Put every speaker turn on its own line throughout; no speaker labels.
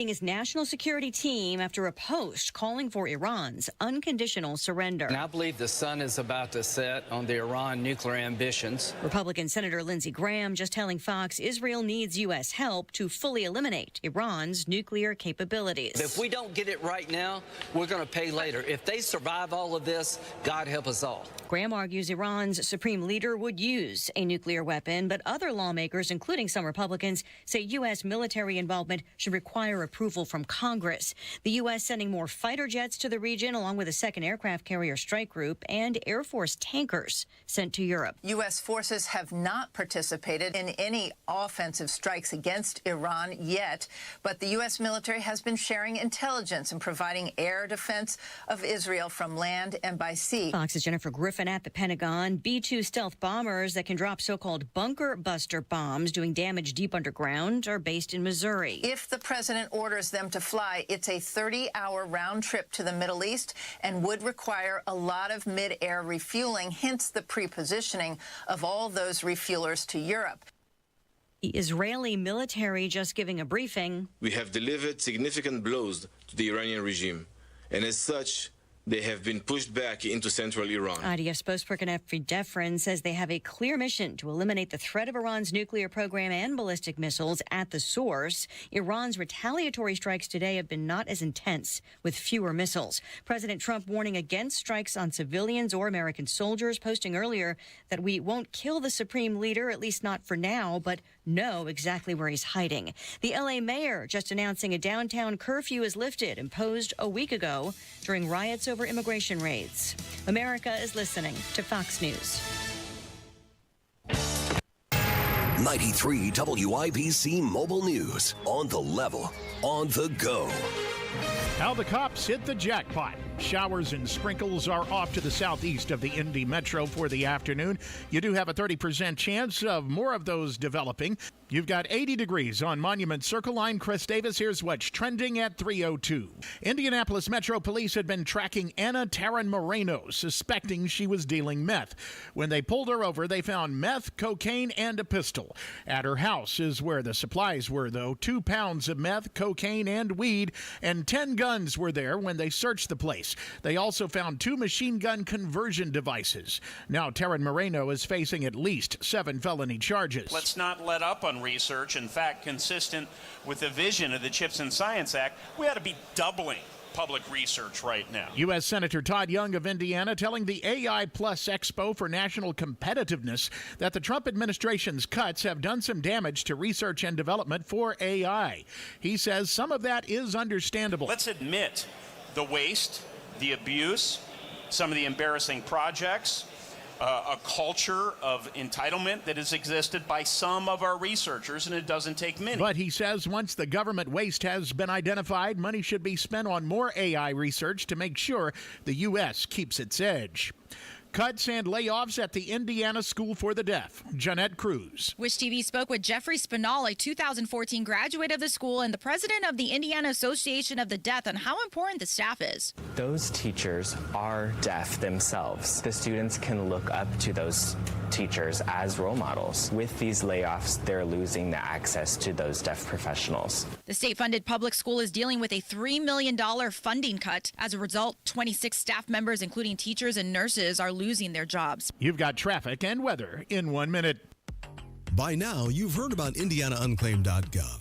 His national security team after a post calling for Iran's unconditional surrender.
And I believe the sun is about to set on the Iran nuclear ambitions.
Republican Senator Lindsey Graham just telling Fox Israel needs U.S. help to fully eliminate Iran's nuclear capabilities.
If we don't get it right now, we're going to pay later. If they survive all of this, God help us all.
Graham argues Iran's supreme leader would use a nuclear weapon, but other lawmakers, including some Republicans, say U.S. military involvement should require approval from Congress. The U.S. sending more fighter jets to the region, along with a second aircraft carrier strike group and Air Force tankers sent to Europe.
U.S. forces have not participated in any offensive strikes against Iran yet, but the U.S. military has been sharing intelligence and providing air defense of Israel from land and by sea.
Fox's Jennifer Griffin at the Pentagon. B-2 stealth bombers that can drop so-called bunker buster bombs doing damage deep underground are based in Missouri.
If the president orders them to fly, it's a 30-hour round trip to the Middle East and would require a lot of mid-air refueling, hence the pre-positioning of all those refuelers to Europe.
The Israeli military just giving a briefing.
We have delivered significant blows to the Iranian regime, and as such, they have been pushed back into central Iran.
IDF spokesperson Efri Defrin says they have a clear mission to eliminate the threat of Iran's nuclear program and ballistic missiles at the source. Iran's retaliatory strikes today have been not as intense, with fewer missiles. President Trump warning against strikes on civilians or American soldiers, posting earlier that we won't kill the supreme leader, at least not for now, but know exactly where he's hiding. The L.A. mayor just announcing a downtown curfew is lifted, imposed a week ago during riots over immigration raids. America is listening to Fox News.
93 WIBC Mobile News. On the level, on the go.
How the cops hit the jackpot. Showers and sprinkles are off to the southeast of the Indy Metro for the afternoon. You do have a 30% chance of more of those developing. You've got 80 degrees on Monument Circle Line. Chris Davis, here's what's trending at 3:02. Indianapolis Metro Police had been tracking Anna Taryn Moreno, suspecting she was dealing meth. When they pulled her over, they found meth, cocaine, and a pistol. At her house is where the supplies were, though. 2 pounds of meth, cocaine, and weed, and 10 guns were there when they searched the place. They also found 2 machine gun conversion devices. Now Taryn Moreno is facing at least 7 felony charges.
Let's not let up on research. In fact, consistent with the vision of the CHIPS and Science Act, we ought to be doubling public research right now.
U.S. Senator Todd Young of Indiana telling the AI Plus Expo for National Competitiveness that the Trump administration's cuts have done some damage to research and development for AI. He says some of that is understandable.
Let's admit the waste, the abuse, some of the embarrassing projects, a culture of entitlement that has existed by some of our researchers, and it doesn't take many.
But he says once the government waste has been identified, money should be spent on more AI research to make sure the U.S. keeps its edge. Cuts and layoffs at the Indiana School for the Deaf. Jeanette Cruz.
Wish TV spoke with Jeffrey Spinall, a 2014 graduate of the school and the president of the Indiana Association of the Deaf, on how important the staff is.
Those teachers are deaf themselves. The students can look up to those teachers as role models. With these layoffs, they're losing the access to those deaf professionals.
The state-funded public school is dealing with a $3 million funding cut. As a result, 26 staff members, including teachers and nurses, are losing their jobs.
You've got traffic and weather in 1 minute.
By now, you've heard about IndianaUnclaimed.gov.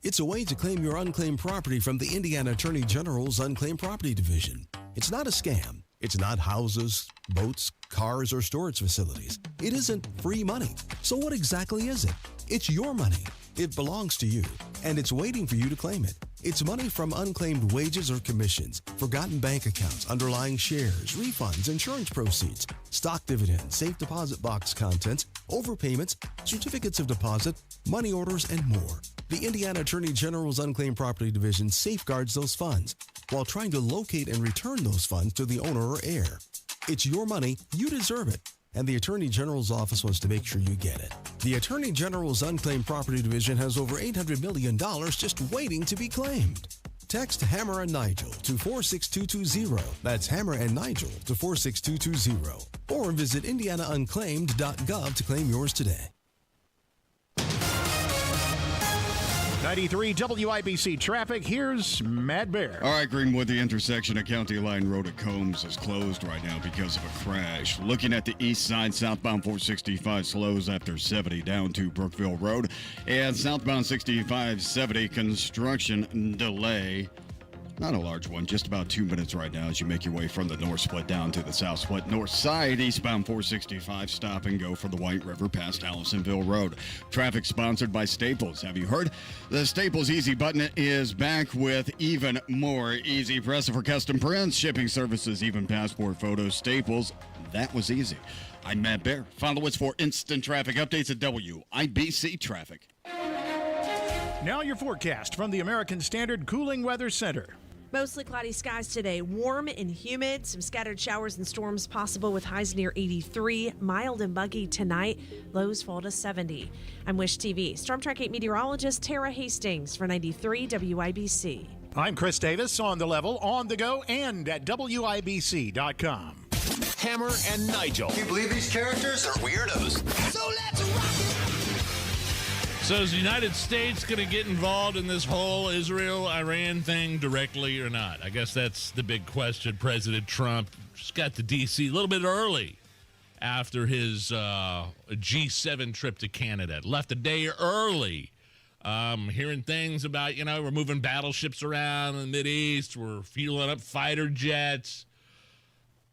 It's a way to claim your unclaimed property from the Indiana Attorney General's Unclaimed Property Division. It's not a scam. It's not houses, boats, cars, or storage facilities. It isn't free money. So what exactly is it? It's your money. It belongs to you, and it's waiting for you to claim it. It's money from unclaimed wages or commissions, forgotten bank accounts, underlying shares, refunds, insurance proceeds, stock dividends, safe deposit box contents, overpayments, certificates of deposit, money orders, and more. The Indiana Attorney General's Unclaimed Property Division safeguards those funds while trying to locate and return those funds to the owner or heir. It's your money, you deserve it, and the Attorney General's office wants to make sure you get it. The Attorney General's Unclaimed Property Division has over $800 million just waiting to be claimed. Text Hammer and Nigel to 46220. That's Hammer and Nigel to 46220. Or visit IndianaUnclaimed.gov to claim yours today.
93 WIBC traffic. Here's Matt Bear.
All right, Greenwood, the intersection of County Line Road at Combs is closed right now because of a crash. Looking at the east side, southbound 465 slows after 70 down to Brookville Road. And southbound 6570 construction delay. Not a large one, just about 2 minutes right now as you make your way from the north split down to the south split. North side, eastbound 465, stop and go for the White River past Allisonville Road. Traffic sponsored by Staples. Have you heard? The Staples Easy button is back with even more easy press for custom prints, shipping services, even passport photos. Staples, that was easy. I'm Matt Bear. Follow us for instant traffic updates at WIBC Traffic.
Now your forecast from the American Standard Cooling Weather Center.
Mostly cloudy skies today, warm and humid. Some scattered showers and storms possible with highs near 83. Mild and muggy tonight. Lows fall to 70. I'm Wish TV Storm Track 8 meteorologist Tara Hastings for 93 WIBC.
I'm Chris Davis on the level, on the go, and at WIBC.com.
Hammer and Nigel.
Can you believe these characters are weirdos? So let's rock it!
So is the United States going to get involved in this whole Israel-Iran thing directly or not? I guess that's the big question. President Trump just got to D.C. a little bit early after his G7 trip to Canada. Left a day early. Hearing things about, we're moving battleships around in the Mideast. We're fueling up fighter jets.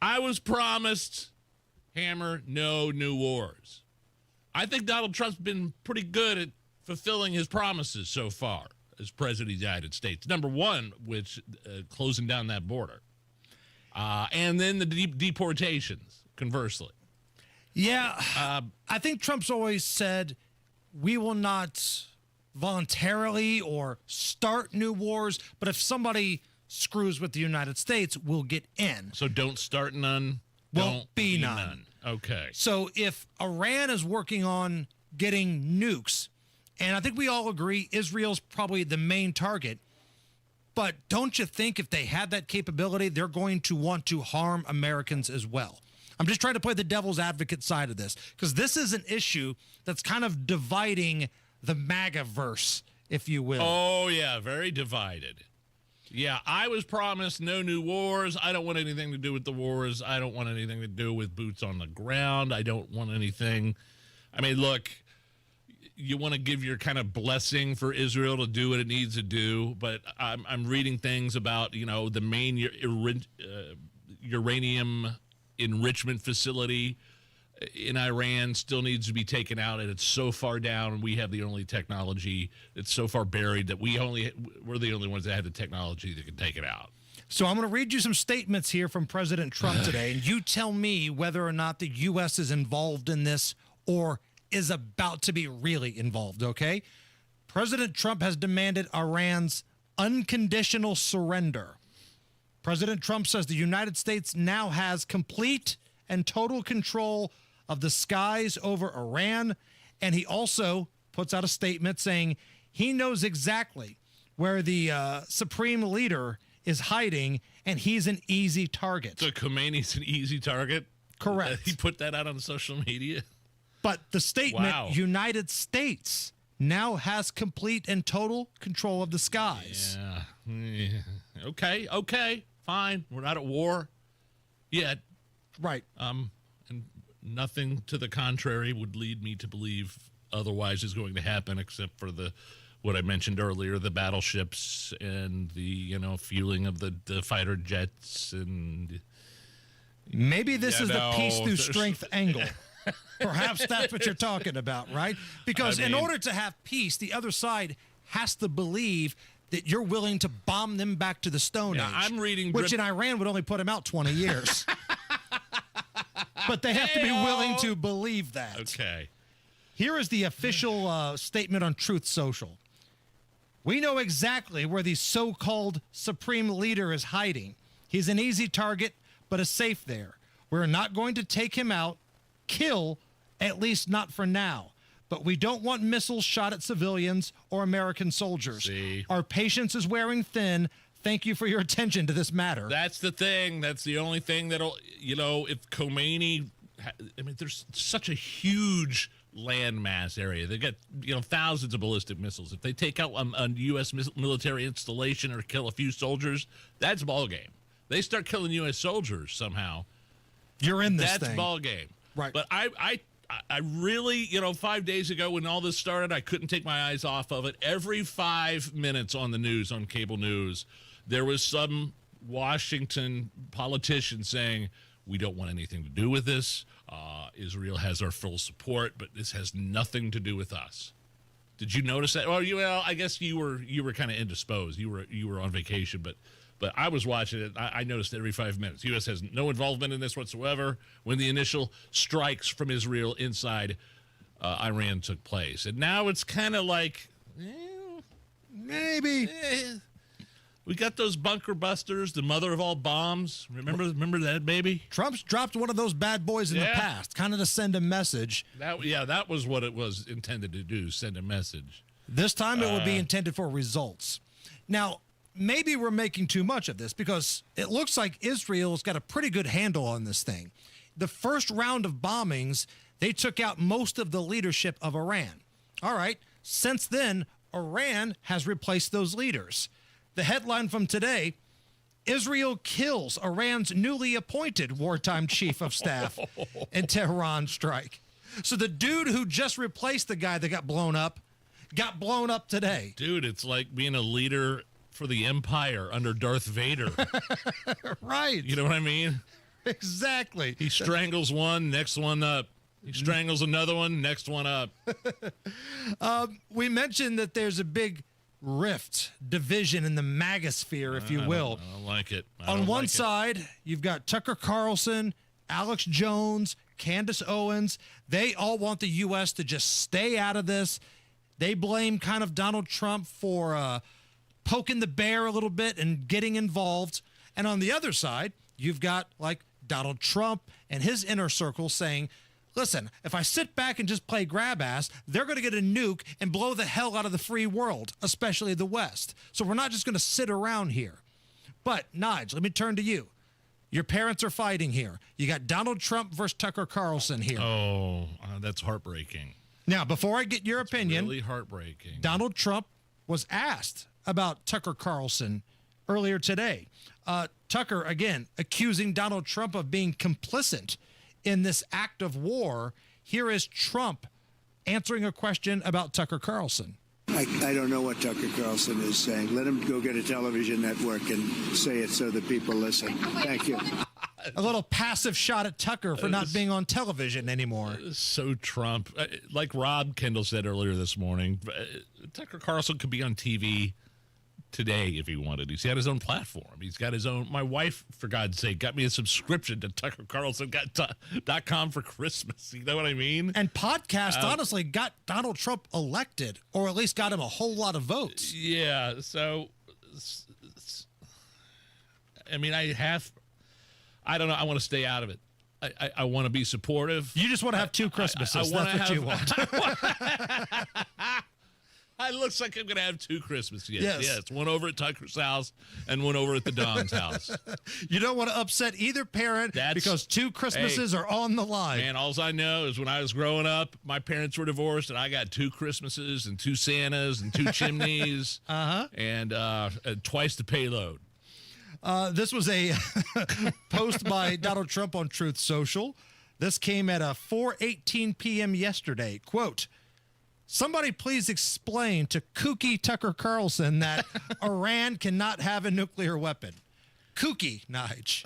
I was promised, Hammer, no new wars. I think Donald Trump's been pretty good at fulfilling his promises so far as president of the United States. Number one, which closing down that border. And then the deportations, conversely.
Yeah, I think Trump's always said we will not voluntarily or start new wars, but if somebody screws with the United States, we'll get in.
So don't start none,
won't be none.
Okay.
So if Iran is working on getting nukes, and I think we all agree Israel's probably the main target, but don't you think if they had that capability, they're going to want to harm Americans as well? I'm just trying to play the devil's advocate side of this, because this is an issue that's kind of dividing the MAGA-verse, if you will.
Oh, yeah, very divided. Yeah, I was promised no new wars. I don't want anything to do with the wars. I don't want anything to do with boots on the ground. I don't want anything. I mean, look, you want to give your kind of blessing for Israel to do what it needs to do, but I'm reading things about, the main uranium enrichment facility in Iran still needs to be taken out, and it's so far down, and we have the only technology. It's so far buried that we're the only ones that have the technology that can take it out.
So I'm going to read you some statements here from President Trump today, and you tell me whether or not the U.S. is involved in this or is about to be really involved, okay? President Trump has demanded Iran's unconditional surrender. President Trump says the United States now has complete and total control of the skies over Iran, and he also puts out a statement saying he knows exactly where the supreme leader is hiding, and he's an easy target.
So Khomeini's an easy target?
Correct.
He put that out on social media?
But the statement,
wow.
United States now has complete and total control of the skies.
Yeah. Okay, fine. We're not at war yet.
Right.
And nothing to the contrary would lead me to believe otherwise is going to happen, except for what I mentioned earlier, the battleships and the fueling of the fighter jets, and
maybe this is the peace through strength angle. Perhaps that's what you're talking about, right? Because in order to have peace, the other side has to believe that you're willing to bomb them back to the Stone Age.
I'm reading,
which in Iran would only put them out 20 years. But they have to be willing to believe that.
Okay.
Here is the official statement on Truth Social. We know exactly where the so-called supreme leader is hiding. He's an easy target, but is safe there. We're not going to take him out, kill, at least not for now. But we don't want missiles shot at civilians or American soldiers.
See?
Our patience is wearing thin. Thank you for your attention to this matter.
That's the thing. That's the only thing that'll, if Khomeini, there's such a huge landmass area. They got thousands of ballistic missiles. If they take out a U.S. military installation or kill a few soldiers, that's ball game. They start killing U.S. soldiers somehow.
You're in this
That's
thing.
ball game.
Right.
But I really, 5 days ago when all this started, I couldn't take my eyes off of it. Every 5 minutes on the news, on cable news, there was some Washington politician saying, we don't want anything to do with this. Israel has our full support, but this has nothing to do with us. Did you notice that? Well, I guess you were kind of indisposed. You were on vacation, but I was watching it. I noticed every 5 minutes. U.S. has no involvement in this whatsoever when the initial strikes from Israel inside Iran took place. And now it's kind of like,
maybe.
We got those bunker busters, the mother of all bombs. Remember that, baby?
Trump's dropped one of those bad boys in the past, kind of to send a message.
That was what it was intended to do, send a message.
This time it would be intended for results. Now, maybe we're making too much of this because it looks like Israel's got a pretty good handle on this thing. The first round of bombings, they took out most of the leadership of Iran. All right, since then, Iran has replaced those leaders. The headline from today, Israel kills Iran's newly appointed wartime chief of staff in Tehran strike. So the dude who just replaced the guy that got blown up today.
Dude, it's like being a leader for the Empire under Darth Vader.
Right.
You know what I mean?
Exactly.
He strangles one, next one up. He strangles another one, next one up.
We mentioned that there's a big rift, division in the magosphere, if you will.
I don't like it.
On one side, you've got Tucker Carlson, Alex Jones, Candace Owens. They all want the U.S. to just stay out of this. They blame kind of Donald Trump for poking the bear a little bit and getting involved. And on the other side, you've got like Donald Trump and his inner circle saying, listen, if I sit back and just play grab ass, they're going to get a nuke and blow the hell out of the free world, especially the West. So we're not just going to sit around here. But, Nigel, let me turn to you. Your parents are fighting here. You got Donald Trump versus Tucker Carlson here.
Oh, that's heartbreaking.
Now, before I get your opinion,
really heartbreaking.
Donald Trump was asked about Tucker Carlson earlier today. Tucker, again, accusing Donald Trump of being complicit in this act of war. Here is Trump answering a question about Tucker Carlson.
I don't know what Tucker Carlson is saying. Let him go get a television network and say it so that people listen. Thank you.
A little passive shot at Tucker for not being on television anymore.
So Trump, like Rob Kendall said earlier this morning, Tucker Carlson could be on TV today if he wanted. He's got his own platform. He's got his own. My wife, for God's sake, got me a subscription to TuckerCarlson.com for Christmas. You know what I mean?
And podcast honestly got Donald Trump elected, or at least got him a whole lot of votes.
Yeah. So, I mean, I don't know. I want to stay out of it. I want to be supportive.
You just want to have two Christmases. That's what you want.
It looks like I'm going to have two Christmases.
Yes.
Yes. One over at Tucker's house and one over at the Don's house.
You don't want to upset either parent because two Christmases are on the line.
Man, all I know is when I was growing up, my parents were divorced, and I got two Christmases and two Santas and two chimneys and twice the payload.
This was a post by Donald Trump on Truth Social. This came at 4:18 p.m. yesterday. Quote, somebody please explain to kooky Tucker Carlson that Iran cannot have a nuclear weapon. Kooky, Nige.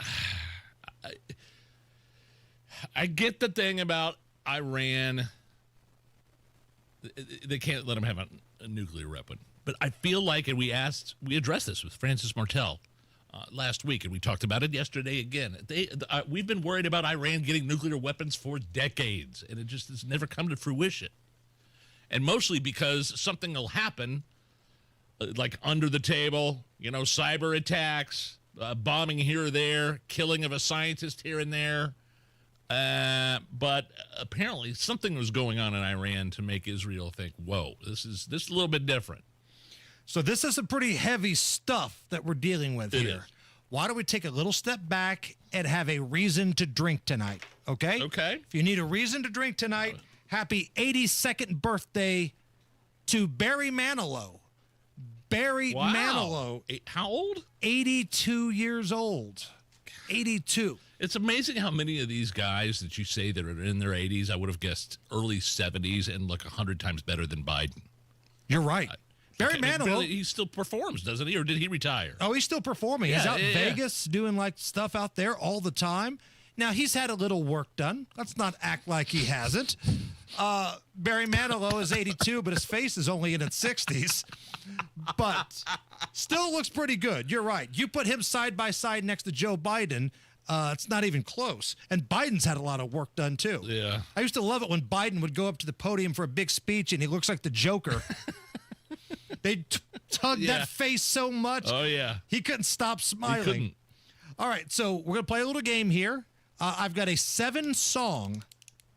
I get the thing about Iran. They can't let them have a nuclear weapon. But I feel like, and we addressed this with Francis Martel last week, and we talked about it yesterday again. We've been worried about Iran getting nuclear weapons for decades, and it just has never come to fruition. And mostly because something will happen, like under the table, cyber attacks, bombing here or there, killing of a scientist here and there. But apparently something was going on in Iran to make Israel think, whoa, this is a little bit different.
So this is some pretty heavy stuff that we're dealing with here. Why don't we take a little step back and have a reason to drink tonight, okay?
Okay.
If you need a reason to drink tonight, happy 82nd birthday to Barry Manilow. Barry Manilow.
How old?
82 years old. 82.
It's amazing how many of these guys that you say that are in their 80s, I would have guessed early 70s and look 100 times better than Biden.
You're right. Barry Manilow.
He still performs, doesn't he? Or did he retire?
Oh, he's still performing. He's out in Vegas doing like stuff out there all the time. Now, he's had a little work done. Let's not act like he hasn't. Barry Manilow is 82, but his face is only in its 60s. But still looks pretty good. You're right. You put him side by side next to Joe Biden, it's not even close. And Biden's had a lot of work done, too.
Yeah.
I used to love it when Biden would go up to the podium for a big speech, and he looks like the Joker. They tugged that face so much.
Oh, yeah.
He couldn't stop smiling.
He couldn't.
All right, so we're going to play a little game here. I've got a 7-song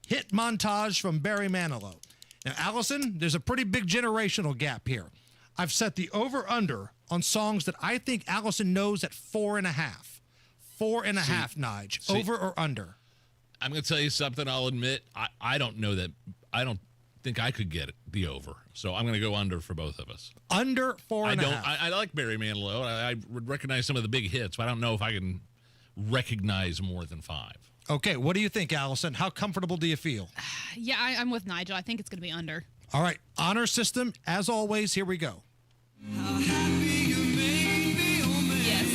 hit montage from Barry Manilow. Now, Allison, there's a pretty big generational gap here. I've set the over-under on songs that I think Allison knows at 4.5. 4.5, Nige. Over or under?
I'm going to tell you something. I'll admit, I don't know that. I don't think I could get the over. So I'm going to go under for both of us.
Under 4.5.
I like Barry Manilow. I would recognize some of the big hits, but I don't know if I can recognize more than 5.
Okay, what do you think, Allison? How comfortable do you feel?
Yeah, I'm with Nigel. I think it's going to be under.
All right, honor system, as always, here we go.
Yes.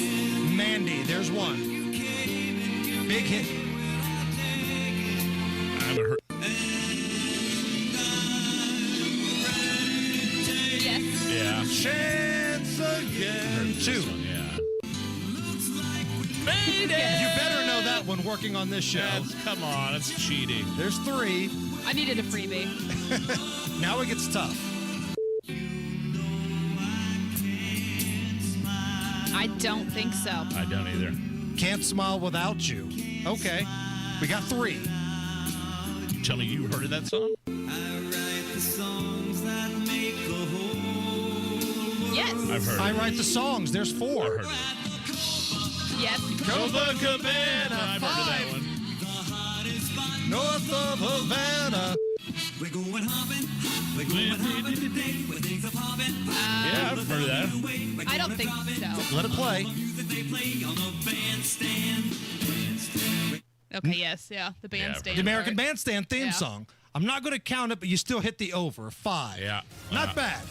Mandy, there's one. Big hit.
I haven't heard.
Yes.
Yeah.
Chance again. 2.
One, yeah.
You better know that one working on this show.
Come on, it's cheating.
There's 3.
I needed a freebie.
Now it gets tough.
I don't think so.
I don't either.
Can't Smile Without You. Okay. We got 3.
Tell me you heard of that song?
Yes.
I've heard
I
it.
Write the Songs. There's 4.
I've heard it.
Yes.
Copacabana. I've heard of that one.
North of Havana.
We're going hopping. We're going hopping today. Where things are popping.
Yeah, I've heard of that.
I don't think so.
Let it play.
They play on the bandstand.
Okay, yes, yeah. The bandstand.
The American
part.
Bandstand theme song. I'm not going to count it, but you still hit the over. 5.
Yeah.
Not bad.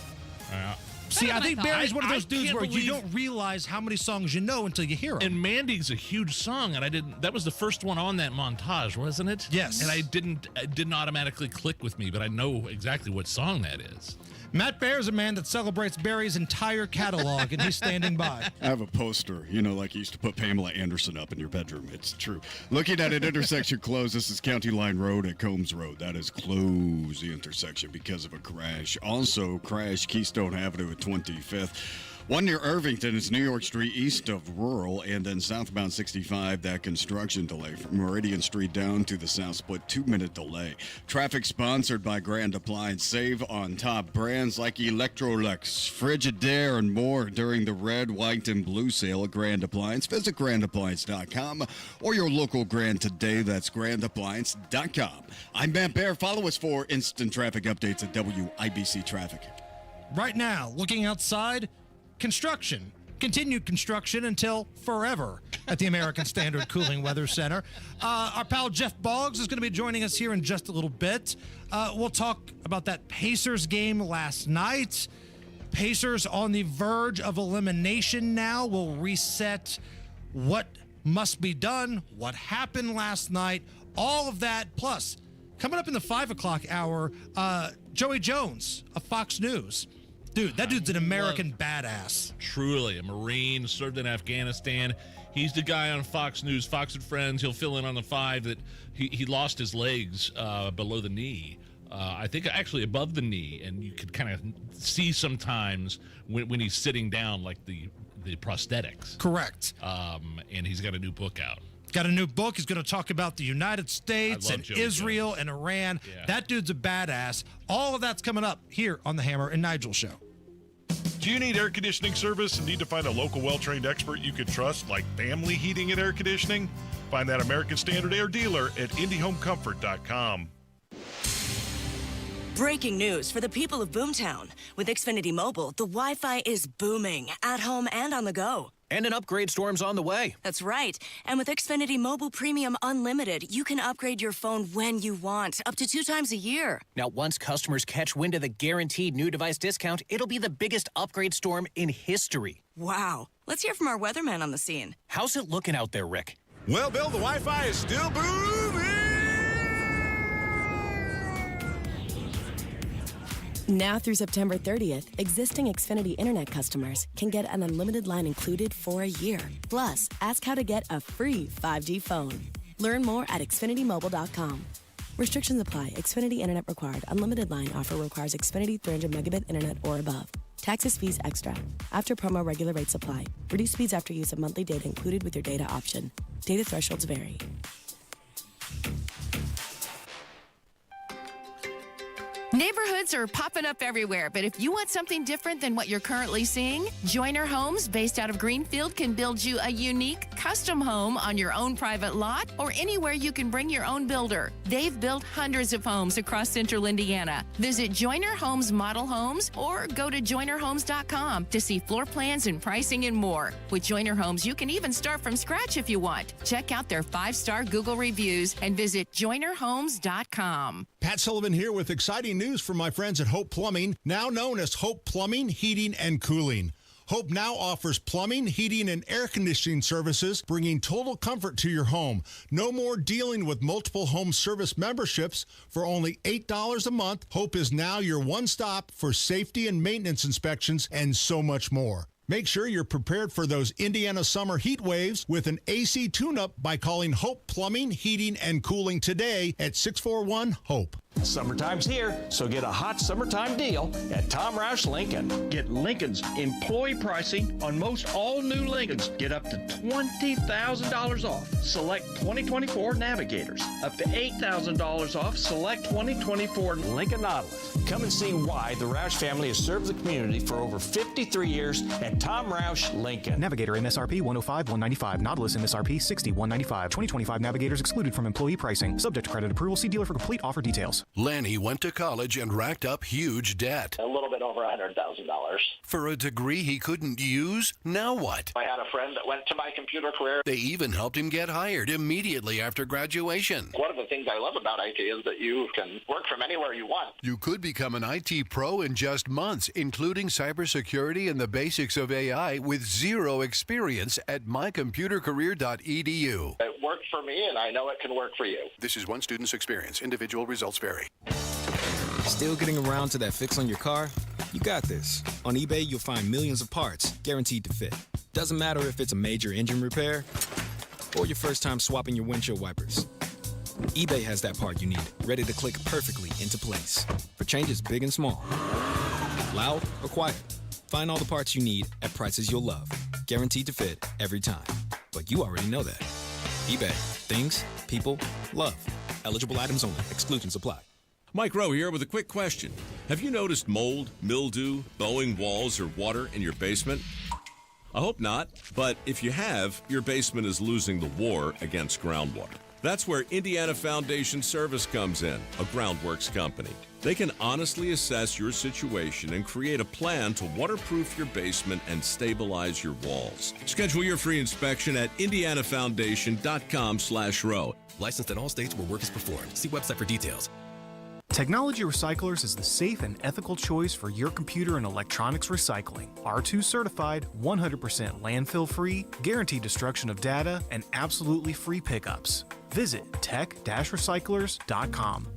Yeah.
See, I think Barry's one of those dudes
can't
where you
believe-
don't realize how many songs you know until you hear them.
And Mandy's a huge song, and I didn't. That was the first one on that montage, wasn't it?
Yes.
And it didn't automatically click with me, but I know exactly what song that is.
Matt Baer's a man that celebrates Barry's entire catalog, and he's standing by.
I have a poster, like you used to put Pamela Anderson up in your bedroom. It's true. Looking at an intersection closed. This is County Line Road at Combs Road. That is closed, the intersection, because of a crash. Also, crash Keystone Avenue at 25th. One near Irvington is New York Street east of Rural, and then southbound 65, that construction delay from Meridian Street down to the South Split, 2-minute delay. Traffic sponsored by Grand Appliance. Save on top brands like Electrolux, Frigidaire, and more during the red, white, and blue sale at Grand Appliance. Visit grandappliance.com or your local Grand today. That's grandappliance.com. I'm Matt Baer. Follow us for instant traffic updates at WIBC Traffic.
Right now, looking outside, construction. Continued construction until forever at the American Standard Cooling Weather Center. Our pal Jeff Boggs is going to be joining us here in just a little bit. We'll talk about that Pacers game last night. Pacers on the verge of elimination now. We'll reset what must be done, what happened last night, all of that. Plus, coming up in the 5 o'clock hour, Joey Jones of Fox News. Dude, that dude's an American badass.
Truly, a Marine, served in Afghanistan. He's the guy on Fox News, Fox and Friends. He'll fill in on the 5 that he lost his legs below the knee. I think actually above the knee, and you could kind of see sometimes when he's sitting down, like the prosthetics.
Correct.
And he's got a new book out.
Got a new book. He's going to talk about the United States and
Joey
Israel
Jones.
and Iran.
Yeah.
That dude's a badass. All of that's coming up here on the Hammer and Nigel Show.
Do you need air conditioning service and need to find a local well-trained expert you can trust, like Family Heating and Air Conditioning? Find that American Standard Air dealer at IndyHomeComfort.com.
Breaking news for the people of Boomtown. With Xfinity Mobile, the Wi-Fi is booming, at home and on the go.
And an upgrade storm's on the way.
That's right. And with Xfinity Mobile Premium Unlimited, you can upgrade your phone when you want, up to 2 times a year.
Now, once customers catch wind of the guaranteed new device discount, it'll be the biggest upgrade storm in history.
Wow. Let's hear from our weatherman on the scene.
How's it looking out there, Rick?
Well, Bill, the Wi-Fi is still booming.
Now through September 30th, existing Xfinity Internet customers can get an unlimited line included for a year. Plus, ask how to get a free 5G phone. Learn more at xfinitymobile.com. Restrictions apply. Xfinity Internet required. Unlimited line offer requires Xfinity 300 megabit internet or above. Taxes, fees extra. After promo, regular rates apply. Reduced speeds after use of monthly data included with your data option. Data thresholds vary.
Neighborhoods are popping up everywhere, but if you want something different than what you're currently seeing, Joyner Homes, based out of Greenfield, can build you a unique, custom home on your own private lot or anywhere you can bring your own builder. They've built hundreds of homes across central Indiana. Visit Joyner Homes Model Homes or go to joynerhomes.com to see floor plans and pricing and more. With Joyner Homes, you can even start from scratch if you want. Check out their 5-star Google reviews and visit joynerhomes.com.
Pat Sullivan here with exciting news from my friends at Hope Plumbing, now known as Hope Plumbing, Heating, and Cooling. Hope now offers plumbing, heating, and air conditioning services, bringing total comfort to your home. No more dealing with multiple home service memberships. For only $8 a month, Hope is now your one-stop for safety and maintenance inspections and so much more. Make sure you're prepared for those Indiana summer heat waves with an AC tune-up by calling Hope Plumbing, Heating, and Cooling today at 641-HOPE.
Summertime's here, so get a hot summertime deal at Tom Roush Lincoln.
Get Lincoln's employee pricing on most all new Lincolns. Get up to $20,000 off select 2024 Navigators. Up to $8,000 off select 2024
Lincoln Nautilus. Come and see why the Roush family has served the community for over 53 years at Tom Roush Lincoln.
Navigator MSRP 105-195. Nautilus MSRP 60-195. 2025 Navigators excluded from employee pricing. Subject to credit approval. See dealer for complete offer details.
Lanny went to college and racked up huge debt.
A little bit over $100,000.
For a degree he couldn't use? Now what?
I had a friend that went to my computer career.
They even helped him get hired immediately after graduation.
One of the things I love about IT is that you can work from anywhere you want.
You could become an IT pro in just months, including cybersecurity and the basics of AI with zero experience at mycomputercareer.edu.
It worked for me, and I know it can work for you.
This is one student's experience. Individual results vary.
Still getting around to that fix on your car? You got this. On eBay, you'll find millions of parts guaranteed to fit. Doesn't matter if it's a major engine repair or your first time swapping your windshield wipers. eBay has that part you need, ready to click perfectly into place for changes big and small. Loud or quiet. Find all the parts you need at prices you'll love. Guaranteed to fit every time. But you already know that. eBay. Things, people, love. Eligible items only. Exclusions apply.
Mike Rowe here with a quick question. Have you noticed mold, mildew, bowing walls, or water in your basement? I hope not, but if you have, your basement is losing the war against groundwater. That's where Indiana Foundation Service comes in, a groundworks company. They can honestly assess your situation and create a plan to waterproof your basement and stabilize your walls. Schedule your free inspection at indianafoundation.com/row.
Licensed in all states where work is performed. See website for details.
Technology Recyclers is the safe and ethical choice for your computer and electronics recycling. R2 certified, 100% landfill free, guaranteed destruction of data, and absolutely free pickups. Visit tech-recyclers.com.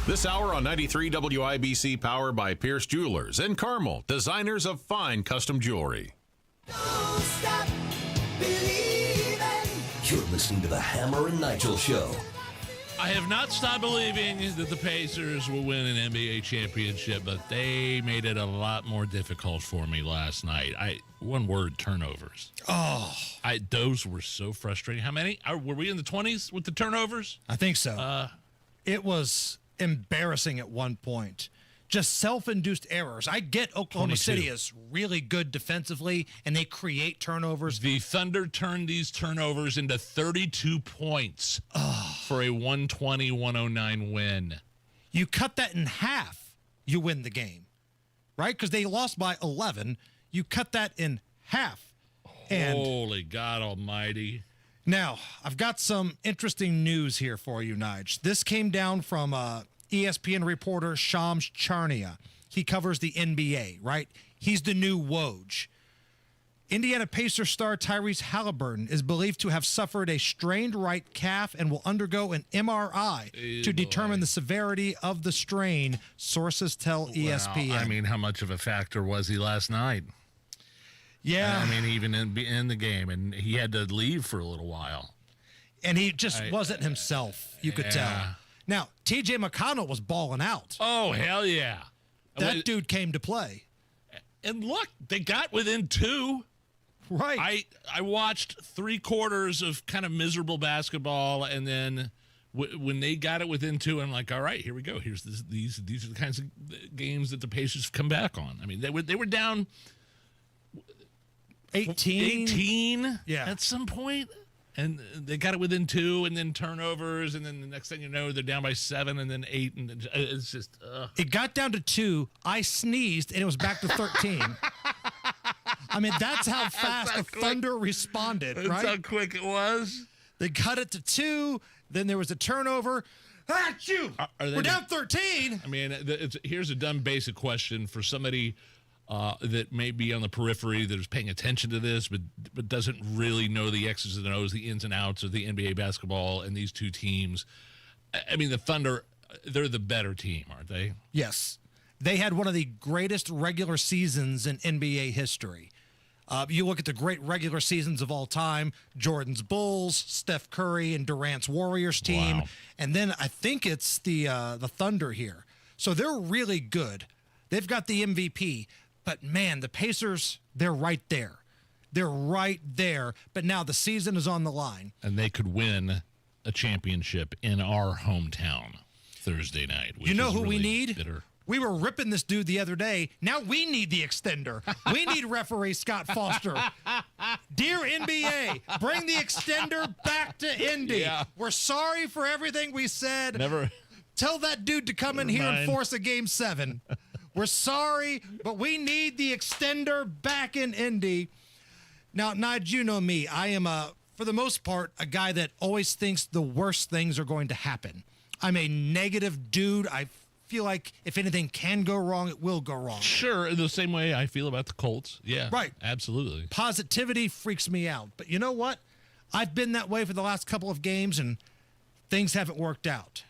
This hour on 93 WIBC, powered by Pierce Jewelers in Carmel, designers of fine custom jewelry.
Don't stop believing. You're listening to the Hammer and Nigel Show.
I have not stopped believing that the Pacers will win an NBA championship, but they made it a lot more difficult for me last night. One word, turnovers. Those were so frustrating. How many? Were we in the 20s with the turnovers?
I think so. It was embarrassing at one point. Just self-induced errors. I get Oklahoma
22.
City is really good defensively, and they create turnovers.
The Thunder turned these turnovers into 32 points for a 120-109 win.
You cut that in half, you win the game, right? Because they lost by 11. You cut that in half. And
holy God almighty.
Now, I've got some interesting news here for you, Nige. This came down from ESPN reporter Shams Charania. He covers the NBA, right? He's the new Woj. Indiana Pacers star Tyrese Halliburton is believed to have suffered a strained right calf and will undergo an MRI to determine the severity of the strain, sources tell ESPN.
Well, I mean, how much of a factor was he last night?
Yeah.
I mean, even in the game, and he had to leave for a little while.
And he just wasn't himself, you could tell. Now, TJ McConnell was balling out.
Oh, hell yeah.
That dude came to play.
And look, they got within 2.
Right.
I watched 3 quarters of kind of miserable basketball, and then when they got it within 2, I'm like, all right, here we go. These are the kinds of games that the Pacers come back on. I mean, they were down 18 at some point, and they got it within 2, and then turnovers, and then the next thing you know, they're down by 7, and then 8, and it's just
It got down to 2. I sneezed, and it was back to 13. I mean, that's how fast the Thunder responded, right?
That's how quick it was.
They cut it to 2. Then there was a turnover. We're down 13.
I mean, here's a dumb basic question for somebody that may be on the periphery that is paying attention to this, but doesn't really know the X's and O's, the ins and outs of the NBA basketball and these two teams. I mean, the Thunder, they're the better team, aren't they?
Yes. They had one of the greatest regular seasons in NBA history. You look at the great regular seasons of all time, Jordan's Bulls, Steph Curry, and Durant's Warriors team.
Wow.
And then I think it's the Thunder here. So they're really good. They've got the MVP. But, man, the Pacers, they're right there. They're right there. But now the season is on the line.
And they could win a championship in our hometown Thursday night.
You know who
really
we need?
Bitter.
We were ripping this dude the other day. Now we need the extender. We need referee Scott Foster. Dear NBA, bring the extender back to Indy.
Yeah.
We're sorry for everything we said.
Never.
Tell that dude to come in here and force a Game 7. We're sorry, but we need the extender back in Indy. Now, Nigel, you know me. I am, for the most part, a guy that always thinks the worst things are going to happen. I'm a negative dude. I feel like if anything can go wrong, it will go wrong.
Sure, in the same way I feel about the Colts. Yeah,
right.
Absolutely.
Positivity freaks me out. But you know what? I've been that way for the last couple of games, and things haven't worked out.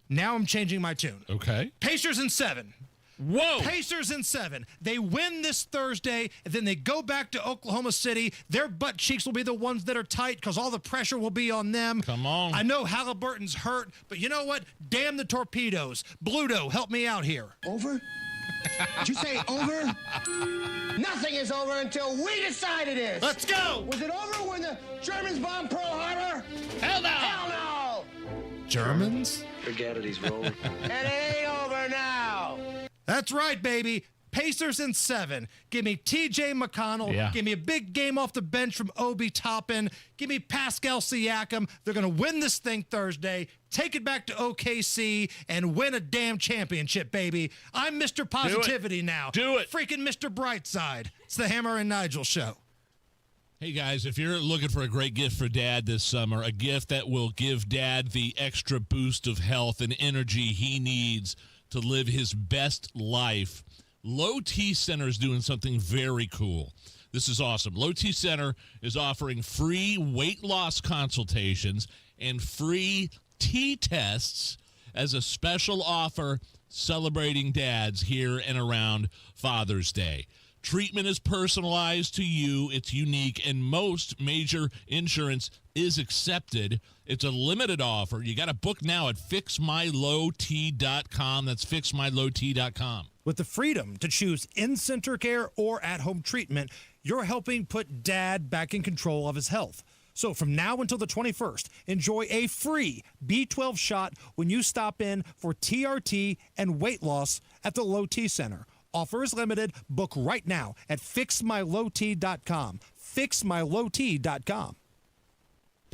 Now I'm changing my tune.
Okay.
Pacers in 7.
Whoa!
Pacers in 7. They win this Thursday, and then they go back to Oklahoma City. Their butt cheeks will be the ones that are tight because all the pressure will be on them.
Come on.
I know Halliburton's hurt, but you know what? Damn the torpedoes. Bluto, help me out here.
Over? Did you say over? Nothing is over until we decide it is.
Let's go.
Was it over when the Germans bombed Pearl Harbor?
Hell no.
Hell no.
Germans?
Forget it, he's rolling. And it ain't over now.
That's right, baby. Pacers in 7. Give me TJ McConnell.
Yeah.
Give me a big game off the bench from Obi Toppin. Give me Pascal Siakam. They're going to win this thing Thursday, take it back to OKC, and win a damn championship, baby. I'm Mr. Positivity now.
Do it.
Freaking Mr. Brightside. It's the Hammer and Nigel Show.
Hey, guys, if you're looking for a great gift for Dad this summer, a gift that will give Dad the extra boost of health and energy he needs to live his best life, Low T Center is doing something very cool. This is awesome. Low T Center is offering free weight loss consultations and free T tests as a special offer celebrating dads here and around Father's Day. Treatment is personalized to you. It's unique, and most major insurance is accepted. It's a limited offer. You got to book now at fixmylowt.com. That's fixmylowt.com.
With the freedom to choose in-center care or at-home treatment, you're helping put Dad back in control of his health. So from now until the 21st, enjoy a free B12 shot when you stop in for TRT and weight loss at the Low T Center. Offer is limited. Book right now at fixmylowt.com. Fixmylowt.com.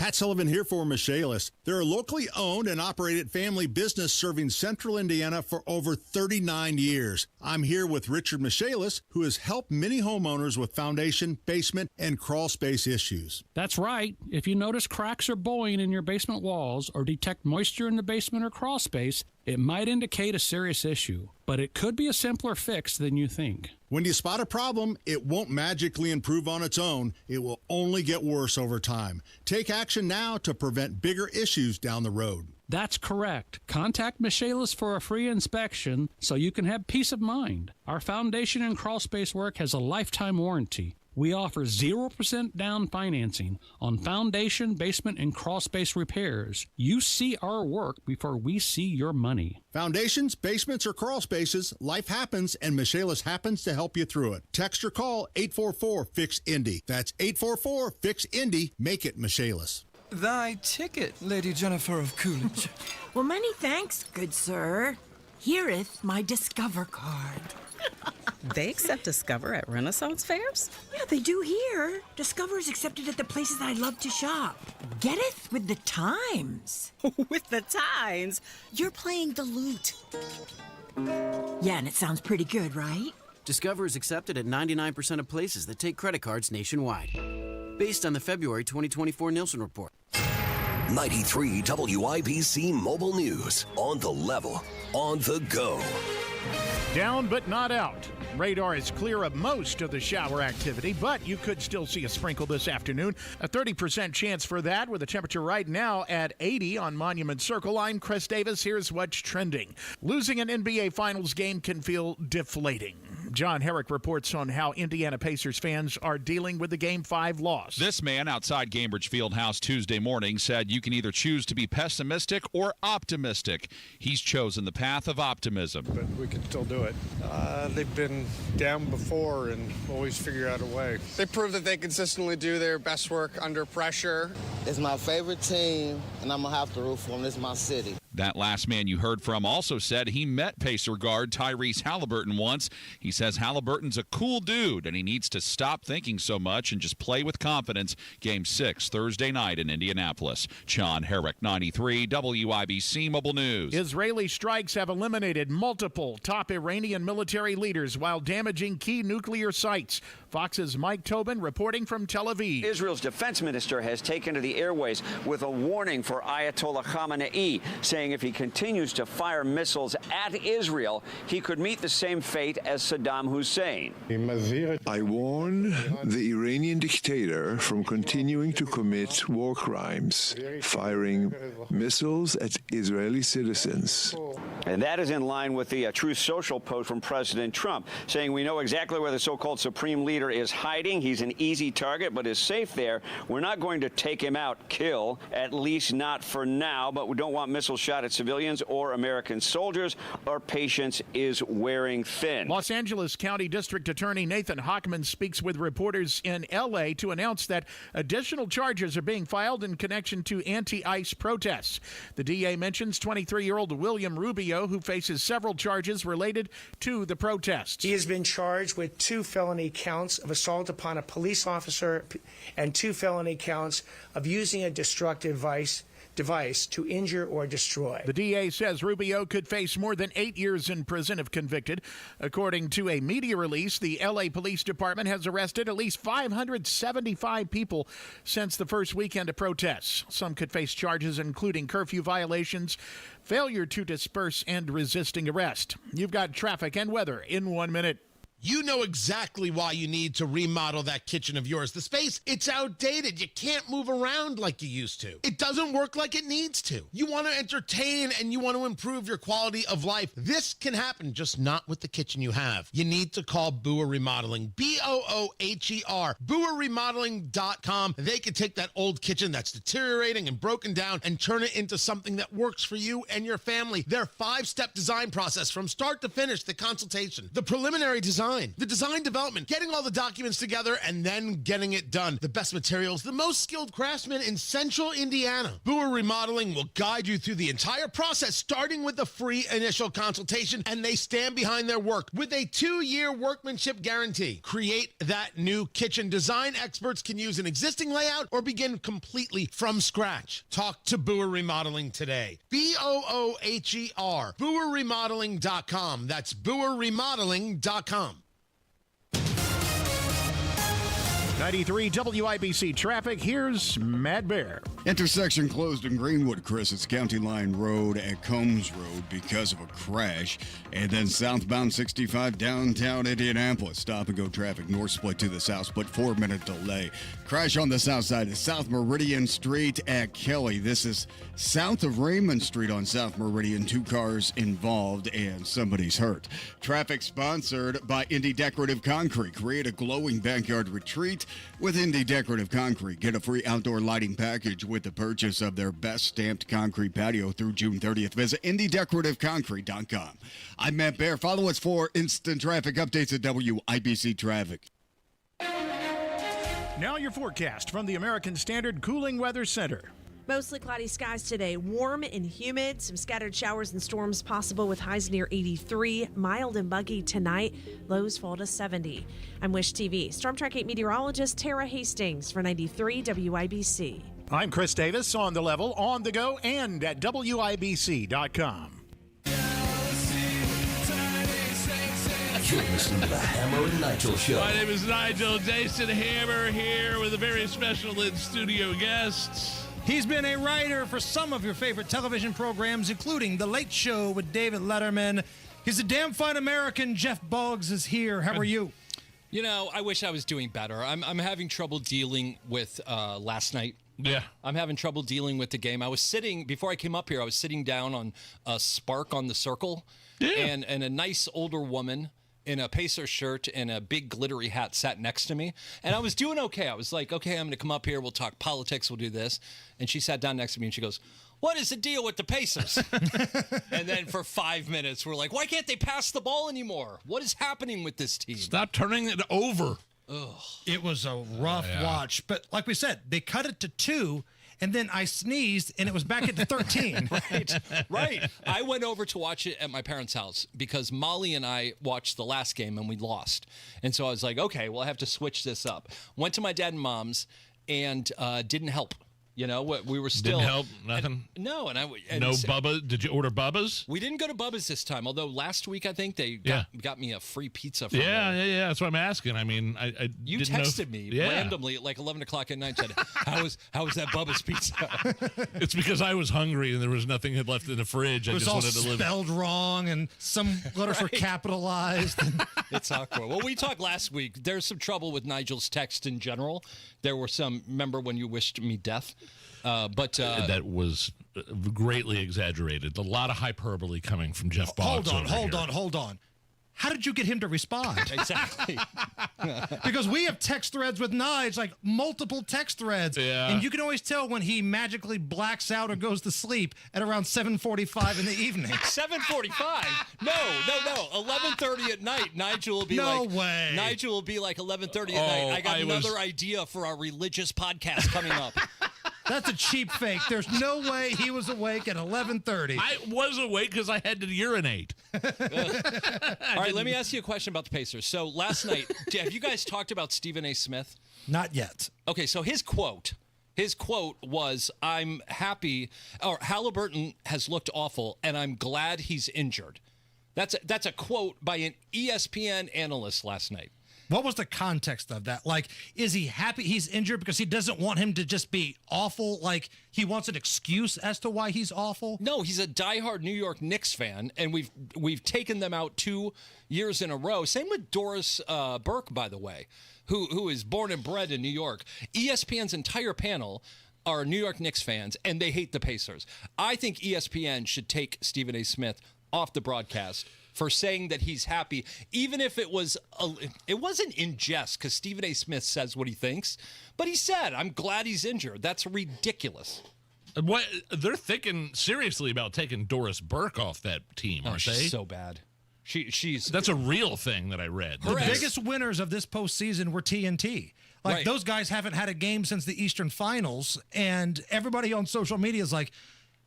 Pat Sullivan here for Michaelis. They're a locally owned and operated family business serving central Indiana for over 39 years. I'm here with Richard Michaelis, who has helped many homeowners with foundation, basement, and crawl space issues.
That's right. If you notice cracks or bowing in your basement walls or detect moisture in the basement or crawl space, it might indicate a serious issue, but it could be a simpler fix than you think.
When you spot a problem, it won't magically improve on its own. It will only get worse over time. Take action now to prevent bigger issues down the road.
That's correct. Contact Michaelis for a free inspection so you can have peace of mind. Our foundation and crawl space work has a lifetime warranty. We offer 0% down financing on foundation, basement, and crawl space repairs. You see our work before we see your money.
Foundations, basements, or crawl spaces, life happens, and Michaelis happens to help you through it. Text or call 844-FIX-INDY. That's 844-FIX-INDY. Make it Michaelis.
Thy ticket, Lady Jennifer of Coolidge.
Well, many thanks, good sir. Here'th my Discover card.
They accept Discover at Renaissance fairs?
Yeah, they do here. Discover is accepted at the places I love to shop. Getteth with the times.
With the times? You're playing the lute.
Yeah, and it sounds pretty good, right?
Discover is accepted at 99% of places that take credit cards nationwide. Based on the February 2024 Nielsen report.
93 WIBC Mobile News. On the level. On the go.
Down but not out. Radar is clear of most of the shower activity, but you could still see a sprinkle this afternoon. A 30% chance for that with a temperature right now at 80 on Monument Circle. I'm Chris Davis. Here's what's trending. Losing an NBA Finals game can feel deflating. John Herrick reports on how Indiana Pacers fans are dealing with the Game 5 loss.
This man outside Cambridge Fieldhouse Tuesday morning said you can either choose to be pessimistic or optimistic. He's chosen the path of optimism.
But we can still do it. They've been down before and always figure out a way.
They prove that they consistently do their best work under pressure.
It's my favorite team, and I'm going to have to root for them. This is my city.
That last man you heard from also said he met Pacer guard Tyrese Halliburton once. He says Halliburton's a cool dude, and he needs to stop thinking so much and just play with confidence. Game 6, Thursday night in Indianapolis. John Herrick, 93 WIBC Mobile News.
Israeli strikes have eliminated multiple top Iranian military leaders while damaging key nuclear sites. Fox's Mike Tobin reporting from Tel Aviv.
Israel's defense minister has taken to the airways with a warning for Ayatollah Khamenei, saying if he continues to fire missiles at Israel, he could meet the same fate as Saddam Hussein.
I warn the Iranian dictator from continuing to commit war crimes, firing missiles at Israeli citizens.
And that is in line with the Truth Social post from President Trump, saying we know exactly where the so-called supreme leader is hiding. He's an easy target, but is safe there. We're not going to take him out, kill, at least not for now, but we don't want missiles shot at civilians or American soldiers. Our patience is wearing thin.
Los Angeles County District Attorney Nathan Hochman speaks with reporters in L.A. to announce that additional charges are being filed in connection to anti-ICE protests. The DA mentions 23-year-old William Rubio, who faces several charges related to the protests.
He has been charged with 2 felony counts of assault upon a police officer and 2 felony counts of using a destructive device to injure or destroy.
The DA says Rubio could face more than 8 years in prison if convicted. According to a media release, the L.A. Police Department has arrested at least 575 people since the first weekend of protests. Some could face charges including curfew violations, failure to disperse, and resisting arrest. You've got traffic and weather in 1 minute.
You know exactly why you need to remodel that kitchen of yours. The space, it's outdated. You can't move around like you used to. It doesn't work like it needs to. You want to entertain and you want to improve your quality of life. This can happen, just not with the kitchen you have. You need to call Booher Remodeling. B-O-O-H-E-R. BooherRemodeling.com. They can take that old kitchen that's deteriorating and broken down and turn it into something that works for you and your family. Their 5-step design process from start to finish, the consultation, the preliminary design, design. The design development, getting all the documents together, and then getting it done. The best materials, the most skilled craftsmen in Central Indiana. Boer Remodeling will guide you through the entire process, starting with the free initial consultation, and they stand behind their work with a 2-year workmanship guarantee. Create that new kitchen. Design experts can use an existing layout or begin completely from scratch. Talk to Boer Remodeling today. BOOHER. BoerRemodeling.com. That's BoerRemodeling.com.
93 WIBC traffic. Here's Matt Bear.
Intersection closed in Greenwood, Chris. It's County Line Road at Combs Road because of a crash. And then southbound 65 downtown Indianapolis. Stop and go traffic. North split to the south split. 4-minute delay. Crash on the south side of South Meridian Street at Kelly. This is south of Raymond Street on South Meridian. 2 cars involved and somebody's hurt. Traffic sponsored by Indy Decorative Concrete. Create a glowing backyard retreat with Indy Decorative Concrete. Get a free outdoor lighting package with the purchase of their best stamped concrete patio through June 30th. Visit IndyDecorativeConcrete.com. I'm Matt Bear. Follow us for instant traffic updates at WIBC Traffic.
Now your forecast from the American Standard Cooling Weather Center.
Mostly cloudy skies today, warm and humid. Some scattered showers and storms possible with highs near 83. Mild and muggy tonight. Lows fall to 70. I'm Wish TV. Storm Track 8 meteorologist Tara Hastings for 93 WIBC.
I'm Chris Davis on the level, on the go, and at WIBC.com.
You're listening to the Hammer and Nigel Show.
My name is Nigel. Jason Hammer here with a very special in-studio guest.
He's been a writer for some of your favorite television programs, including The Late Show with David Letterman. He's a damn fine American. Jeff Boggs is here. How are you?
You know, I wish I was doing better. I'm having trouble dealing with last night.
Yeah.
I'm having trouble dealing with the game. I was sitting, before I came up here, I was sitting down on a Spark on the Circle. Yeah. And a nice older woman in a Pacer shirt and a big glittery hat sat next to me. And I was doing okay. I was like, okay, I'm going to come up here. We'll talk politics. We'll do this. And she sat down next to me and she goes, what is the deal with the Pacers? And then for 5 minutes, we're like, why can't they pass the ball anymore? What is happening with this team?
Stop turning it over.
Ugh.
It was a rough watch. But like we said, they cut it to 2. And then I sneezed, and it was back at 13.
Right. I went over to watch it at my parents' house because Molly and I watched the last game, and we lost. And so I was like, okay, well, I have to switch this up. Went to my dad and mom's, and didn't help. You know, we were still...
Didn't help? Nothing?
No.
No Bubba? Did you order Bubba's?
We didn't go to Bubba's this time, although last week I think they got me a free pizza from
Yeah, that's what I'm asking. I mean, I
you
didn't
texted me randomly at like 11 o'clock at night, said, how was that Bubba's pizza?
It's because I was hungry and there was nothing left in the fridge.
It was all spelled wrong and some letters were capitalized.
It's awkward. Well, we talked last week. There's some trouble with Nigel's text in general. There were some, remember when you wished me death? But
that was greatly exaggerated. A lot of hyperbole coming from Jeff Boggs.
Hold on. How did you get him to respond?
Exactly.
Because we have text threads with Nige, like multiple text threads.
Yeah.
And you can always tell when he magically blacks out or goes to sleep at around 7:45 in the evening.
7:45? No. 11:30 at night. Nigel will be
No way.
Nigel will be like 11:30 at night. I got another idea for our religious podcast coming up.
That's a cheap fake. There's no way he was awake at 11:30.
I was awake because I had to urinate.
All right, let me ask you a question about the Pacers. So last night, have you guys talked about Stephen A. Smith?
Not yet.
Okay, so his quote was, I'm happy, or Halliburton has looked awful, and I'm glad he's injured. That's a quote by an ESPN analyst last night.
What was the context of that? Like, is he happy he's injured because he doesn't want him to just be awful? Like, he wants an excuse as to why he's awful?
No, he's a diehard New York Knicks fan, and we've taken them out 2 years in a row. Same with Doris Burke, by the way, who is born and bred in New York. ESPN's entire panel are New York Knicks fans, and they hate the Pacers. I think ESPN should take Stephen A. Smith off the broadcast for saying that he's happy, even if it wasn't in jest, because Stephen A. Smith says what he thinks, but he said, I'm glad he's injured. That's ridiculous.
What they're thinking seriously about taking Doris Burke off that team, aren't they?
She's so bad.
That's a real thing that I read.
The biggest winners of this postseason were TNT. Like,
Right.
those guys haven't had a game since the Eastern Finals, and everybody on social media is like,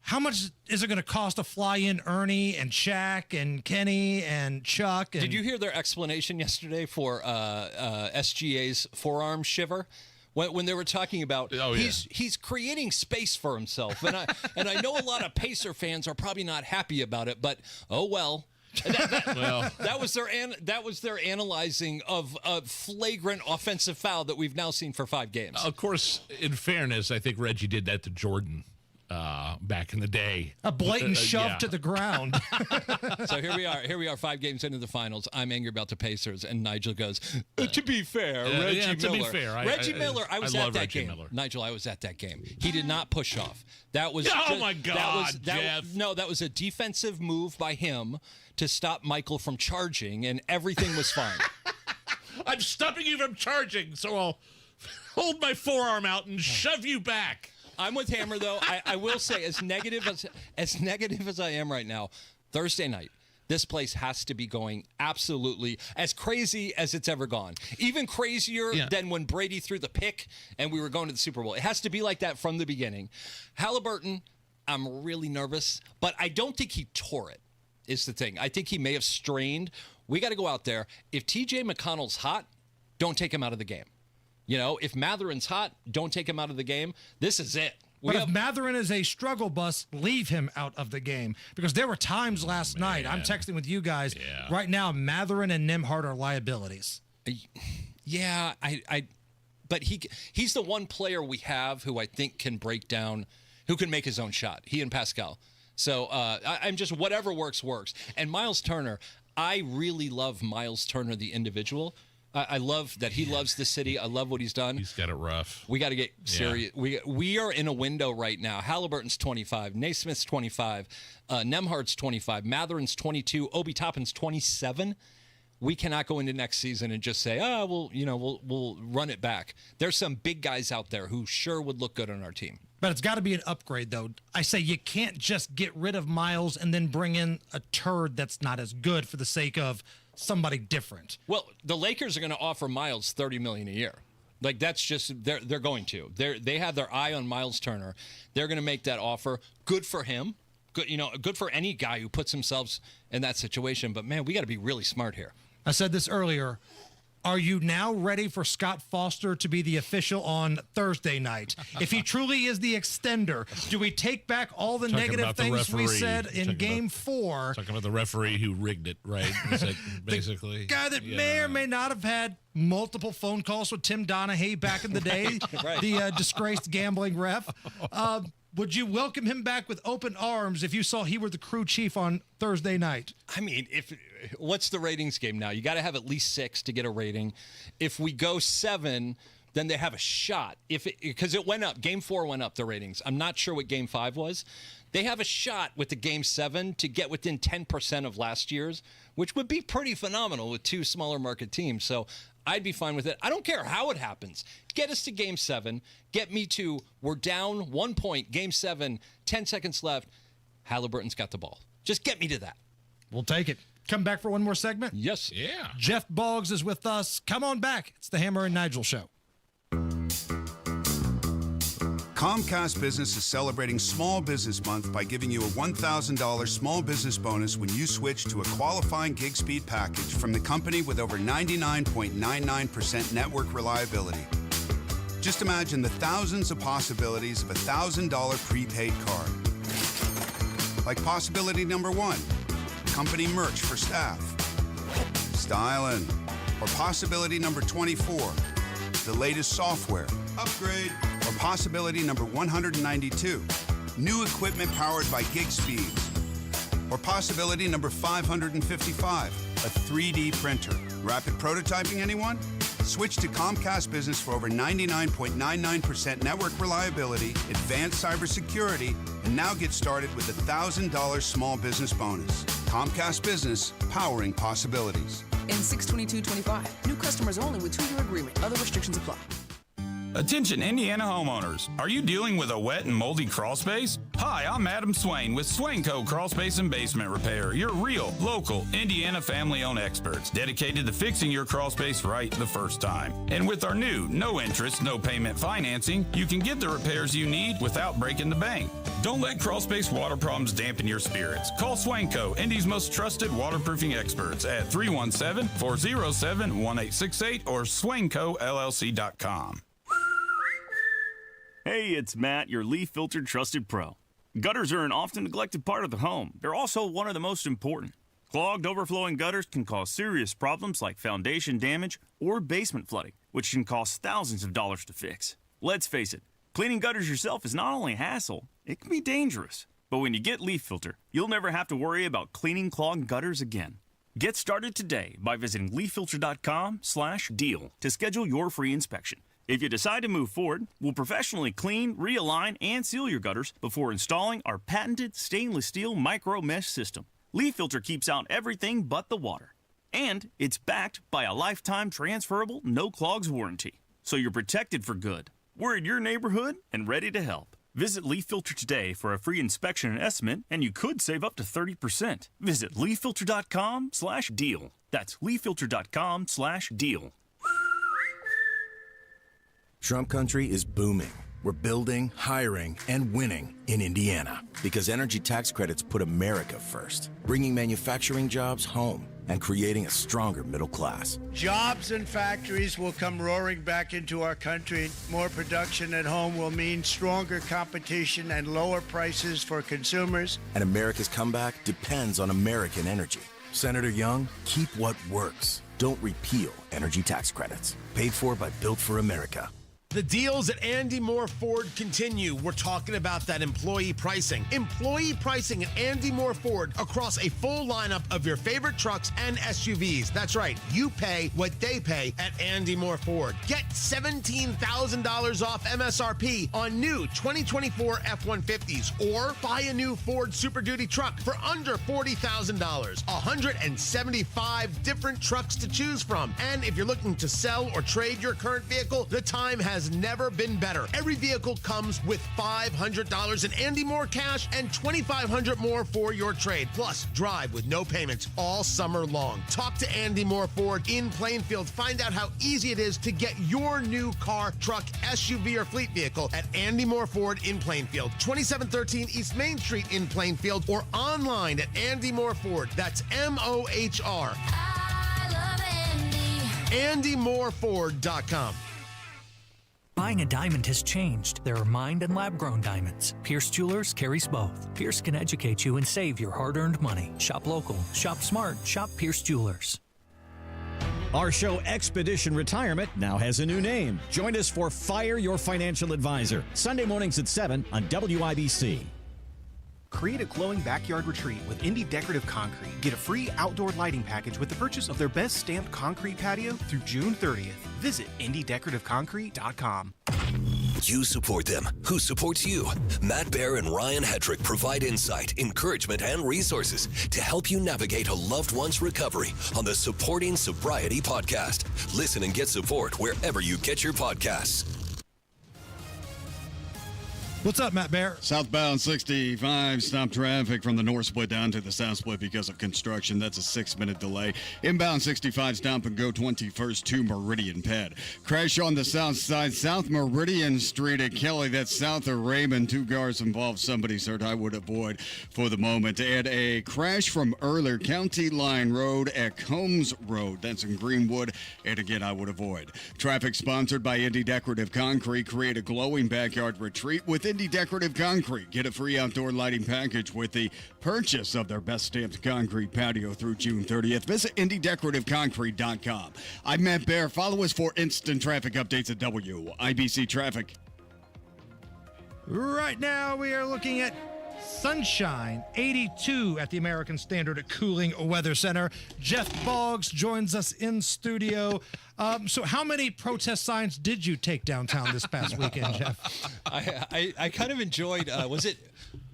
how much is it going to cost to fly in Ernie and Shaq and Kenny and Chuck? And
Did you hear their explanation yesterday for SGA's forearm shiver? When they were talking about he's creating space for himself, and I know a lot of Pacer fans are probably not happy about it, but oh well. That was their analyzing of a flagrant offensive foul that we've now seen for 5 games.
Of course, in fairness, I think Reggie did that to Jordan back in the day.
A blatant shove to the ground.
So here we are 5 games into the finals. I'm angry about the Pacers, and Nigel goes, to be fair, Reggie Miller.
To be fair,
Reggie Miller, I was at that
Reggie
game.
Miller.
Nigel, I was at that game. He did not push off. That was
my God, Jeff.
That was a defensive move by him to stop Michael from charging, and everything was fine.
I'm stopping you from charging, so I'll hold my forearm out and shove you back.
I'm with Hammer, though. I will say, as negative as I am right now, Thursday night, this place has to be going absolutely as crazy as it's ever gone. Even crazier than when Brady threw the pick and we were going to the Super Bowl. It has to be like that from the beginning. Halliburton, I'm really nervous, but I don't think he tore it, is the thing. I think he may have strained. We got to go out there. If TJ McConnell's hot, don't take him out of the game. You know, if Matherin's hot, don't take him out of the game. This is it.
If Matherin is a struggle bus, leave him out of the game. Because there were times last night, I'm texting with you guys, right now, Matherin and Nembhard are liabilities.
Yeah, but he's the one player we have who I think can break down, who can make his own shot. He and Pascal. So I'm just, whatever works. And Miles Turner, I really love Miles Turner, the individual. I love that he loves the city. I love what he's done.
He's got it rough.
We got to get serious. We are in a window right now. Halliburton's 25. Naismith's 25. Nembhard's 25. Matherin's 22. Obi Toppin's 27. We cannot go into next season and just say, we'll run it back. There's some big guys out there who sure would look good on our team.
But it's got to be an upgrade, though. I say you can't just get rid of Miles and then bring in a turd that's not as good for the sake of somebody different.
Well, the Lakers are going to offer Miles $30 million a year. Like, that's just, they're going to. They have their eye on Miles Turner. They're going to make that offer. Good for him. Good for any guy who puts himself in that situation. But, man, we got to be really smart here.
I said this earlier. Are you now ready for Scott Foster to be the official on Thursday night? If he truly is the extender, do we take back all the negative things we said in Game 4?
Talking about the referee who rigged it, right? Is that basically
the guy that may or may not have had multiple phone calls with Tim Donaghy back in the day, the disgraced gambling ref. Would you welcome him back with open arms if you saw he were the crew chief on Thursday night?
I mean, what's the ratings game now? You got to have at least 6 to get a rating. If we go 7, then they have a shot. Because it went up. Game 4 went up, the ratings. I'm not sure what Game 5 was. They have a shot with the Game 7 to get within 10% of last year's, which would be pretty phenomenal with 2 smaller market teams. So I'd be fine with it. I don't care how it happens. Get us to Game 7. Get me to, we're down 1 point, Game 7, 10 seconds left. Halliburton's got the ball. Just get me to that.
We'll take it. Come back for one more segment?
Yes.
Yeah.
Jeff Boggs is with us. Come on back. It's the Hammer and Nigel Show.
Comcast Business is celebrating Small Business Month by giving you a $1,000 small business bonus when you switch to a qualifying gig speed package from the company with over 99.99% network reliability. Just imagine the thousands of possibilities of a $1,000 prepaid card. Like possibility number 1, company merch for staff. Styling. Or possibility number 24, the latest software. Upgrade. Or possibility number 192, new equipment powered by gig speeds. Or possibility number 555, a 3D printer. Rapid prototyping, anyone? Switch to Comcast Business for over 99.99% network reliability, advanced cybersecurity, and now get started with a $1,000 small business bonus. Comcast Business, powering possibilities.
In 6/22/25, new customers only with 2-year agreement. Other restrictions apply. Attention Indiana homeowners, are you dealing with a wet and moldy crawl space? Hi, I'm Adam Swain with Swain Co. Crawl Space and Basement Repair, your real, local, Indiana family-owned experts dedicated to fixing your crawl space right the first time. And with our new, no interest, no payment financing, you can get the repairs you need without breaking the bank. Don't let crawl space water problems dampen your spirits. Call Swain Co., Indy's most trusted waterproofing experts at 317-407-1868 or swaincollc.com. Hey, it's Matt, your leaf filter trusted pro. Gutters are an often neglected part of the home. They're also one of the most important. Clogged, overflowing gutters can cause serious problems like foundation damage or basement flooding, which can cost thousands of dollars to fix. Let's face it, cleaning gutters yourself is not only a hassle, it can be dangerous. But when you get Leaf Filter, you'll never have to worry about cleaning clogged gutters again. Get started today by visiting leaffilter.com/deal to schedule your free inspection. If you decide to move forward, we'll professionally clean, realign, and seal your gutters before installing our patented stainless steel micro mesh system. Leaf Filter keeps out everything but the water. And it's backed by a lifetime transferable no clogs warranty. So you're protected for good. We're in your neighborhood and ready to help. Visit Leaf Filter today for a free inspection and estimate, and you could save up to 30%. Visit leaffilter.com/deal. That's leaffilter.com/deal.
Trump country is booming. We're building, hiring, and winning in Indiana because energy tax credits put America first, bringing manufacturing jobs home and creating a stronger middle class.
Jobs and factories will come roaring back into our country. More production at home will mean stronger competition and lower prices for consumers.
And America's comeback depends on American energy. Senator Young, keep what works. Don't repeal energy tax credits. Paid for by Built for America.
The deals at Andy Moore Ford continue. We're talking about that employee pricing. Employee pricing at Andy Moore Ford across a full lineup of your favorite trucks and SUVs. That's right. You pay what they pay at Andy Moore Ford. Get $17,000 off MSRP on new 2024 F-150s or buy a new Ford Super Duty truck for under $40,000. 175 different trucks to choose from. And if you're looking to sell or trade your current vehicle, the time has never been better. Every vehicle comes with $500 in Andy Moore cash and $2,500 more for your trade. Plus, drive with no payments all summer long. Talk to Andy Moore Ford in Plainfield. Find out how easy it is to get your new car, truck, SUV, or fleet vehicle at Andy Moore Ford in Plainfield. 2713 East Main Street in Plainfield or online at Andy Moore Ford. That's MOHR. I love Andy. AndyMooreFord.com.
Buying a diamond has changed. There are mined and lab-grown diamonds. Pierce Jewelers carries both. Pierce can educate you and save your hard-earned money. Shop local. Shop smart. Shop Pierce Jewelers.
Our show, Expedition Retirement, now has a new name. Join us for Fire Your Financial Advisor, Sunday mornings at 7 on WIBC.
Create a glowing backyard retreat with Indy Decorative Concrete. Get a free outdoor lighting package with the purchase of their best stamped concrete patio through June 30th. Visit IndyDecorativeConcrete.com.
You support them. Who supports you? Matt Baer and Ryan Hetrick provide insight, encouragement, and resources to help you navigate a loved one's recovery on the Supporting Sobriety podcast. Listen and get support wherever you get your podcasts.
What's up, Matt Baer?
Southbound 65 stopped traffic from the north split down to the south split because of construction. That's a 6-minute delay. Inbound 65 stop and go 21st to Meridian Ped. Crash on the south side, South Meridian Street at Kelly. That's south of Raymond. 2 cars involved. Somebody's hurt. I would avoid for the moment. And a crash from earlier, County Line Road at Combs Road. That's in Greenwood. And again, I would avoid. Traffic sponsored by Indy Decorative Concrete. Create a glowing backyard retreat with Indy Decorative Concrete. Get a free outdoor lighting package with the purchase of their best stamped concrete patio through June 30th. Visit IndyDecorativeConcrete.com. I'm Matt Baer. Follow us for instant traffic updates at WIBC Traffic.
Right now, we are looking at sunshine, 82 at the American Standard Cooling Weather Center. Jeff Boggs joins us in studio. So how many protest signs did you take downtown this past weekend, Jeff?
I kind of enjoyed, was it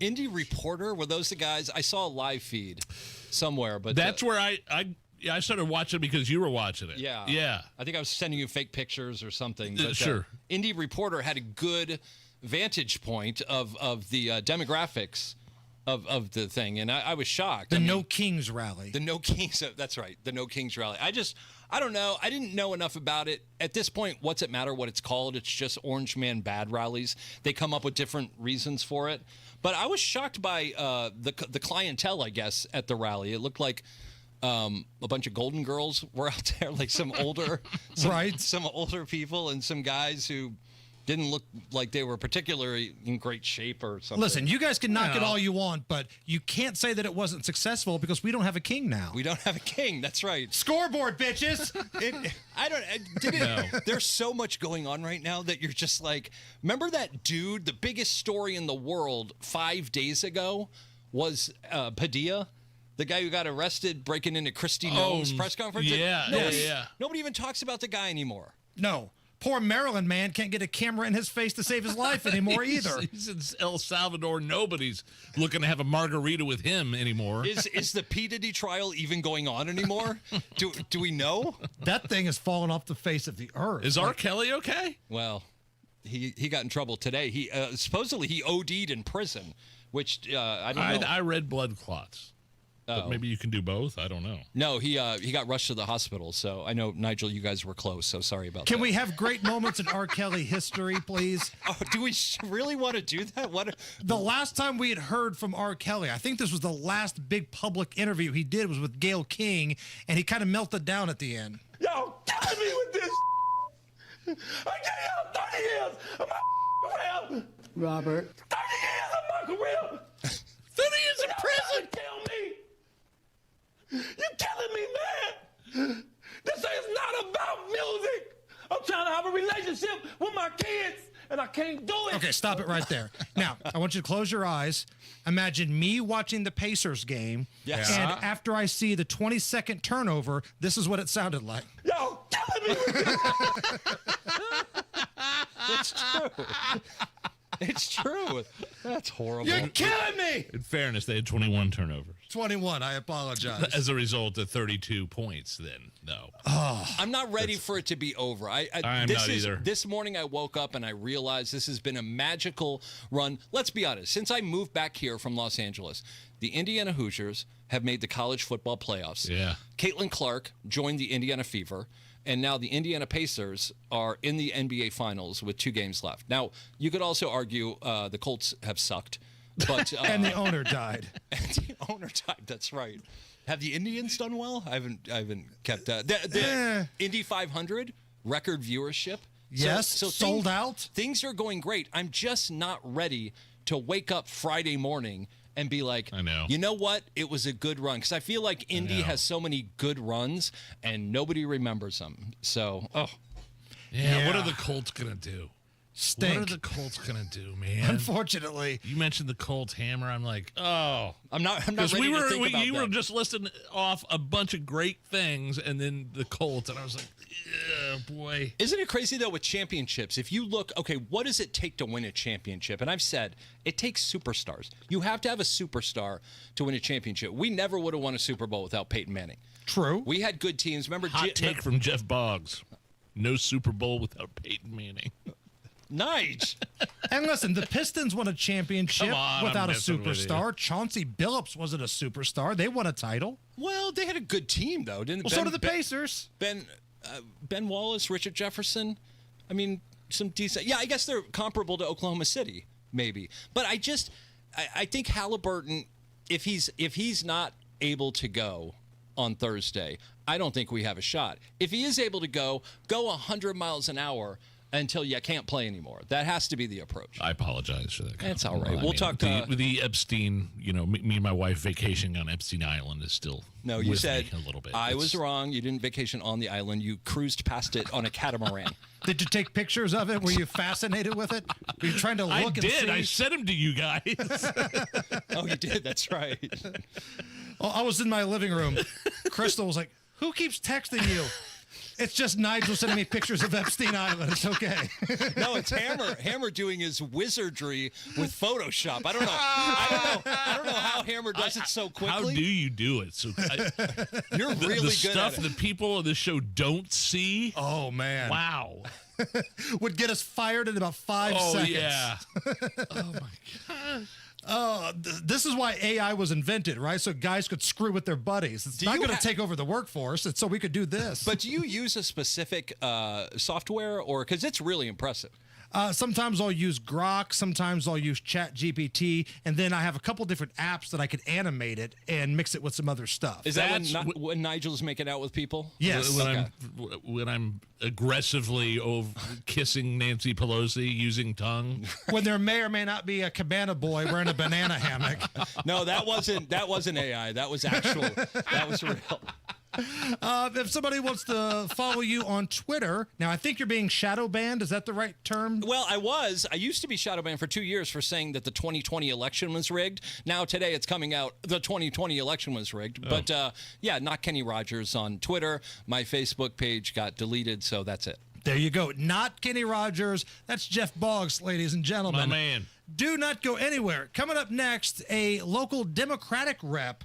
Indy Reporter? Were those the guys? I saw a live feed somewhere. But
that's where I Yeah, I started watching because you were watching it.
Yeah.
Yeah.
I think I was sending you fake pictures or something. But,
Sure.
Indie Reporter had a good vantage point of the demographics of the thing, and I was shocked.
The No Kings rally.
The No Kings, that's right, the No Kings rally. I don't know. I didn't know enough about it. At this point, what's it matter what it's called? It's just Orange Man Bad rallies. They come up with different reasons for it. But I was shocked by the clientele, I guess, at the rally. It looked like a bunch of Golden Girls were out there, like some older, some older people and some guys who didn't look like they were particularly in great shape or something.
Listen, you guys can knock it all you want, but you can't say that it wasn't successful because we don't have a king now.
We don't have a king. That's right.
Scoreboard, bitches.
There's so much going on right now that you're just like, remember that dude? The biggest story in the world 5 days ago was Padilla. The guy who got arrested breaking into Kristi Noem's press conference. Nobody even talks about the guy anymore.
No. Poor Maryland man can't get a camera in his face to save his life anymore either.
He's in El Salvador. Nobody's looking to have a margarita with him anymore.
Is the P. Diddy trial even going on anymore? Do we know?
That thing has fallen off the face of the earth.
Is R. Kelly okay?
Well, he got in trouble today. He supposedly he OD'd in prison, which I don't know.
I read blood clots. But maybe you can do both. I don't know.
No, he got rushed to the hospital. So I know, Nigel, you guys were close. So sorry about that.
Can we have great moments in R. Kelly history, please?
Oh, do we really want to do that?
The last time we had heard from R. Kelly, I think this was the last big public interview he did was with Gayle King, and he kind of melted down at the end.
Y'all killing me with this. I gave y'all 30 years of my career.
Robert.
30 years of my career.
30 years in prison.
Kill me. You're killing me, man. This is not about music. I'm trying to have a relationship with my kids, and I can't do it.
Okay, stop it right there. Now, I want you to close your eyes. Imagine me watching the Pacers game, and after I see the 22nd turnover, this is what it sounded like.
Y'all killing me with this.
It's true. It's true. That's horrible.
You're killing me.
In fairness, they had 21 turnovers.
21. I apologize.
As a result of 32 points, then, no.
I'm not ready for it to be over.
I'm not either.
This morning I woke up and I realized this has been a magical run. Let's be honest. Since I moved back here from Los Angeles, the Indiana Hoosiers have made the college football playoffs.
Yeah.
Caitlin Clark joined the Indiana Fever. And now the Indiana Pacers are in the NBA Finals with 2 games left. Now, you could also argue the Colts have sucked. But
and the owner died.
And the owner died, that's right. Have the Indians done well? I haven't kept the Indy 500 record viewership.
Yes, so sold out.
Things are going great. I'm just not ready to wake up Friday morning and be like,
I know.
You know what? It was a good run. Because I feel like Indy has so many good runs, and nobody remembers them. So,
Yeah, what are the Colts going to do?
Stink.
What are the Colts going to do, man?
Unfortunately.
You mentioned the Colts hammer. I'm like, I'm
not ready to think about that.
You were just listing off a bunch of great things, and then the Colts, and I was like, yeah, boy.
Isn't it crazy, though, with championships? If you look, okay, what does it take to win a championship? And I've said, it takes superstars. You have to have a superstar to win a championship. We never would have won a Super Bowl without Peyton Manning.
True.
We had good teams. Remember,
Hot take from Jeff Boggs. No Super Bowl without Peyton Manning.
Nice.
And listen, the Pistons won a championship without a
messing with
superstar. Chauncey Billups wasn't a superstar. They won a title.
Well, they had a good team, though, didn't they?
Well, so did the Pacers.
Ben Wallace, Richard Jefferson. I mean, some decent. Yeah, I guess they're comparable to Oklahoma City, maybe. But I think Halliburton, if he's not able to go on Thursday, I don't think we have a shot. If he is able to go 100 miles an hour until you can't play anymore. That has to be the approach.
I apologize for that.
That's all right.
We'll talk to the Epstein. Me and my wife vacationing on Epstein Island is still.
No, you said
a little bit.
I was wrong. You didn't vacation on the island. You cruised past it on a catamaran.
Did you take pictures of it? Were you fascinated with it? Were you trying to look?
I
and
did.
see?
I sent them to you guys.
Oh, you did. That's right.
Well, I was in my living room. Crystal was like, "Who keeps texting you?" It's just Nigel sending me pictures of Epstein Island. It's okay.
No, it's Hammer doing his wizardry with Photoshop. I don't know how Hammer does it so quickly.
How do you do it? So
You're really
the
good
stuff
at it.
that people on this show don't see.
Oh, man.
Wow.
Would get us fired in about 5 seconds.
Yeah. Oh, my God.
This is why AI was invented, right? So guys could screw with their buddies. It's not going to take over the workforce. It's so we could do this.
But do you use a specific software, or because it's really impressive?
Sometimes I'll use Grok, sometimes I'll use ChatGPT, and then I have a couple different apps that I could animate it and mix it with some other stuff.
Is that when Nigel's making out with people?
Yes.
When I'm aggressively kissing Nancy Pelosi using tongue.
When there may or may not be a cabana boy wearing a banana hammock.
No, that wasn't AI. That was actual. That was real.
If somebody wants to follow you on Twitter, now I think you're being shadow banned. Is that the right term?
Well, I used to be shadow banned for 2 years for saying that the 2020 election was rigged. Now today it's coming out the 2020 election was rigged. But yeah, not Kenny Rogers on Twitter. My Facebook page got deleted, so that's it.
There you go. Not Kenny Rogers. That's Jeff Boggs, ladies and gentlemen.
My man.
Do not go anywhere. Coming up next, a local Democratic rep.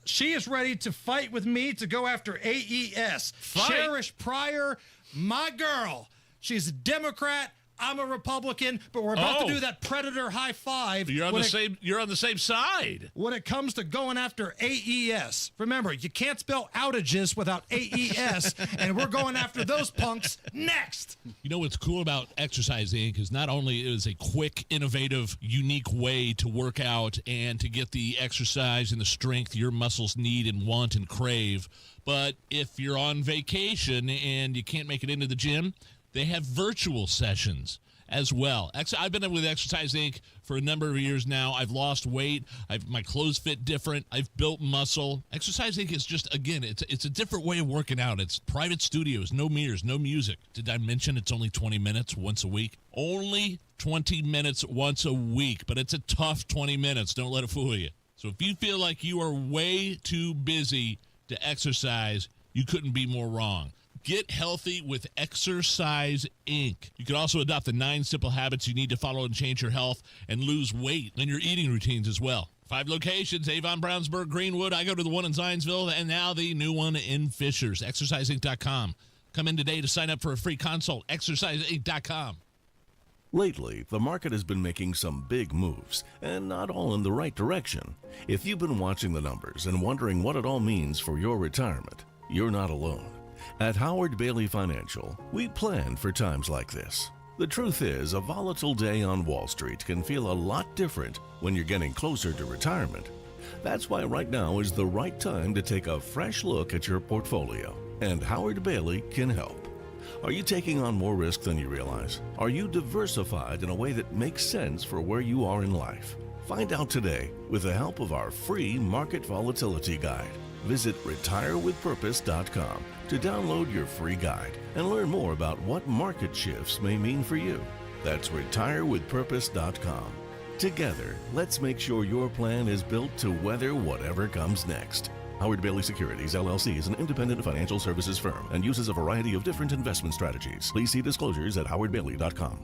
She is ready to fight with me to go after AES. Cherish Pryor, my girl. She's a Democrat. I'm a Republican, but we're about to do that predator high five.
You're on the same side.
When it comes to going after AES. Remember, you can't spell outages without AES, and we're going after those punks next.
You know what's cool about Exercise Inc. is not only is a quick, innovative, unique way to work out and to get the exercise and the strength your muscles need and want and crave, but if you're on vacation and you can't make it into the gym, they have virtual sessions as well. I've been with Exercise Inc. for a number of years now. I've lost weight. My clothes fit different. I've built muscle. Exercise Inc. is just, again, it's a different way of working out. It's private studios, no mirrors, no music. Did I mention it's only 20 minutes once a week? Only 20 minutes once a week, but it's a tough 20 minutes. Don't let it fool you. So if you feel like you are way too busy to exercise, you couldn't be more wrong. Get healthy with Exercise Inc. You can also adopt the 9 simple habits you need to follow and change your health and lose weight and your eating routines as well. 5 locations, Avon, Brownsburg, Greenwood. I go to the one in Zionsville and now the new one in Fishers. ExerciseInc.com. Come in today to sign up for a free consult. ExerciseInc.com.
Lately, the market has been making some big moves, and not all in the right direction. If you've been watching the numbers and wondering what it all means for your retirement, you're not alone. At Howard Bailey Financial, we plan for times like this. The truth is, a volatile day on Wall Street can feel a lot different when you're getting closer to retirement. That's why right now is the right time to take a fresh look at your portfolio, and Howard Bailey can help. Are you taking on more risk than you realize? Are you diversified in a way that makes sense for where you are in life? Find out today with the help of our free Market Volatility Guide. Visit retirewithpurpose.com to download your free guide and learn more about what market shifts may mean for you. That's retirewithpurpose.com. Together, let's make sure your plan is built to weather whatever comes next. Howard Bailey Securities, LLC is an independent financial services firm and uses a variety of different investment strategies. Please see disclosures at howardbailey.com.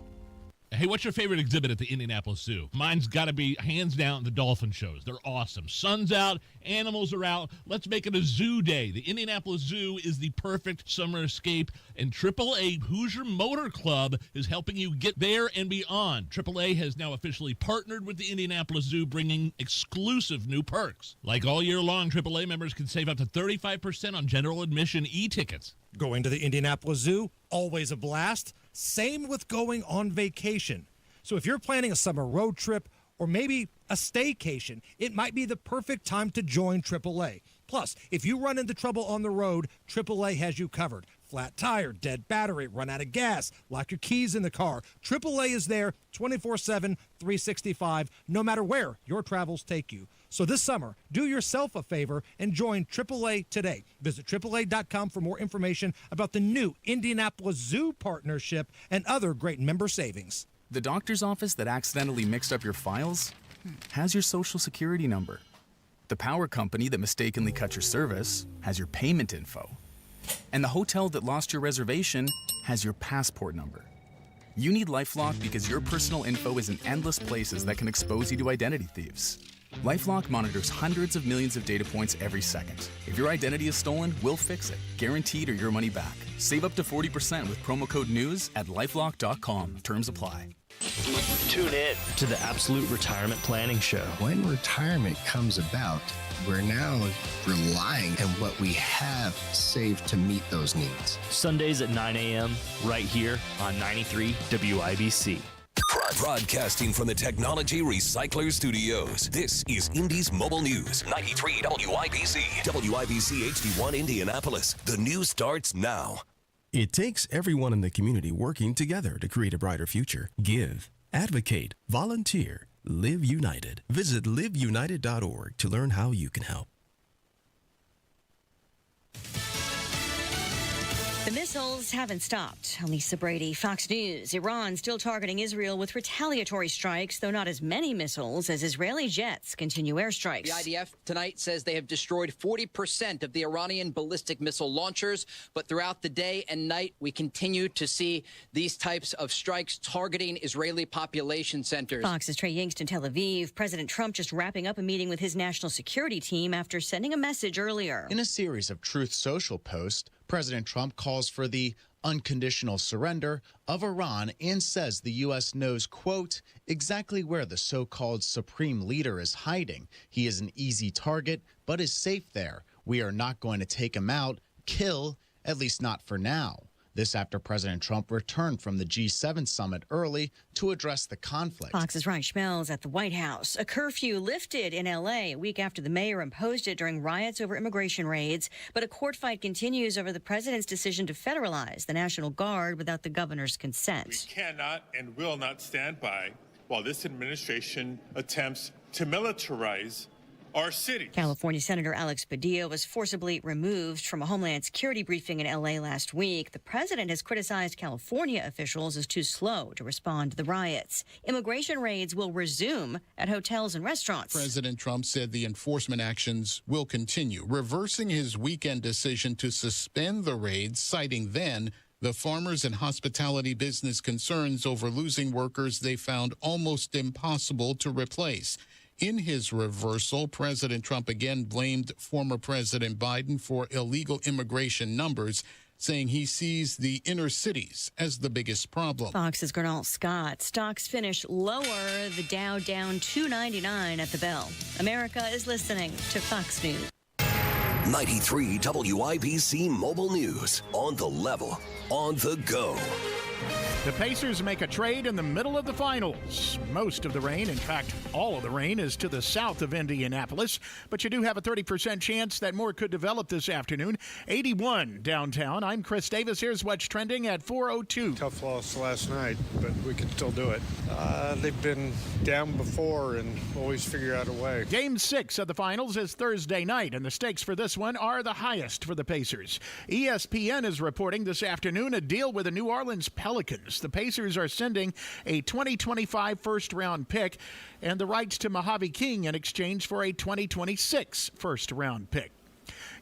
Hey, what's your favorite exhibit at the Indianapolis Zoo? Mine's got to be, hands down, the dolphin shows. They're awesome. Sun's out, animals are out. Let's make it a zoo day. The Indianapolis Zoo is the perfect summer escape, and AAA Hoosier Motor Club is helping you get there and beyond. AAA has now officially partnered with the Indianapolis Zoo, bringing exclusive new perks. Like all year long, AAA members can save up to 35% on general admission e-tickets.
Going to the Indianapolis Zoo, always a blast. Same with going on vacation. So if you're planning a summer road trip or maybe a staycation, it might be the perfect time to join AAA. Plus, if you run into trouble on the road, AAA has you covered. Flat tire, dead battery, run out of gas, lock your keys in the car. AAA is there 24/7, 365, no matter where your travels take you. So this summer, do yourself a favor and join AAA today. Visit AAA.com for more information about the new Indianapolis Zoo partnership and other great member savings.
The doctor's office that accidentally mixed up your files has your social security number. The power company that mistakenly cut your service has your payment info. And the hotel that lost your reservation has your passport number. You need LifeLock because your personal info is in endless places that can expose you to identity thieves. LifeLock monitors hundreds of millions of data points every second. If your identity is stolen, we'll fix it, guaranteed or your money back. Save up to 40% with promo code NEWS at LifeLock.com. Terms apply.
Tune in to the Absolute Retirement Planning Show.
When retirement comes about, we're now relying on what we have saved to meet those needs.
Sundays at 9 a.m. right here on 93 WIBC.
Broadcasting from the Technology Recycler Studios, this is Indy's Mobile News, 93 WIBC. WIBC HD1 Indianapolis. The news starts now.
It takes everyone in the community working together to create a brighter future. Give, advocate, volunteer, live united. Visit liveunited.org to learn how you can help.
The missiles haven't stopped. Lisa Brady, Fox News. Iran still targeting Israel with retaliatory strikes, though not as many missiles as Israeli jets continue airstrikes.
The IDF tonight says they have destroyed 40% of the Iranian ballistic missile launchers. But throughout the day and night, we continue to see these types of strikes targeting Israeli population centers.
Fox's Trey Yingst in Tel Aviv. President Trump just wrapping up a meeting with his national security team after sending a message earlier.
In a series of Truth Social posts, President Trump calls for the unconditional surrender of Iran and says the U.S. knows, quote, exactly where the so-called supreme leader is hiding. He is an easy target, but is safe there. We are not going to take him out, kill, at least not for now. This after President Trump returned from the G7 summit early to address the conflict.
Fox's Ryan Schmelz at the White House. A curfew lifted in L.A. a week after the mayor imposed it during riots over immigration raids. But a court fight continues over the president's decision to federalize the National Guard without the governor's consent.
We cannot and will not stand by while this administration attempts to militarize our city.
California Senator Alex Padilla was forcibly removed from a Homeland Security briefing in L.A. last week. The president has criticized California officials as too slow to respond to the riots. Immigration raids will resume at hotels and restaurants.
President Trump said the enforcement actions will continue, reversing his weekend decision to suspend the raids, citing then the farmers and hospitality business concerns over losing workers they found almost impossible to replace. In his reversal, President Trump again blamed former President Biden for illegal immigration numbers, saying he sees the inner cities as the biggest problem.
Fox's Gernal Scott. Stocks finish lower, the Dow down 299 at the bell. America is listening to Fox News.
93 WIBC Mobile News. On the level, on the go.
The Pacers make a trade in the middle of the finals. Most of the rain, in fact, all of the rain, is to the south of Indianapolis, but you do have a 30% chance that more could develop this afternoon. 81 downtown. I'm Chris Davis. Here's what's trending at 4:02.
Tough loss last night, but we can still do it. They've been down before and always figure out a way.
Game 6 of the finals is Thursday night, and the stakes for this one are the highest for the Pacers. ESPN is reporting this afternoon a deal with the New Orleans Pelicans. The Pacers are sending a 2025 first-round pick and the rights to Mojave King in exchange for a 2026 first-round pick.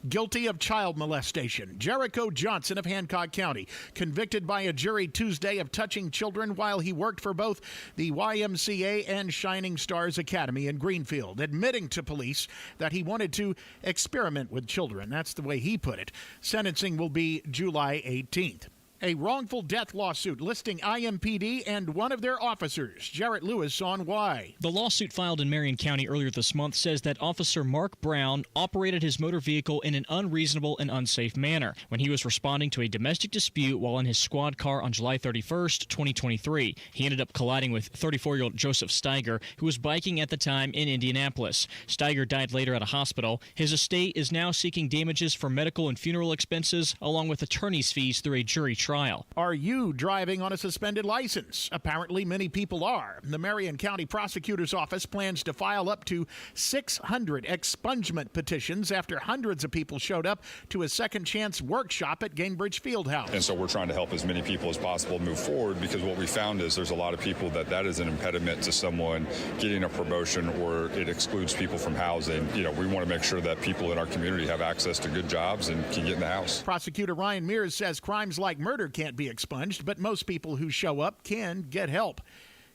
Guilty of child molestation, Jericho Johnson of Hancock County, convicted by a jury Tuesday of touching children while he worked for both the YMCA and Shining Stars Academy in Greenfield, admitting to police that he wanted to experiment with children. That's the way he put it. Sentencing will be July 18th. A wrongful death lawsuit listing IMPD and one of their officers. Jarrett Lewis on why.
The lawsuit filed in Marion County earlier this month says that Officer Mark Brown operated his motor vehicle in an unreasonable and unsafe manner when he was responding to a domestic dispute while in his squad car on July 31st, 2023. He ended up colliding with 34-year-old Joseph Steiger, who was biking at the time in Indianapolis. Steiger died later at a hospital. His estate is now seeking damages for medical and funeral expenses, along with attorney's fees through a jury trial. trial.
Are you driving on a suspended license? Apparently, many people are. The Marion County Prosecutor's Office plans to file up to 600 expungement petitions after hundreds of people showed up to a second chance workshop at Gainbridge Fieldhouse.
And so we're trying to help as many people as possible move forward, because what we found is there's a lot of people that is an impediment to someone getting a promotion, or it excludes people from housing. We want to make sure that people in our community have access to good jobs and can get in the house.
Prosecutor Ryan Mears says crimes like murder can't be expunged, but most people who show up can get help.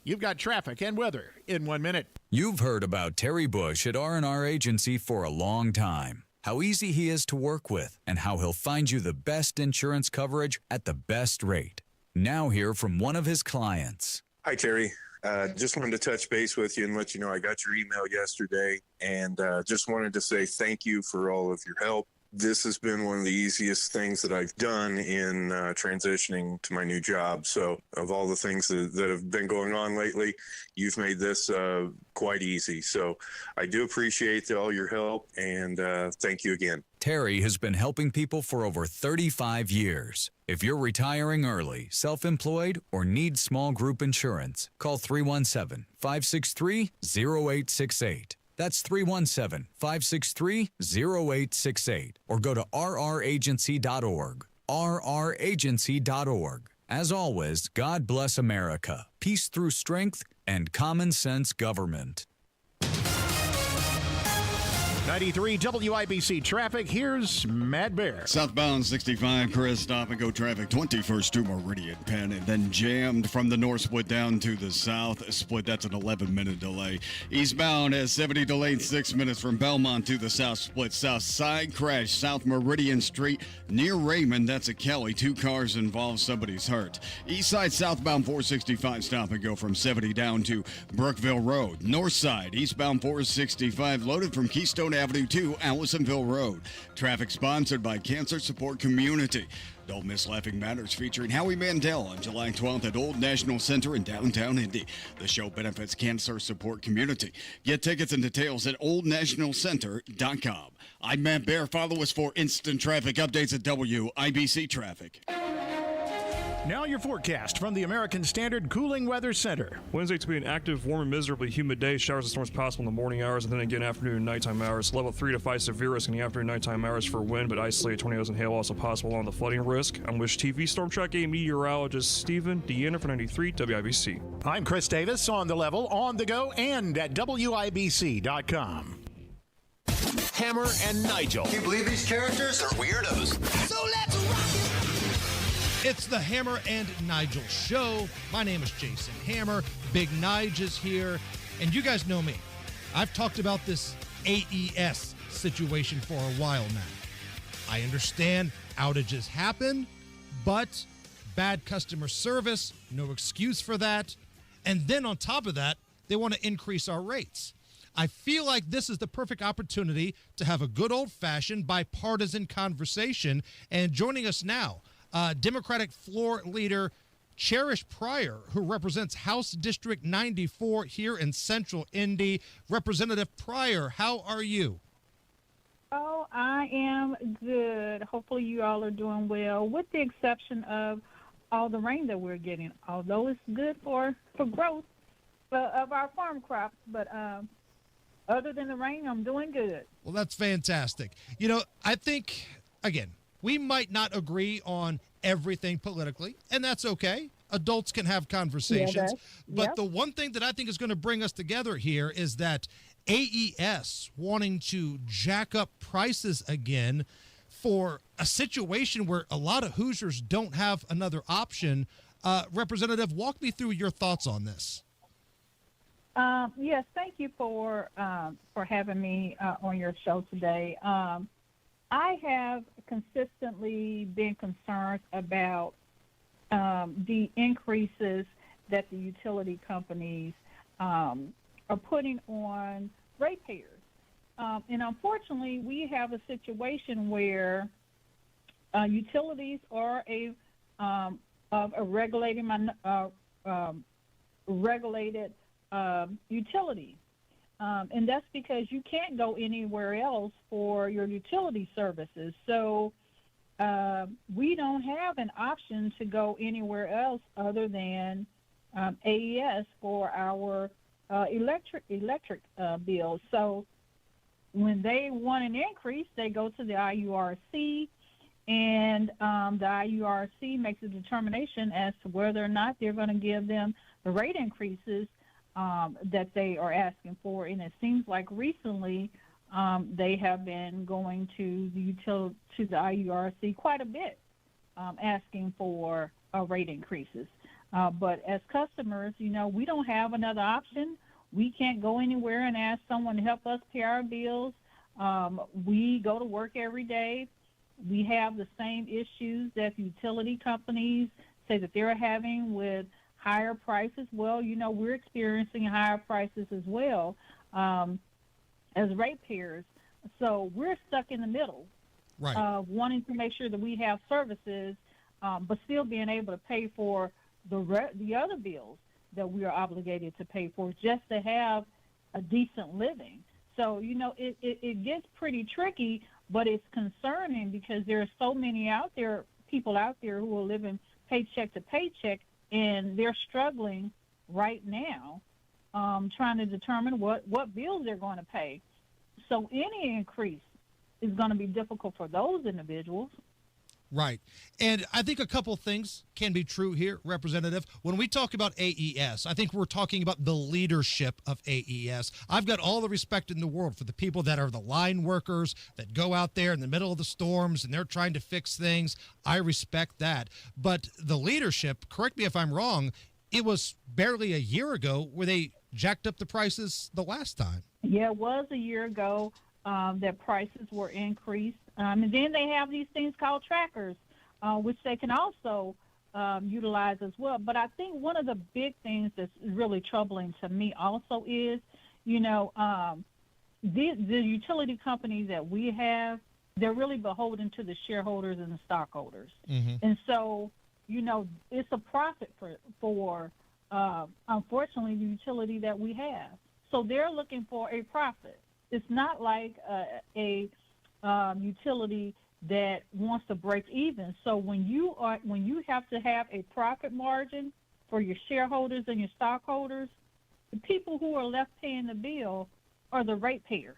You've got traffic and weather in 1 minute.
You've heard about Terry Bush at R&R Agency for a long time. How easy he is to work with and how he'll find you the best insurance coverage at the best rate. Now hear from one of his clients.
Hi, Terry. Just wanted to touch base with you and let you know I got your email yesterday, and just wanted to say thank you for all of your help. This has been one of the easiest things that I've done in transitioning to my new job. So of all the things that have been going on lately, you've made this quite easy. So I do appreciate all your help, and thank you again.
Terry has been helping people for over 35 years. If you're retiring early, self-employed, or need small group insurance, call 317-563-0868. That's 317-563-0868. Or go to rragency.org. rragency.org. As always, God bless America. Peace through strength and common sense government.
93 WIBC traffic. Here's Matt Bear.
Southbound 65, Chris, stop and go traffic 21st to Meridian Penn, and then jammed from the north split down to the south split. That's an 11-minute delay. Eastbound has 70 delayed 6 minutes from Belmont to the south split. South side crash, South Meridian Street near Raymond. That's a Kelly. 2 cars involved. Somebody's hurt. East side southbound 465, stop and go from 70 down to Brookville Road. North side, eastbound 465, loaded from Keystone Avenue to Allisonville Road. Traffic sponsored by Cancer Support Community. Don't miss Laughing Matters featuring Howie Mandel on July 12th at Old National Center in downtown Indy. The show benefits Cancer Support Community. Get tickets and details at oldnationalcenter.com. I'm Matt Bear. Follow us for instant traffic updates at WIBC Traffic.
Now your forecast from the American Standard Cooling Weather Center.
Wednesday to be an active, warm, and miserably humid day. Showers and storms possible in the morning hours, and then again afternoon and nighttime hours. Level 3 to 5 severe risk in the afternoon and nighttime hours for wind, but isolated tornadoes and hail also possible on the flooding risk. I'm Wish TV Storm Track A meteorologist Stephen Deanna for 93 WIBC.
I'm Chris Davis, on the level, on the go, and at WIBC.com.
Hammer and Nigel.
Can you believe these characters are weirdos?
So let's rock it!
It's the Hammer and Nigel show. My name is Jason Hammer. Big Nige is here. And you guys know me. I've talked about this AES situation for a while now. I understand outages happen, but bad customer service, no excuse for that. And then on top of that, they want to increase our rates. I feel like this is the perfect opportunity to have a good old-fashioned bipartisan conversation. And joining us now, Democratic floor leader Cherish Pryor, who represents House District 94 here in Central Indy. Representative Pryor, how are you?
Oh, I am good. Hopefully you all are doing well, with the exception of all the rain that we're getting, although it's good for growth of our farm crops. But other than the rain, I'm doing good.
Well, that's fantastic. You know, I think, again, we might not agree on everything politically, and that's okay. Adults can have conversations. But the one thing that I think is going to bring us together here is that AES wanting to jack up prices again for a situation where a lot of Hoosiers don't have another option. Representative, walk me through your thoughts on this.
Yes, thank you for having me on your show today. I have consistently been concerned about the increases that the utility companies are putting on ratepayers. And unfortunately, we have a situation where utilities are a regulated utility. And that's because you can't go anywhere else for your utility services. So we don't have an option to go anywhere else other than AES for our electric bills. So when they want an increase, they go to the IURC, and the IURC makes a determination as to whether or not they're going to give them the rate increases that they are asking for. And it seems like recently they have been going to the IURC quite a bit, asking for rate increases. But as customers, we don't have another option. We can't go anywhere and ask someone to help us pay our bills. We go to work every day. We have the same issues that utility companies say that they're having with higher prices. Well, we're experiencing higher prices as well as ratepayers. So we're stuck in the middle of wanting to make sure that we have services, but still being able to pay for the other bills that we are obligated to pay for just to have a decent living. So, it gets pretty tricky, but it's concerning because there are so many people out there who are living paycheck to paycheck, and they're struggling right now trying to determine what bills they're going to pay. So any increase is going to be difficult for those individuals.
Right. And I think a couple things can be true here, Representative. When we talk about AES, I think we're talking about the leadership of AES. I've got all the respect in the world for the people that are the line workers that go out there in the middle of the storms and they're trying to fix things. I respect that. But the leadership, correct me if I'm wrong, it was barely a year ago where they jacked up the prices the last time.
Yeah, it was a year ago that prices were increased. And then they have these things called trackers, which they can also utilize as well. But I think one of the big things that's really troubling to me also is, the utility companies that we have, they're really beholden to the shareholders and the stockholders. Mm-hmm. And so, it's a profit for unfortunately, the utility that we have. So they're looking for a profit. It's not like a utility that wants to break even. So when you have to have a profit margin for your shareholders and your stockholders, the people who are left paying the bill are the ratepayers.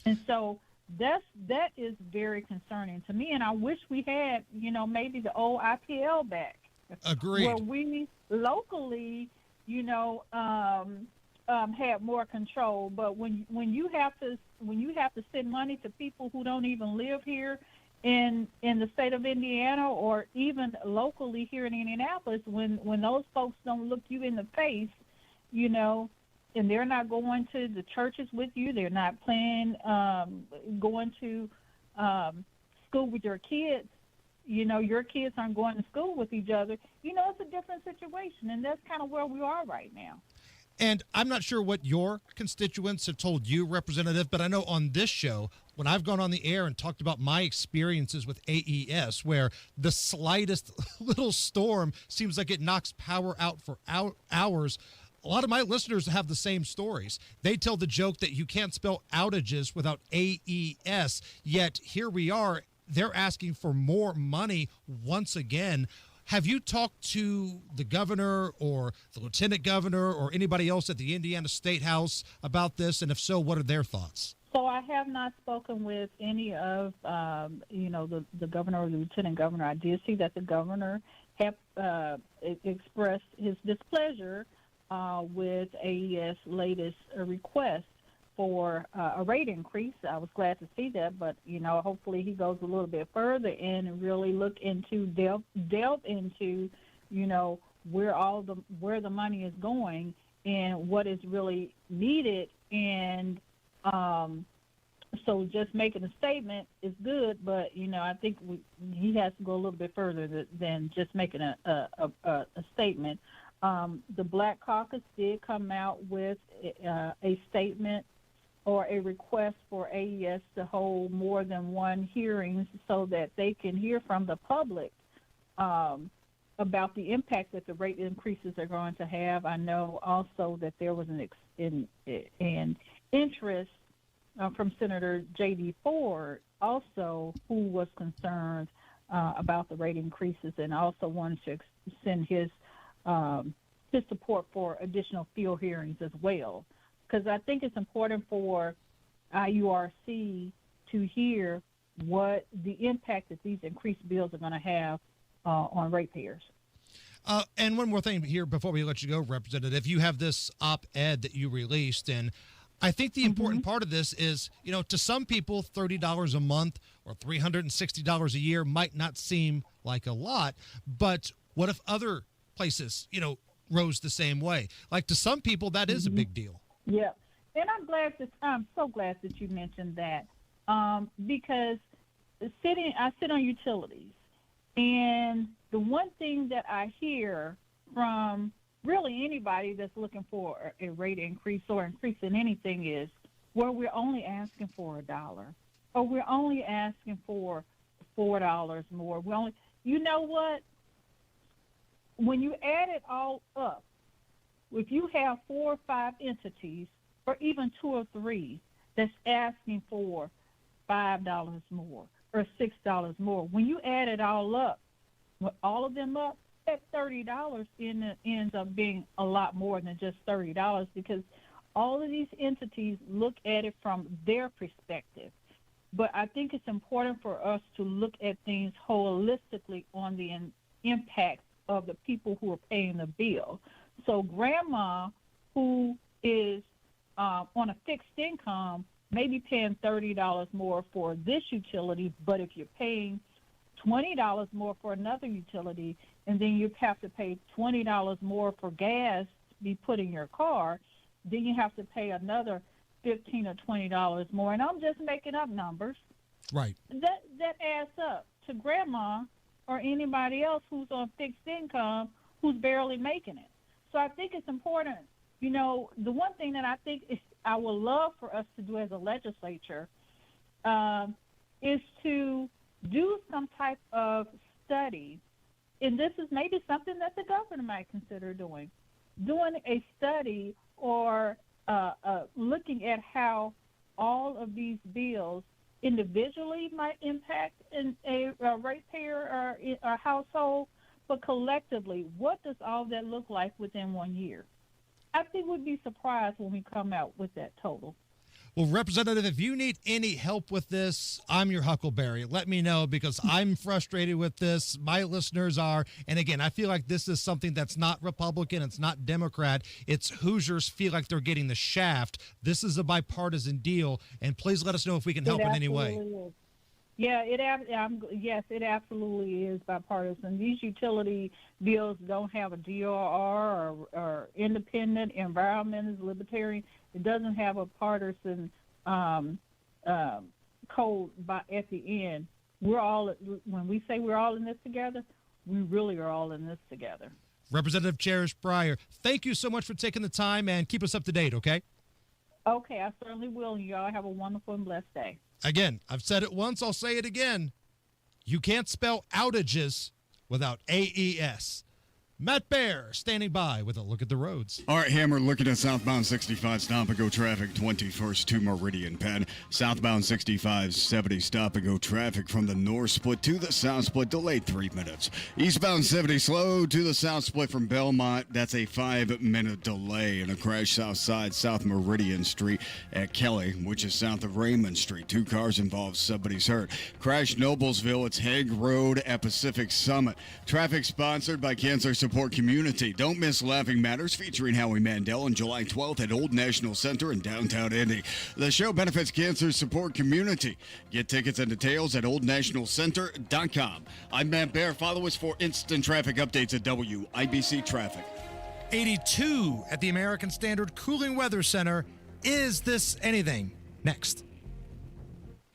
And so that is very concerning to me. And I wish we had, maybe the old IPL back.
Agreed.
Where we locally, had more control. But when you have to send money to people who don't even live here in the state of Indiana, or even locally here in Indianapolis, when those folks don't look you in the face, and they're not going to the churches with you, they're not going to school with your kids, your kids aren't going to school with each other, it's a different situation, and that's kind of where we are right now.
And I'm not sure what your constituents have told you, Representative, but I know on this show, when I've gone on the air and talked about my experiences with AES, where the slightest little storm seems like it knocks power out for hours, a lot of my listeners have the same stories. They tell the joke that you can't spell outages without AES, yet here we are. They're asking for more money once again. Have you talked to the governor or the lieutenant governor or anybody else at the Indiana State House about this? And if so, what are their thoughts?
So I have not spoken with any of, the governor or the lieutenant governor. I did see that the governor have expressed his displeasure with AES' latest request for a rate increase. I was glad to see that, but hopefully he goes a little bit further and really delve into where the money is going and what is really needed. And so just making a statement is good, but I think he has to go a little bit further than just making a statement. The Black Caucus did come out with a statement or a request for AES to hold more than one hearing so that they can hear from the public about the impact that the rate increases are going to have. I know also that there was an interest from Senator J.D. Ford also, who was concerned about the rate increases and also wanted to send his support for additional field hearings as well. Because I think it's important for IURC to hear what the impact that these increased bills are going to have on ratepayers.
And one more thing here before we let you go, Representative. You have this op-ed that you released, and I think the important part of this is, to some people, $30 a month or $360 a year might not seem like a lot, but what if other places, rose the same way? Like, to some people, that is a big deal.
Yeah, and I'm so glad that you mentioned that because I sit on utilities, and the one thing that I hear from really anybody that's looking for a rate increase or increase in anything is, well, we're only asking for $1, or we're only asking for $4 more. You know what? When you add it all up, if you have 4 or 5 entities, or even 2 or 3, that's asking for $5 more or $6 more, when you add it all up, all of them up, that $30 ends up being a lot more than just $30 because all of these entities look at it from their perspective. But I think it's important for us to look at things holistically on the impact of the people who are paying the bill. So grandma, who is on a fixed income, may be paying $30 more for this utility, but if you're paying $20 more for another utility, and then you have to pay $20 more for gas to be put in your car, then you have to pay another $15 or $20 more. And I'm just making up numbers.
Right.
That adds up to grandma or anybody else who's on fixed income who's barely making it. So I think it's important. The one thing that I think I would love for us to do as a legislature is to do some type of study, and this is maybe something that the governor might consider doing a study or looking at how all of these bills individually might impact a ratepayer or a household, but collectively, what does all that look like within 1 year? I think we'd be surprised when we come out with that total.
Well, Representative, if you need any help with this, I'm your huckleberry. Let me know because I'm frustrated with this. My listeners are. And again, I feel like this is something that's not Republican. It's not Democrat. It's Hoosiers feel like they're getting the shaft. This is a bipartisan deal. And please let us know if we can help in any way.
Is. Yeah, yes, it absolutely is bipartisan. These utility bills don't have a DOR or independent, environmentalist, libertarian. It doesn't have a partisan code at the end. When we say we're all in this together, we really are all in this together.
Representative Cherish Breyer, thank you so much for taking the time and keep us up to date, okay?
Okay, I certainly will. You all have a wonderful and blessed day.
Again, I've said it once, I'll say it again. You can't spell outages without AES. Matt Bear standing by with a look at the roads.
All right, Hammer, looking at southbound 65 stop-and-go traffic, 21st to Meridian Penn. Southbound 65 70 stop-and-go traffic from the north split to the south split, delayed 3 minutes. Eastbound 70 slow to the south split from Belmont. That's a 5-minute delay. And a crash south side, South Meridian Street at Kelly, which is south of Raymond Street. 2 cars involved, somebody's hurt. Crash Noblesville, it's Hague Road at Pacific Summit. Traffic sponsored by Cancer Support Community. Don't miss Laughing Matters featuring Howie Mandel on July 12th at Old National Center in downtown Indy. The show benefits Cancer Support Community. Get tickets and details at oldnationalcenter.com. I'm Matt Bear. Follow us for instant traffic updates at WIBC Traffic.
82 at the American Standard Cooling Weather Center. Is this anything? Next.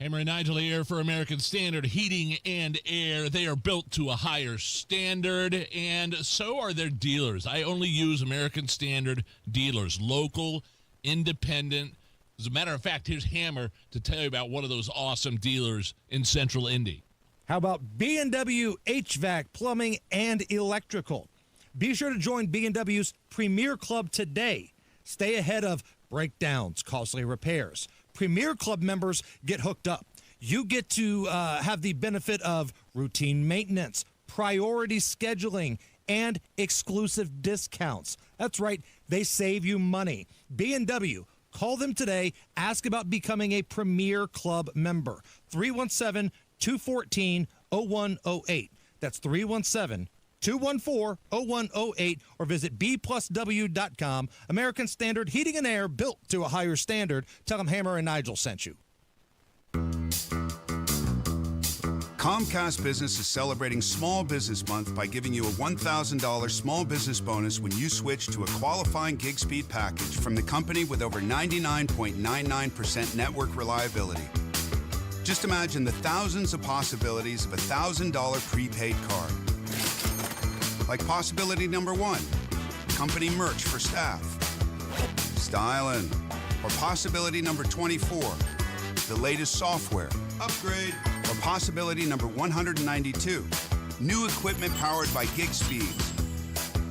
Hammer and Nigel here for American Standard Heating and Air. They are built to a higher standard, and so are their dealers. I only use American Standard dealers, local, independent. As a matter of fact, here's Hammer to tell you about one of those awesome dealers in Central Indy.
How about B&W HVAC, Plumbing, and Electrical? Be sure to join B&W's Premier Club today. Stay ahead of breakdowns, costly repairs, Premier Club members get hooked up. You get to have the benefit of routine maintenance, priority scheduling, and exclusive discounts. That's right, they save you money. B&W, call them today. Ask about becoming a Premier Club member. 317-214-0108. That's 317-214-0108, or visit bplusw.com. American Standard Heating and Air, built to a higher standard. Tell them Hammer and Nigel sent you.
Comcast Business is celebrating Small Business Month by giving you a $1,000 small business bonus when you switch to a qualifying gig speed package from the company with over 99.99% network reliability. Just imagine the thousands of possibilities of a $1,000 prepaid card. Like possibility number 1, company merch for staff. Styling. Or possibility number 24, the latest software. Upgrade. Or possibility number 192, new equipment powered by gig speeds.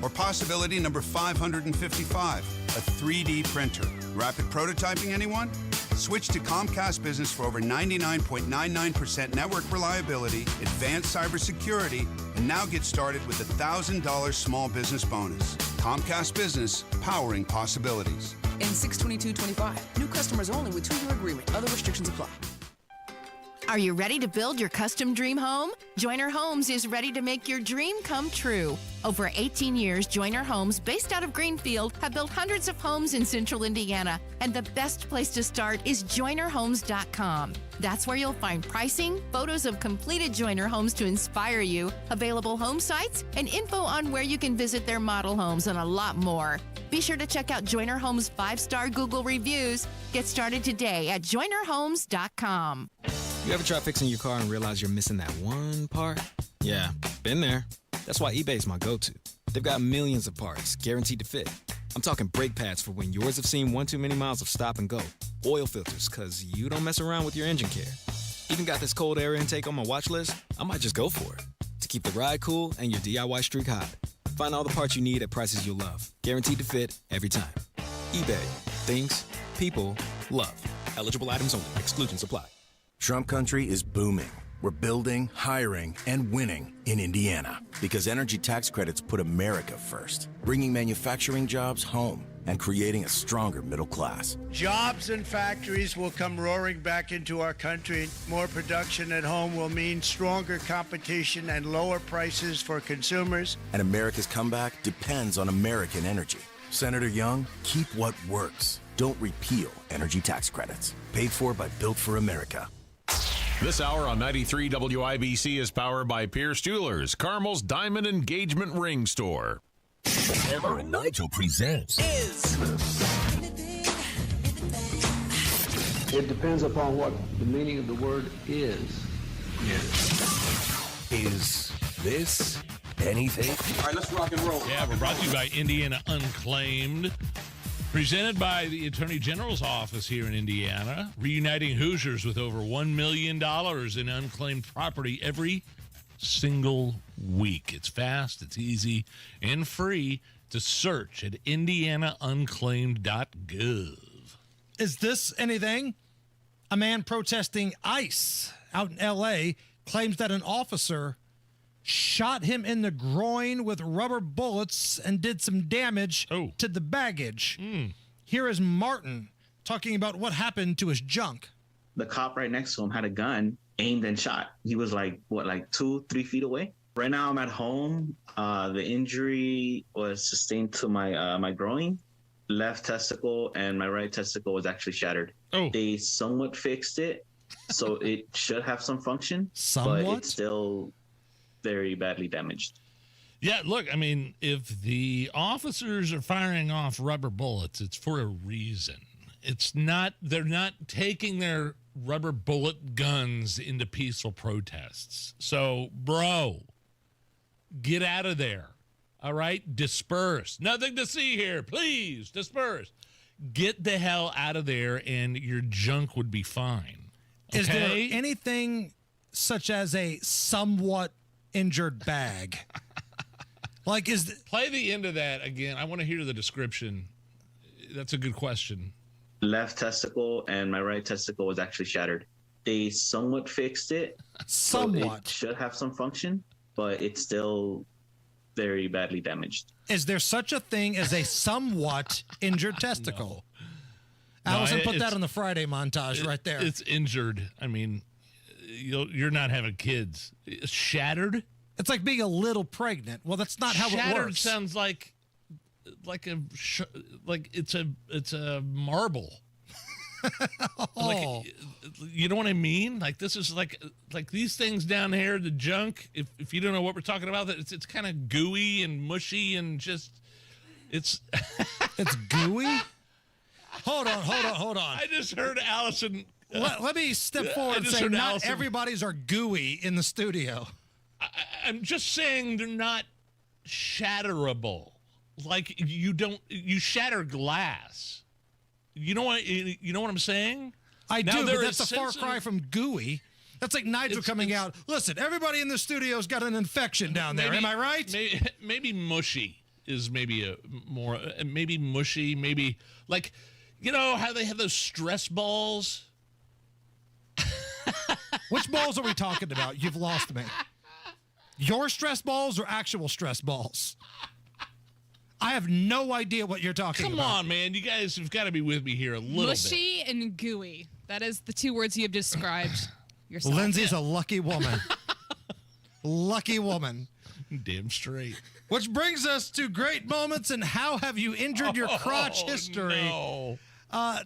Or possibility number 555, a 3D printer. Rapid prototyping, anyone? Switch to Comcast Business for over 99.99% network reliability, advanced cybersecurity, and now get started with a $1,000 small business bonus. Comcast Business, powering possibilities.
In 6/22/25, new customers only with 2-year agreement. Other restrictions apply.
Are you ready to build your custom dream home? Joyner Homes is ready to make your dream come true. Over 18 years, Joyner Homes, based out of Greenfield, have built hundreds of homes in central Indiana. And the best place to start is JoynerHomes.com. That's where you'll find pricing, photos of completed Joyner homes to inspire you, available home sites, and info on where you can visit their model homes, and a lot more. Be sure to check out Joyner Homes' 5-star Google reviews. Get started today at JoynerHomes.com.
You ever try fixing your car and realize you're missing that one part? Yeah, been there. That's why eBay's my go-to. They've got millions of parts, guaranteed to fit. I'm talking brake pads for when yours have seen one too many miles of stop and go. Oil filters, because you don't mess around with your engine care. Even got this cold air intake on my watch list. I might just go for it. To keep the ride cool and your DIY streak hot. Find all the parts you need at prices you'll love. Guaranteed to fit every time. eBay. Things people love. Eligible items only. Exclusions apply.
Trump country is booming. We're building, hiring, and winning in Indiana because energy tax credits put America first, bringing manufacturing jobs home and creating a stronger middle class.
Jobs and factories will come roaring back into our country. More production at home will mean stronger competition and lower prices for consumers.
And America's comeback depends on American energy. Senator Young, keep what works. Don't repeal energy tax credits. Paid for by Built for America.
This hour on 93 WIBC is powered by Pierce Jewelers, Carmel's Diamond Engagement Ring Store.
Hammer and Nigel presents
It depends upon what the meaning of the word is.
Is this anything?
All right, let's rock and roll.
Yeah, we're brought to you by Indiana Unclaimed. Presented by the Attorney General's office here in Indiana, reuniting Hoosiers with over $1 million in unclaimed property every single week. It's fast, it's easy, and free to search at indianaunclaimed.gov.
Is this anything? A man protesting ICE out in L.A. claims that an officer shot him in the groin with rubber bullets and did some damage to the baggage. Here is Martin talking about what happened to his junk.
The cop right next to him had a gun, aimed and shot. He was like 2-3 feet away. Right now I'm at home. The injury was sustained to my groin, left testicle, and my right testicle was actually shattered. They somewhat fixed it, so it should have some function, but it's still very badly damaged.
Yeah, look, I mean, if the officers are firing off rubber bullets, it's for a reason. They're not taking their rubber bullet guns into peaceful protests. So, bro, get out of there. All right? Disperse. Nothing to see here. Please, disperse. Get the hell out of there and your junk would be fine. Okay?
Is there anything such as a somewhat injured bag?
Play the end of that again. I want to hear the description. That's a good question.
left testicle and my right testicle was actually shattered. They somewhat fixed it.
Somewhat.
So it should have some function, but it's still very badly damaged.
Is there such a thing as a somewhat injured testicle? No. Allison, put that on the Friday montage right there.
It's injured. I mean, you're not having kids. Shattered?
It's like being a little pregnant. Well, that's not how it works.
Shattered sounds like it's a marble.
Oh.
You know what I mean? Like this is like these things down here, the junk. If you don't know what we're talking about, it's kind of gooey and mushy and just it's
gooey. Hold on.
I just heard Allison.
Let me step forward and say not everybody's are gooey in the studio.
I'm just saying they're not shatterable. Like you shatter glass. You know what I'm saying?
I do, but that's a far cry from gooey. That's like Nigel coming out. Listen, everybody in the studio's got an infection down there. Am I right?
Maybe mushy is maybe maybe mushy, maybe like, you know how they have those stress balls?
Which balls are we talking about? You've lost me. Your stress balls or actual stress balls? I have no idea what you're talking about.
Come on, man. You guys have got to be with me here a little bit.
Mushy and gooey. That is the two words you have described yourself.
Lindsay's a lucky woman. Lucky woman.
Damn straight.
Which brings us to great moments and how have you injured your crotch history.
No.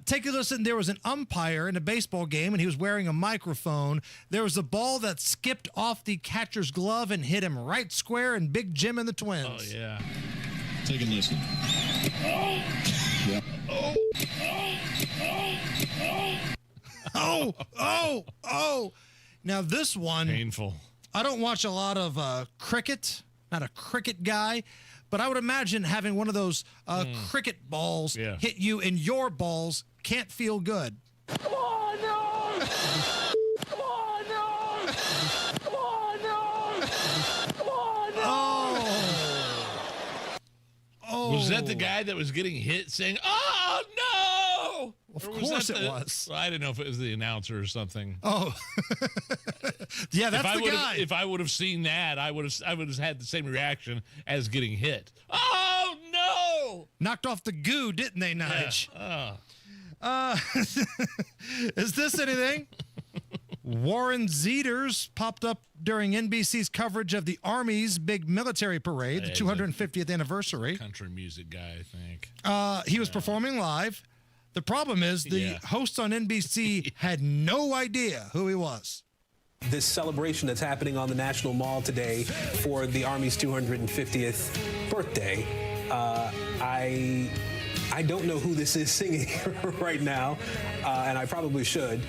Take a listen. There was an umpire in a baseball game, and he was wearing a microphone. There was a ball that skipped off the catcher's glove and hit him right square in Big Jim and the Twins.
Oh, yeah.
Take a listen. Yeah.
Oh. Now, this one.
Painful.
I don't watch a lot of cricket. Not a cricket guy. But I would imagine having one of those cricket balls hit you in your balls can't feel good.
Oh, no! Oh, no! Oh, no! Oh, no!
Oh.
Was that the guy that was getting hit saying, "Oh, no"?
Of course it was.
Well, I didn't know if it was the announcer or something.
Oh. Yeah, that's the guy.
If I would have seen that, I would have had the same reaction as getting hit. Oh, no!
Knocked off the goo, didn't they, Nige?
Yeah.
Is this anything? Warren Zeters popped up during NBC's coverage of the Army's big military parade, the 250th anniversary.
Country music guy, I think.
He was performing live. The problem is the hosts on NBC had no idea who he was.
This celebration that's happening on the National Mall today for the Army's 250th birthday, I don't know who this is singing right now, and I probably should.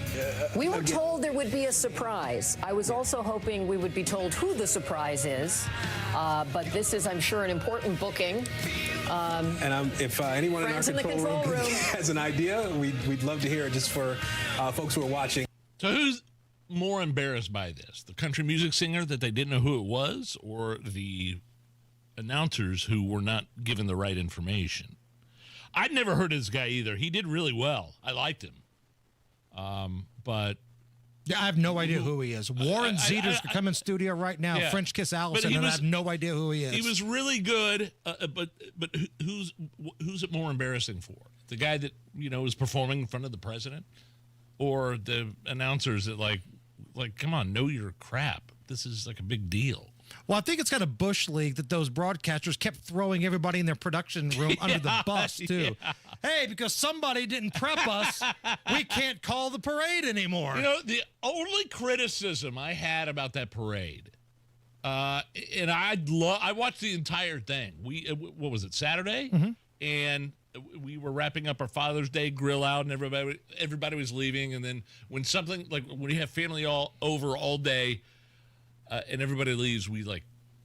We were told there would be a surprise. I was also hoping we would be told who the surprise is, but this is, I'm sure, an important booking.
And if anyone in our control room has an idea, we'd love to hear it just for folks who are watching.
So who's more embarrassed by this? The country music singer that they didn't know who it was, or the announcers who were not given the right information? I'd never heard of this guy either. He did really well. I liked him. But
yeah, I have no idea who he is. Warren Zeters could come in studio right now, French kiss Allison, and I have no idea who he is.
He was really good, but who's it more embarrassing for? The guy that was performing in front of the president, or the announcers that like come on, know your crap. This is like a big deal.
Well, I think it's kind of Bush League that those broadcasters kept throwing everybody in their production room under the bus, too. Yeah. Hey, because somebody didn't prep us, we can't call the parade anymore.
The only criticism I had about that parade, and I watched the entire thing. What was it, Saturday?
Mm-hmm.
And we were wrapping up our Father's Day grill out, and everybody was leaving. And then when something, like when you have family all over all day, and everybody leaves, we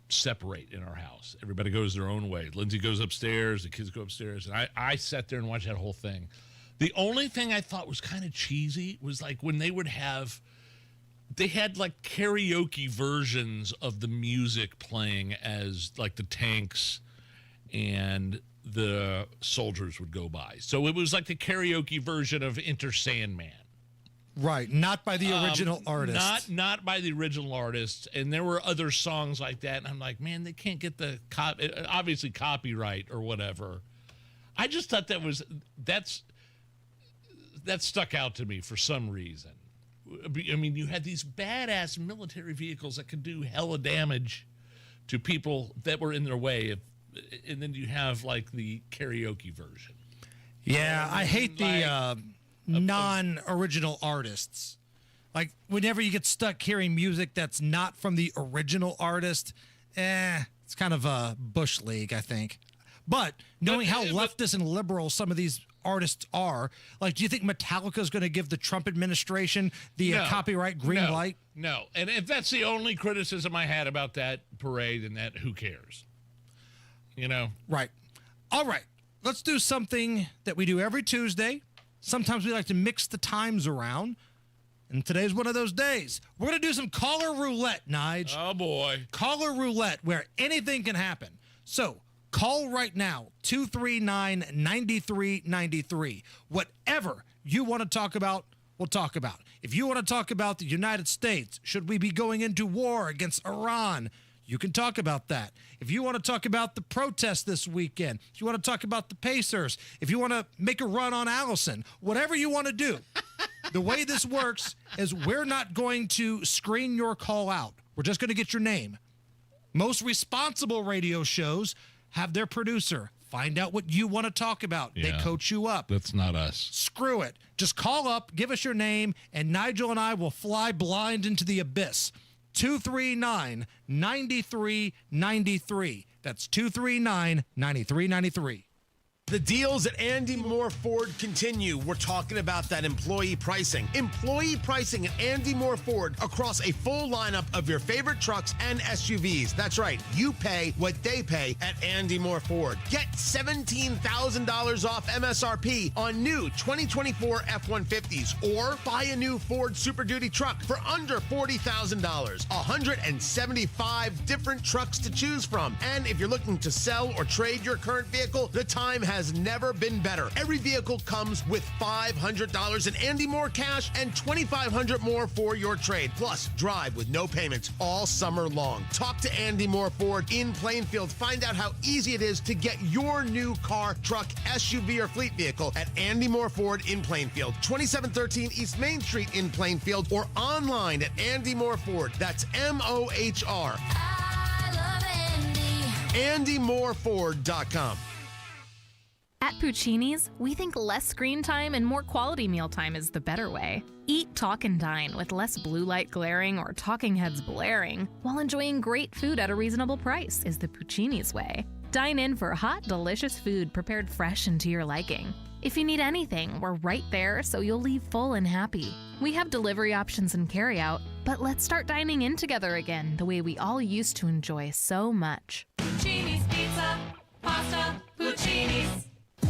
separate in our house. Everybody goes their own way. Lindsay goes upstairs, the kids go upstairs, and I sat there and watched that whole thing. The only thing I thought was kind of cheesy was when they had karaoke versions of the music playing as the tanks and the soldiers would go by. So it was like the karaoke version of Enter Sandman.
Right, not by the original artist.
Not by the original artist. And there were other songs like that. And I'm like, man, they can't get the obviously copyright or whatever. I just thought that stuck out to me for some reason. I mean, you had these badass military vehicles that could do hella damage to people that were in their way. And then you have like the karaoke version.
Yeah, I hate the non-original artists. Like, whenever you get stuck hearing music that's not from the original artist, it's kind of a Bush League, I think. But knowing how leftist and liberal some of these artists are, like, do you think Metallica's going to give the Trump administration the copyright green light?
No. And if that's the only criticism I had about that parade, then who cares? You know?
Right. All right. Let's do something that we do every Tuesday. Sometimes we like to mix the times around. And today's one of those days. We're going to do some caller roulette, Nige.
Oh, boy.
Caller roulette, where anything can happen. So, call right now, 239-9393. Whatever you want to talk about, we'll talk about. If you want to talk about the United States, should we be going into war against Iran? You can talk about that. If you want to talk about the protests this weekend, if you want to talk about the Pacers, if you want to make a run on Allison, whatever you want to do, the way this works is we're not going to screen your call out. We're just going to get your name. Most responsible radio shows have their producer find out what you want to talk about.
Yeah,
they coach you up.
That's not us.
Screw it. Just call up, give us your name, and Nigel and I will fly blind into the abyss. 239-9393. That's 239-9393.
The deals at Andy Moore Ford continue. We're talking about that employee pricing. Employee pricing at Andy Moore Ford across a full lineup of your favorite trucks and SUVs. That's right. You pay what they pay at Andy Moore Ford. Get $17,000 off MSRP on new 2024 F-150s or buy a new Ford Super Duty truck for under $40,000. 175 different trucks to choose from. And if you're looking to sell or trade your current vehicle, the time has never been better. Every vehicle comes with $500 in Andy Moore cash and $2,500 more for your trade. Plus, drive with no payments all summer long. Talk to Andy Moore Ford in Plainfield. Find out how easy it is to get your new car, truck, SUV, or fleet vehicle at Andy Moore Ford in Plainfield. 2713 East Main Street in Plainfield or online at Andy Moore Ford. That's M-O-H-R. I love Andy. AndyMooreFord.com.
At Puccini's, we think less screen time and more quality mealtime is the better way. Eat, talk, and dine with less blue light glaring or talking heads blaring while enjoying great food at a reasonable price is the Puccini's way. Dine in for hot, delicious food prepared fresh and to your liking. If you need anything, we're right there so you'll leave full and happy. We have delivery options and carryout, but let's start dining in together again the way we all used to enjoy so much.
Puccini's Pizza, Pasta, Puccini's.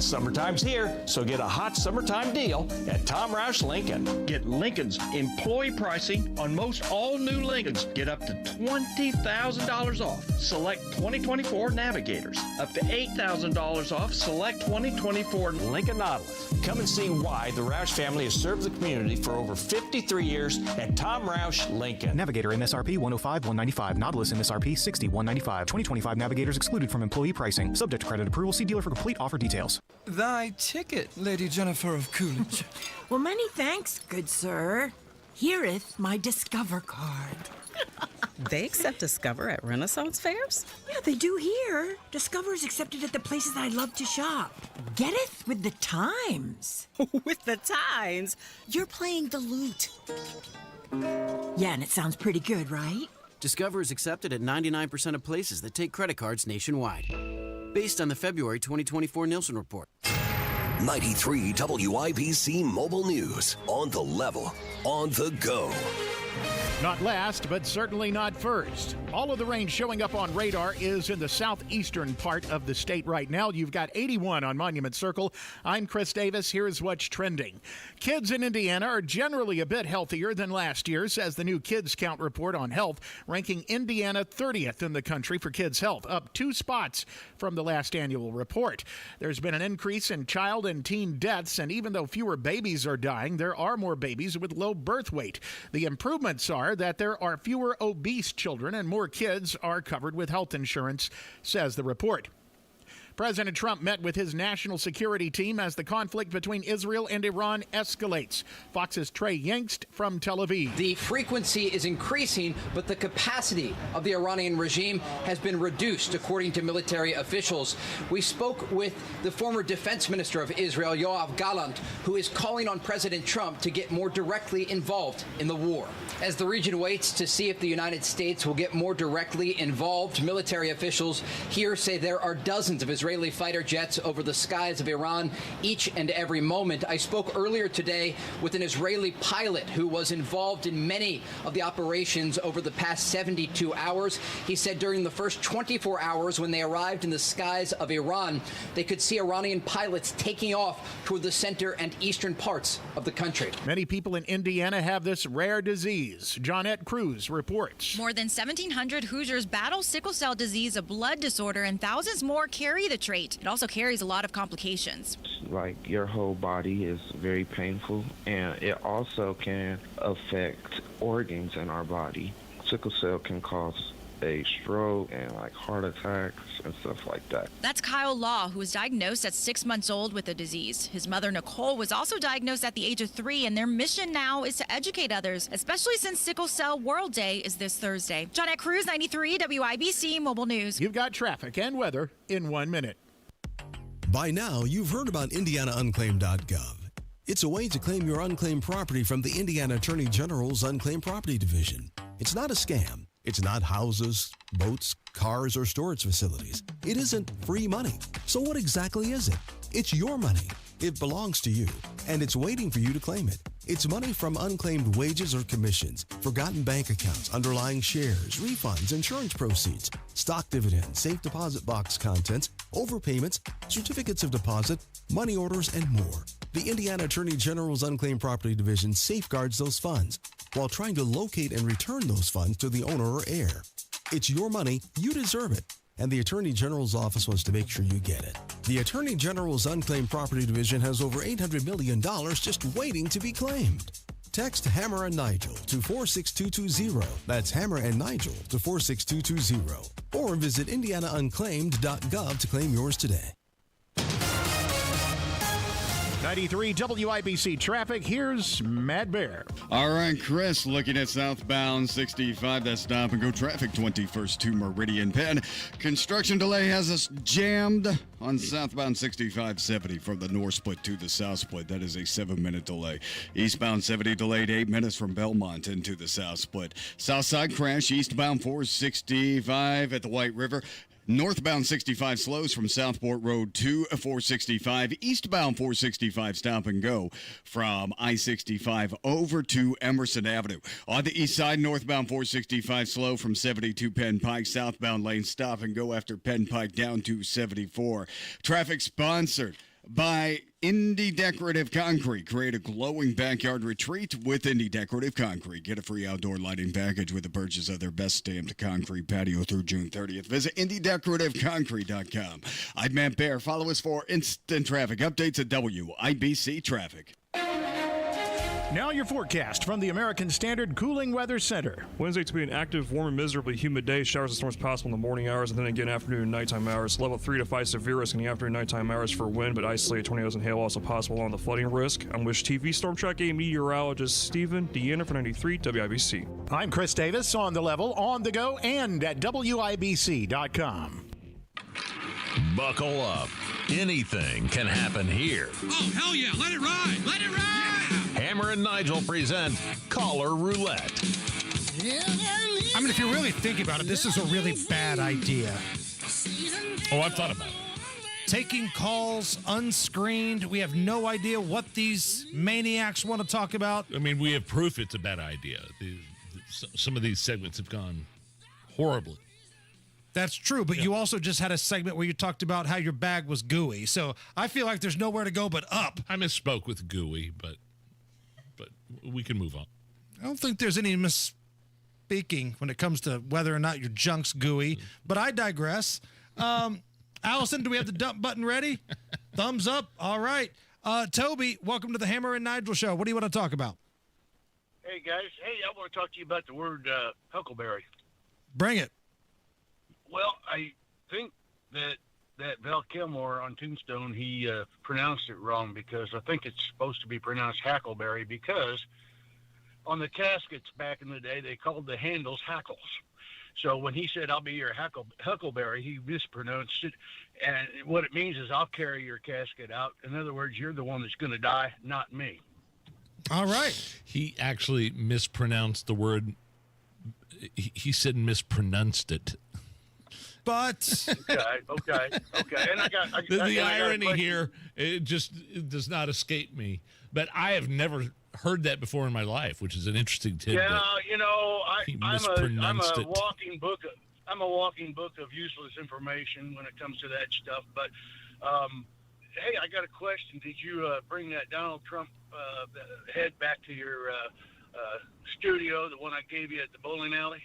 Summertime's here, so get a hot summertime deal at Tom Roush Lincoln.
Get Lincoln's employee pricing on most all new Lincolns. Get up to $20,000 off select 2024 Navigators. Up to $8,000 off select 2024
Lincoln Nautilus. Come and see why the Roush family has served the community for over 53 years at Tom Roush Lincoln.
Navigator MSRP $105,195. Nautilus MSRP $60,195. 2025 Navigators excluded from employee pricing. Subject to credit approval. See dealer for complete offer details.
Thy ticket, Lady Jennifer of Coolidge.
Well, many thanks, good sir. Here'th my Discover card.
They accept Discover at Renaissance fairs?
Yeah, they do here. Discover is accepted at the places I love to shop. Getteth with the times.
With the times? You're playing the lute.
Yeah, and it sounds pretty good, right?
Discover is accepted at 99% of places that take credit cards nationwide. Based on the February 2024 Nielsen report.
93 WIBC Mobile News. On the level, on the go.
Not last, but certainly not first. All of the rain showing up on radar is in the southeastern part of the state right now. You've got 81 on Monument Circle. I'm Chris Davis. Here's what's trending. Kids in Indiana are generally a bit healthier than last year, says the new Kids Count report on health, ranking Indiana 30th in the country for kids' health, up 2 spots from the last annual report. There's been an increase in child and teen deaths, and even though fewer babies are dying, there are more babies with low birth weight. The improvements are that there are fewer obese children and more kids are covered with health insurance, says the report. President Trump met with his national security team as the conflict between Israel and Iran escalates. Fox's Trey Yingst from Tel Aviv.
The frequency is increasing, but the capacity of the Iranian regime has been reduced, according to military officials. We spoke with the former defense minister of Israel, Yoav Gallant, who is calling on President Trump to get more directly involved in the war. As the region waits to see if the United States will get more directly involved, military officials here say there are dozens of Israeli fighter jets over the skies of Iran each and every moment. I spoke earlier today with an Israeli pilot who was involved in many of the operations over the past 72 hours. He said during the first 24 hours when they arrived in the skies of Iran, they could see Iranian pilots taking off toward the center and eastern parts of the country.
Many people in Indiana have this rare disease. Johnette Cruz reports.
More than 1,700 Hoosiers battle sickle cell disease, a blood disorder, and thousands more carry the trait. It also carries a lot of complications.
Like your whole body is very painful, and it also can affect organs in our body. Sickle cell can cause a stroke and like heart attacks and stuff like that.
That's Kyle Law, who was diagnosed at 6 months old with the disease. His mother, Nicole, was also diagnosed at the age of 3, and their mission now is to educate others, especially since Sickle Cell World Day is this Thursday. Johnette Cruz, 93 WIBC Mobile News.
You've got traffic and weather in 1 minute.
By now, you've heard about IndianaUnclaimed.gov. It's a way to claim your unclaimed property from the Indiana Attorney General's Unclaimed Property Division. It's not a scam. It's not houses, boats, cars, or storage facilities. It isn't free money. So what exactly is it? It's your money. It belongs to you, and it's waiting for you to claim it. It's money from unclaimed wages or commissions, forgotten bank accounts, underlying shares, refunds, insurance proceeds, stock dividends, safe deposit box contents, overpayments, certificates of deposit, money orders, and more. The Indiana Attorney General's Unclaimed Property Division safeguards those funds while trying to locate and return those funds to the owner or heir. It's your money, you deserve it, and the Attorney General's office wants to make sure you get it. The Attorney General's Unclaimed Property Division has over $800 million just waiting to be claimed. Text Hammer and Nigel to 46220. That's Hammer and Nigel to 46220. Or visit IndianaUnclaimed.gov to claim yours today.
93 WIBC traffic. Here's Matt Bear.
All right, Chris, looking at southbound 65, that stop and go traffic 21st to Meridian Penn. Construction delay has us jammed on southbound 65-70 from the north split to the south split. That is a 7-minute delay. Eastbound 70 delayed 8 minutes from Belmont into the south split. South side crash, eastbound 465 at the White River. Northbound 65 slows from Southport Road to 465. Eastbound 465 stop and go from I-65 over to Emerson Avenue. On the east side, northbound 465 slow from 72 Penn Pike. Southbound lane stop and go after Penn Pike down to 74. Traffic sponsored by Indy Decorative Concrete. Create a glowing backyard retreat with Indy Decorative Concrete. Get a free outdoor lighting package with the purchase of their best stamped concrete patio through June 30th. Visit IndyDecorativeConcrete.com. I'm Matt Bear. Follow us for instant traffic updates at WIBC Traffic.
Now your forecast from the American Standard Cooling Weather Center.
Wednesday to be an active, warm, and miserably humid day. Showers and storms possible in the morning hours and then again afternoon and nighttime hours. Level 3 to 5 severe risk in the afternoon and nighttime hours for wind, but isolated tornadoes and hail also possible on the flooding risk. I'm Wish TV Storm Track A meteorologist Stephen Deanna for 93 WIBC.
I'm Chris Davis on the level, on the go, and at WIBC.com.
Buckle up. Anything can happen here.
Oh, hell yeah. Let it ride. Let it ride.
Hammer and Nigel present Caller Roulette.
I mean, if you really think about it, this is a really bad idea.
Oh, I've thought about it.
Taking calls unscreened. We have no idea what these maniacs want to talk about.
I mean, we have proof it's a bad idea. some of these segments have gone horribly.
That's true, but you also just had a segment where you talked about how your bag was gooey. So I feel like there's nowhere to go but up.
I misspoke with gooey, but we can move on.
I don't think there's any misspeaking when it comes to whether or not your junk's gooey, but I digress. Allison, do we have the dump button ready? Thumbs up. All right. Toby, welcome to the Hammer and Nigel show. What do you want to talk about?
Hey, guys. Hey, I want to talk to you about the word huckleberry.
Bring it.
Well, I think that Val Kilmer on Tombstone, he pronounced it wrong, because I think it's supposed to be pronounced hackleberry, because on the caskets back in the day, they called the handles hackles. So when he said, "I'll be your huckleberry," he mispronounced it. And what it means is, I'll carry your casket out. In other words, you're the one that's going to die, not me.
All right.
He actually mispronounced the word. He said mispronounced it.
But
okay. And
The irony here, it does not escape me. But I have never heard that before in my life, which is an interesting tidbit.
Yeah, I'm a
it.
walking book. I'm a walking book of useless information when it comes to that stuff. But hey, I got a question. Did you bring that Donald Trump head back to your studio, the one I gave you at the bowling alley?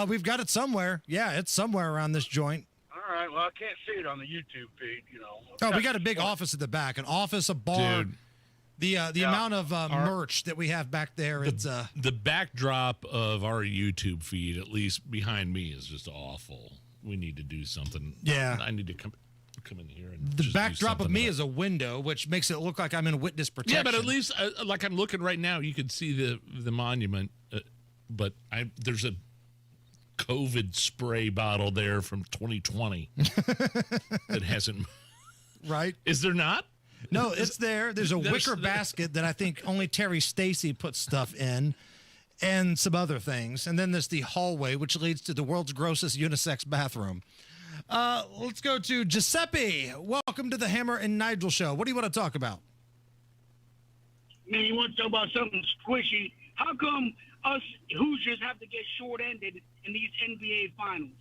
We've got it somewhere. Yeah, it's somewhere around this joint.
All right. Well, I can't see it on the YouTube feed.
Oh, we got a big office at the back, an office, a bar.
Dude.
The amount of merch that we have back there,
the backdrop of our YouTube feed, at least behind me, is just awful. We need to do something.
Yeah.
I need to come in here and
the backdrop of me is a window, which makes it look like I'm in witness protection.
Yeah, but at least like I'm looking right now, you can see the monument. But there's a COVID spray bottle there from 2020 that hasn't.
Right?
Is there not?
No, it's there. There's a wicker basket that I think only Terry Stacy puts stuff in, and some other things. And then there's the hallway, which leads to the world's grossest unisex bathroom. Let's go to Giuseppe. Welcome to the Hammer and Nigel show. What do you want to talk about?
Man, you want to talk about something squishy? How come us Hoosiers have to get short-ended in these NBA finals?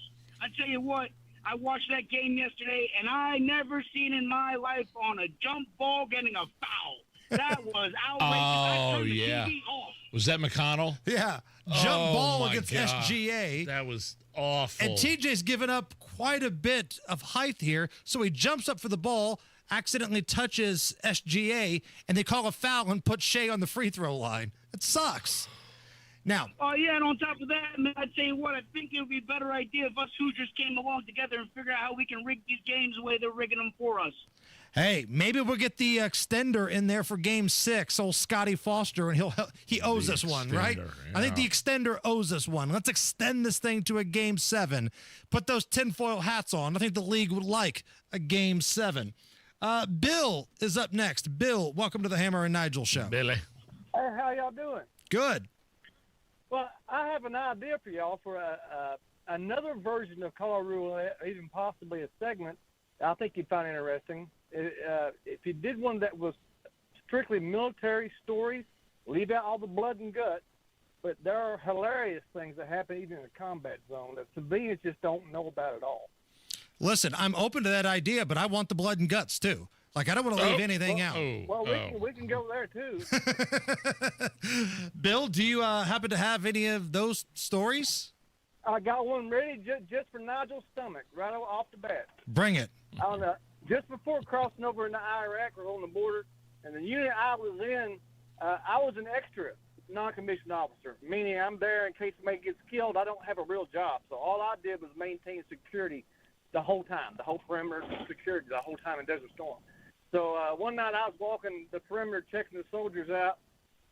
I tell you what, I watched that game yesterday, and I never seen in my life on a jump ball getting a foul. That was outrageous. I turned the TV off.
Was that McConnell?
Yeah. Jump ball against SGA.
That was awful.
And TJ's given up quite a bit of height here, so he jumps up for the ball, accidentally touches SGA, and they call a foul and put Shea on the free throw line. It sucks. Now.
Oh, yeah, and on top of that, man, I'd tell you what, I think it would be a better idea if us Hoosiers came along together and figure out how we can rig these games the way they're rigging them for us.
Hey, maybe we'll get the extender in there for Game 6, old Scotty Foster, and he owes us one, right? Yeah. I think the extender owes us one. Let's extend this thing to a Game 7. Put those tinfoil hats on. I think the league would like a Game 7. Bill is up next. Bill, welcome to the Hammer and Nigel show.
Billy.
Hey, how y'all doing?
Good.
Well, I have an idea for y'all for another version of Color Roulette, or even possibly a segment I think you'd find interesting. If you did one that was strictly military stories, leave out all the blood and guts, but there are hilarious things that happen even in a combat zone that civilians just don't know about at all.
Listen, I'm open to that idea, but I want the blood and guts too. Like, I don't want to leave anything out.
We can go there too.
Bill, do you happen to have any of those stories?
I got one ready just for Nigel's stomach, right off the bat.
Bring it.
Just before crossing over into Iraq or on the border, and the unit I was in, I was an extra non-commissioned officer, meaning I'm there in case somebody gets killed. I don't have a real job, so all I did was maintain security the whole time, the whole perimeter security the whole time in Desert Storm. So one night I was walking the perimeter checking the soldiers out,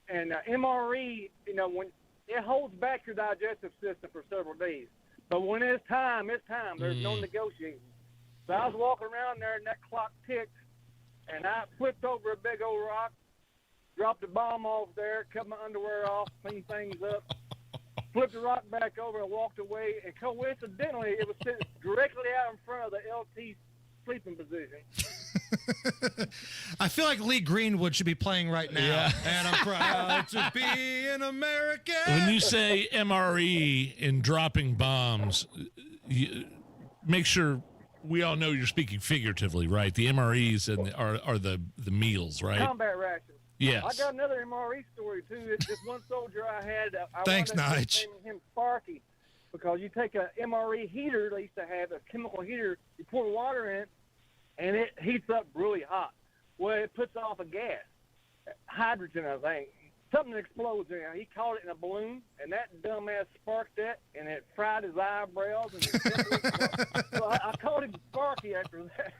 and MRE, when it holds back your digestive system for several days. But when it's time. There's no negotiating. So I was walking around there, and that clock ticked, and I flipped over a big old rock, dropped a bomb off there, cut my underwear off, cleaned things up, flipped the rock back over, and walked away. And coincidentally, it was sitting directly out in front of the LT sleeping position.
I feel like Lee Greenwood should be playing right now.
Yeah.
And I'm proud to be an American.
When you say MRE in dropping bombs, make sure we all know you're speaking figuratively, right? The MREs are the meals, right?
Combat rations.
Yes.
I got another MRE story, too. It's this one soldier I had.
Thanks,
wound up
Nige.
naming him Sparky, because you take a MRE heater they used to have, a chemical heater, you pour water in it, and it heats up really hot. Well, it puts off a gas, hydrogen, I think. Something explodes in there. He caught it in a balloon, and that dumbass sparked that, and it fried his eyebrows. And his so I called him Sparky after that.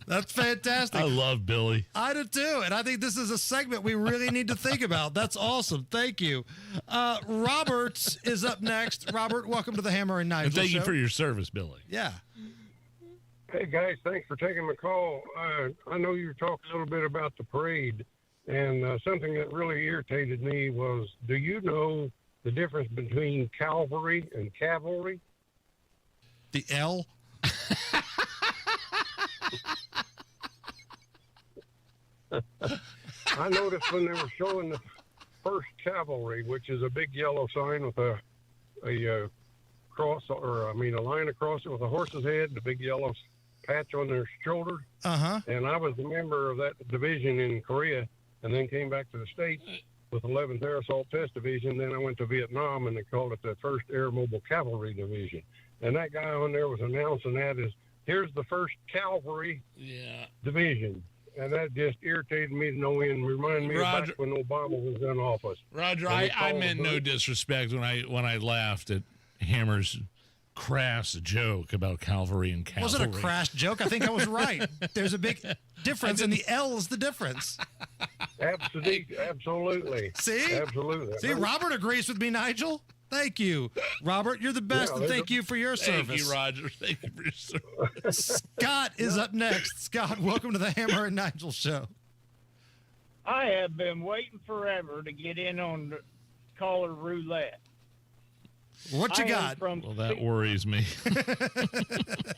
That's fantastic.
I love Billy.
I do too, and I think this is a segment we really need to think about. That's awesome. Thank you. Robert is up next. Robert, welcome to the Hammer and Nigel
And thank you
show.
for your service, Billy.
Yeah.
Hey, guys, thanks for taking my call. I know you were talking a little bit about the parade, and something that really irritated me was, do you know the difference between cavalry and cavalry?
The L?
I noticed when they were showing the first cavalry, which is a big yellow sign with a cross, or a line across it with a horse's head, the big yellow patch on their shoulder.
Uh-huh.
And I was a member of that division in Korea, and then came back to the States with 11th Air Assault Test Division. Then I went to Vietnam, and they called it the 1st Air Mobile Cavalry Division. And that guy on there was announcing that as, here's the 1st Cavalry Division. And that just irritated me to no end. Reminded me of back when Obama was in office.
Roger, I meant no disrespect when I laughed at Hammer's crass joke about cavalry and cavalry.
Wasn't a crass joke. I think I was right. There's a big difference, and the L is the difference.
Absolutely.
See?
Absolutely.
See, Robert agrees with me, Nigel. Thank you. Robert, you're the best, and thank you for your service.
Thank you, Roger. Thank you for your service.
Scott is up next. Scott, welcome to the Hammer and Nigel show.
I have been waiting forever to get in on the caller roulette.
What you got?
Well, that worries me.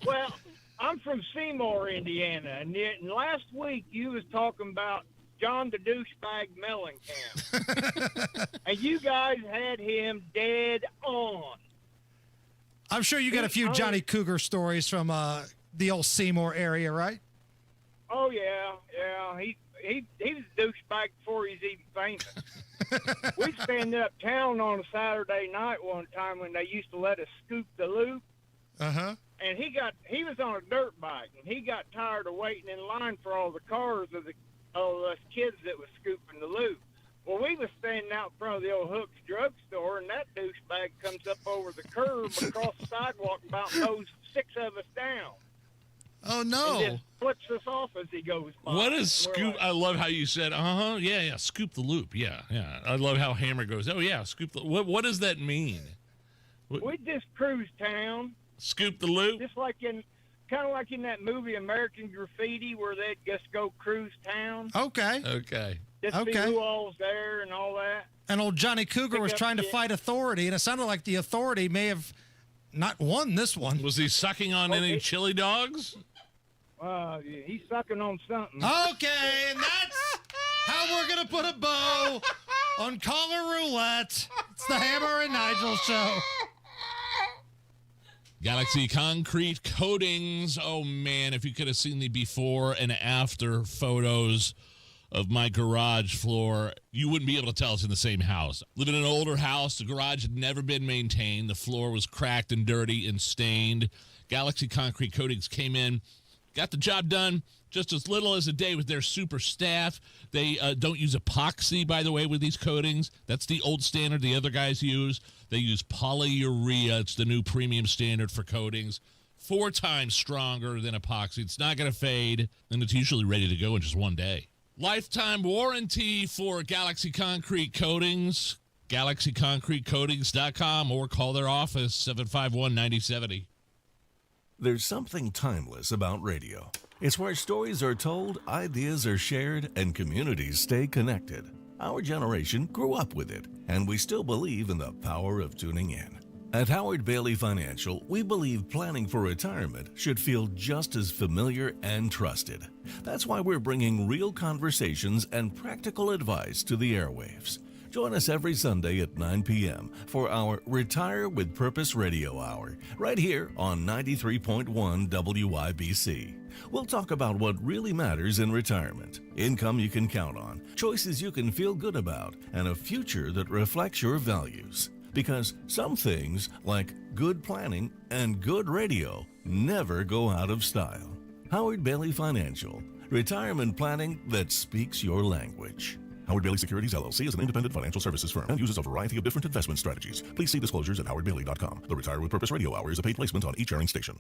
Well, I'm from Seymour, Indiana, and last week you was talking about John the Douchebag Mellencamp. And you guys had him dead on.
I'm sure you got a few Johnny Cougar stories from the old Seymour area, right?
Oh, yeah. He was a douchebag before he's even famous. We spent uptown on a Saturday night one time when they used to let us scoop the loop.
Uh-huh.
And he was on a dirt bike, and he got tired of waiting in line for all the cars of us kids that was scooping the loop. Well, we was standing out in front of the old Hook's drugstore, and that douchebag comes up over the curb across the sidewalk and about mows 6 of us down.
Oh, no.
And just flips us off as he goes by.
What is scoop? I love how you said, yeah, scoop the loop. Yeah. I love how Hammer goes, oh, yeah, scoop the loop. What does that mean?
We just cruise town.
Scoop the loop?
Just like kind of like in that movie American Graffiti, where they'd just go cruise town.
Okay.
Just see who all's there and all that.
And old Johnny Cougar was trying to fight authority, and it sounded like the authority may have not won this one.
Was he sucking on any chili dogs?
He's sucking on something.
Okay, and that's how we're going to put a bow on Caller Roulette. It's the Hammer and Nigel show.
Galaxy Concrete Coatings. Oh, man, if you could have seen the before and after photos of my garage floor, you wouldn't be able to tell it's in the same house. Live in an older house. The garage had never been maintained. The floor was cracked and dirty and stained. Galaxy Concrete Coatings came in, got the job done just as little as a day with their super staff. They don't use epoxy, by the way, with these coatings. That's the old standard the other guys use. They use polyurea. It's the new premium standard for coatings. 4 times stronger than epoxy. It's not going to fade, and it's usually ready to go in just one day. Lifetime warranty for Galaxy Concrete Coatings. GalaxyConcreteCoatings.com, or call their office, 751-9070.
There's something timeless about radio. It's where stories are told, ideas are shared, and communities stay connected. Our generation grew up with it, and we still believe in the power of tuning in. At Howard Bailey Financial, we believe planning for retirement should feel just as familiar and trusted. That's why we're bringing real conversations and practical advice to the airwaves. Join us every Sunday at 9 p.m. for our Retire with Purpose Radio Hour, right here on 93.1 WIBC. We'll talk about what really matters in retirement, income you can count on, choices you can feel good about, and a future that reflects your values. Because some things, like good planning and good radio, never go out of style. Howard Bailey Financial, retirement planning that speaks your language. Howard Bailey Securities, LLC is an independent financial services firm and uses a variety of different investment strategies. Please see disclosures at howardbailey.com. The Retire with Purpose Radio Hour is a paid placement on each airing station.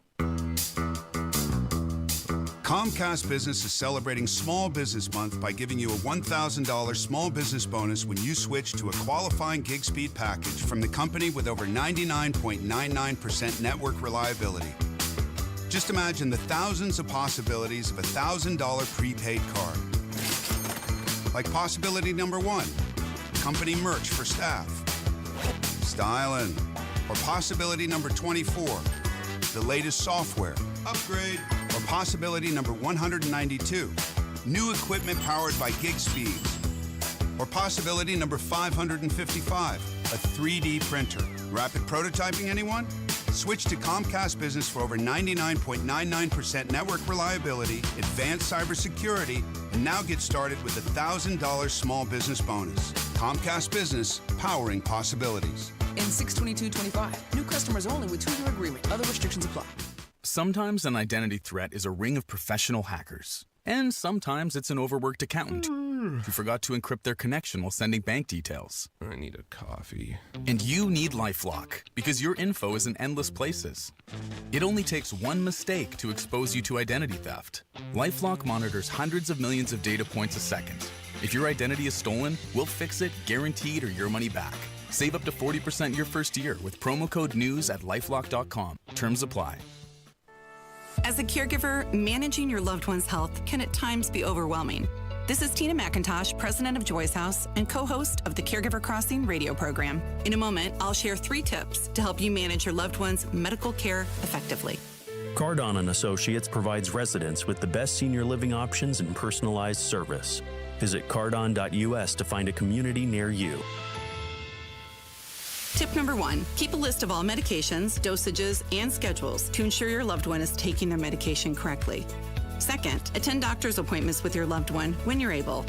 Comcast Business is celebrating Small Business Month by giving you a $1,000 small business bonus when you switch to a qualifying gig speed package from the company with over 99.99% network reliability. Just imagine the thousands of possibilities of a $1,000 prepaid card. Like possibility number 1, company merch for staff. Styling. Or possibility number 24, the latest software. Upgrade. Or possibility number 192, new equipment powered by gig speeds. Or possibility number 555, a 3D printer. Rapid prototyping, anyone? Switch to Comcast Business for over 99.99% network reliability, advanced cybersecurity, and now get started with a $1,000 small business bonus. Comcast Business, powering possibilities.
In 6/22/25, new customers only with 2-year agreement. Other restrictions apply.
Sometimes an identity threat is a ring of professional hackers. And sometimes it's an overworked accountant who forgot to encrypt their connection while sending bank details.
I need a coffee.
And you need LifeLock, because your info is in endless places. It only takes one mistake to expose you to identity theft. LifeLock monitors hundreds of millions of data points a second. If your identity is stolen, we'll fix it, guaranteed, or your money back. Save up to 40% your first year with promo code NEWS at LifeLock.com. Terms apply.
As a caregiver, managing your loved one's health can at times be overwhelming. This is Tina McIntosh, president of Joy's House and co-host of the Caregiver Crossing radio program. In a moment, I'll share 3 tips to help you manage your loved one's medical care effectively.
Cardon & Associates provides residents with the best senior living options and personalized service. Visit cardon.us to find a community near you.
Tip number 1, keep a list of all medications, dosages, and schedules to ensure your loved one is taking their medication correctly. Second, attend doctor's appointments with your loved one when you're able.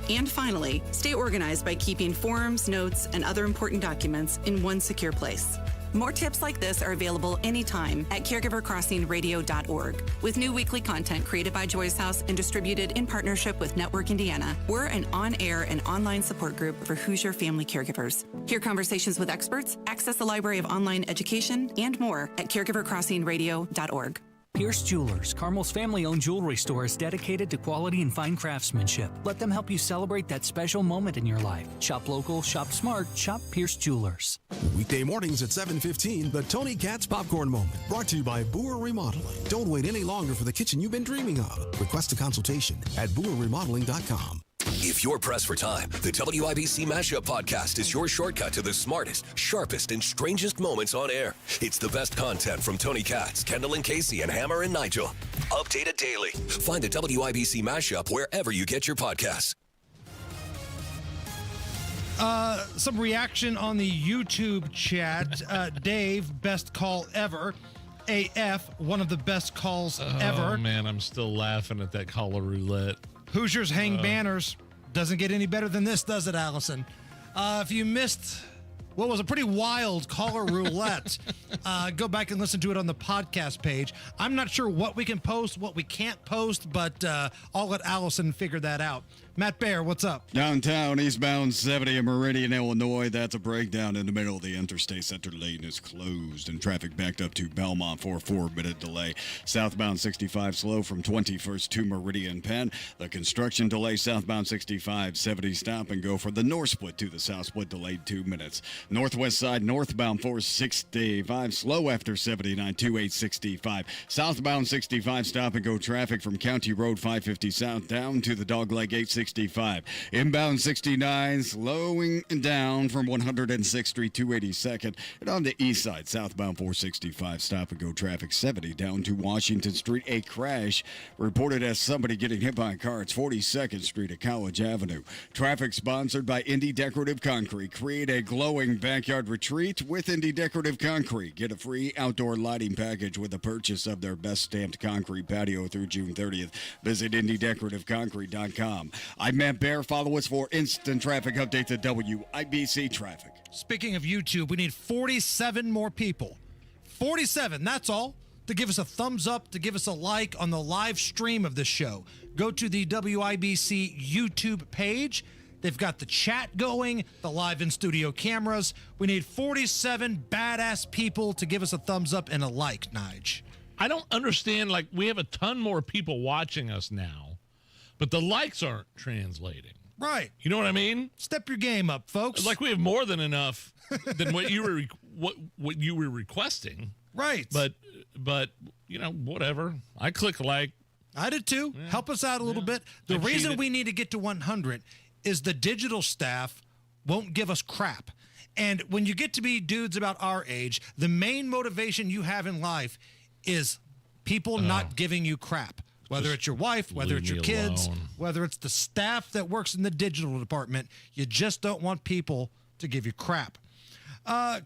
And finally, stay organized by keeping forms, notes, and other important documents in one secure place. More tips like this are available anytime at caregivercrossingradio.org. With new weekly content created by Joy's House and distributed in partnership with Network Indiana, we're an on-air and online support group for Hoosier family caregivers. Hear conversations with experts, access a library of online education, and more at caregivercrossingradio.org.
Pierce Jewelers, Carmel's family-owned jewelry store, is dedicated to quality and fine craftsmanship. Let them help you celebrate that special moment in your life. Shop local, shop smart, shop Pierce Jewelers.
Weekday mornings at 7:15, the Tony Katz Popcorn Moment, brought to you by Boer Remodeling. Don't wait any longer for the kitchen you've been dreaming of. Request a consultation at boerremodeling.com.
If you're pressed for time, the WIBC Mashup Podcast is your shortcut to the smartest, sharpest, and strangest moments on air. It's the best content from Tony Katz, Kendall and Casey, and Hammer and Nigel. Updated daily. Find the WIBC Mashup wherever you get your podcasts.
Some reaction on the YouTube chat. Dave, best call ever. AF, one of the best calls ever.
Oh, man, I'm still laughing at that call of roulette.
Hoosiers hang banners. Doesn't get any better than this, does it, Allison? If you missed what was a pretty wild caller roulette, go back and listen to it on the podcast page. I'm not sure what we can post, what we can't post, but I'll let Allison figure that out. Matt Baer, what's up?
Downtown, eastbound 70 in Meridian, Illinois. That's a breakdown in the middle of the interstate. Center lane is closed and traffic backed up to Belmont for a 4-minute delay. Southbound 65 slow from 21st to Meridian Penn. The construction delay southbound 65, 70 stop and go for the north split to the south split delayed 2 minutes. Northwest side, northbound 465, slow after 79, 2865. Southbound 65, stop and go traffic from County Road 550 south down to the Dogleg 865. Inbound 69, slowing down from 106th Street 282nd. And on the east side, southbound 465, stop and go traffic 70 down to Washington Street. A crash reported as somebody getting hit by a car. It's 42nd Street at College Avenue. Traffic sponsored by Indy Decorative Concrete. Create a glowing backyard retreat with Indy Decorative Concrete. Get a free outdoor lighting package with the purchase of their best stamped concrete patio through June 30th. Visit IndyDecorativeConcrete.com. I'm Matt Bear. Follow us for instant traffic updates at WIBC Traffic.
Speaking of YouTube, we need 47 more people. 47, that's all. To give us a thumbs up, to give us a like on the live stream of this show. Go to the WIBC YouTube page. They've got the chat going, the live in-studio cameras. We need 47 badass people to give us a thumbs up and a like, Nige.
I don't understand, like, we have a ton more people watching us now, but the likes aren't translating.
Right.
You know what I mean?
Step your game up, folks.
Like, we have more than enough than what you were what you were requesting.
Right.
But you know, whatever. I click like.
I did too. Yeah. Help us out a little bit. The reason we need to get to 100 is the digital staff won't give us crap. And when you get to be dudes about our age, the main motivation you have in life is people not giving you crap. Whether it's your wife, whether it's your kids, whether it's the staff that works in the digital department, you just don't want people to give you crap.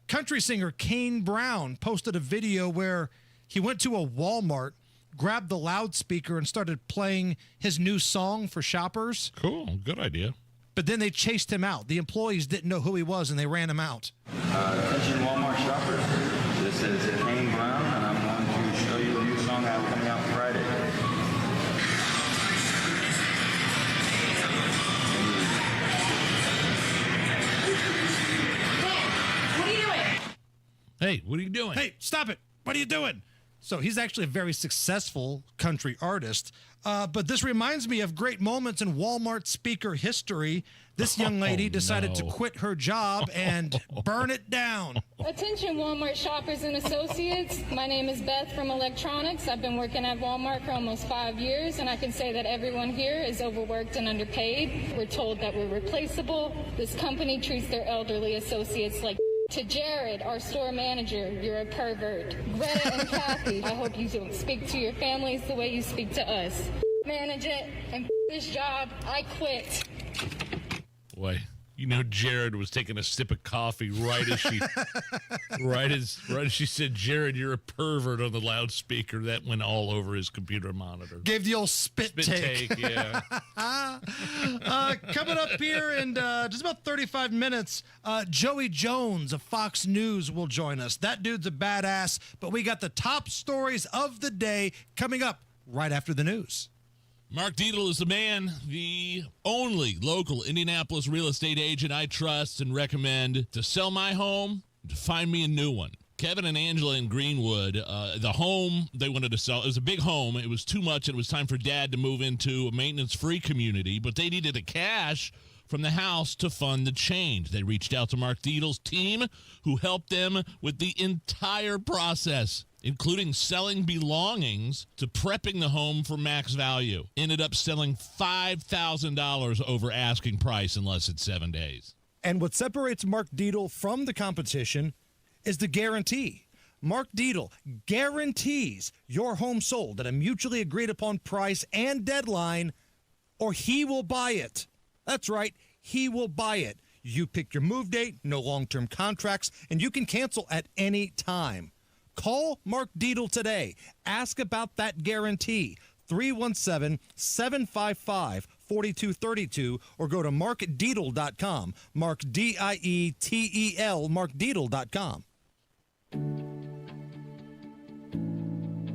Country singer Kane Brown posted a video where he went to a Walmart, grabbed the loudspeaker, and started playing his new song for shoppers.
Cool. Good idea.
But then they chased him out. The employees didn't know who he was, and they ran him out.
Attention Walmart shoppers. This is Kane Brown, and I'm going to show you a new song I have coming out Friday.
Hey, what are you doing?
Hey, stop it. What are you doing? So he's actually a very successful country artist. But this reminds me of great moments in Walmart speaker history. This young lady decided to quit her job and burn it down.
Attention Walmart shoppers and associates. My name is Beth from Electronics. I've been working at Walmart for almost 5 years, and I can say that everyone here is overworked and underpaid. We're told that we're replaceable. This company treats their elderly associates like to Jared, our store manager, you're a pervert. Greta and Kathy, I hope you don't speak to your families the way you speak to us. Manage it, and this job, I quit.
Boy, you know Jared was taking a sip of coffee right as she right as she said, Jared, you're a pervert on the loudspeaker. That went all over his computer monitor.
Gave the old spit take.
Yeah.
Coming up here in just about 35 minutes, Joey Jones of Fox News will join us. That dude's a badass, but we got the top stories of the day coming up right after the news.
Mark Dietel is the man, the only local Indianapolis real estate agent I trust and recommend to sell my home, to find me a new one. Kevin and Angela in Greenwood, the home they wanted to sell, it was a big home. It was too much, and it was time for Dad to move into a maintenance-free community, but they needed the cash from the house to fund the change. They reached out to Mark Dietel's team, who helped them with the entire process, including selling belongings to prepping the home for max value. Ended up selling $5,000 over asking price in less than 7 days.
And what separates Mark Dietel from the competition is the guarantee. Mark Dietel guarantees your home sold at a mutually agreed upon price and deadline, or he will buy it. That's right, he will buy it. You pick your move date, no long-term contracts, and you can cancel at any time. Call Mark Dietel today. Ask about that guarantee. 317-755-4232 or go to markdietel.com. Mark D-I-E-T-E-L, markdietel.com.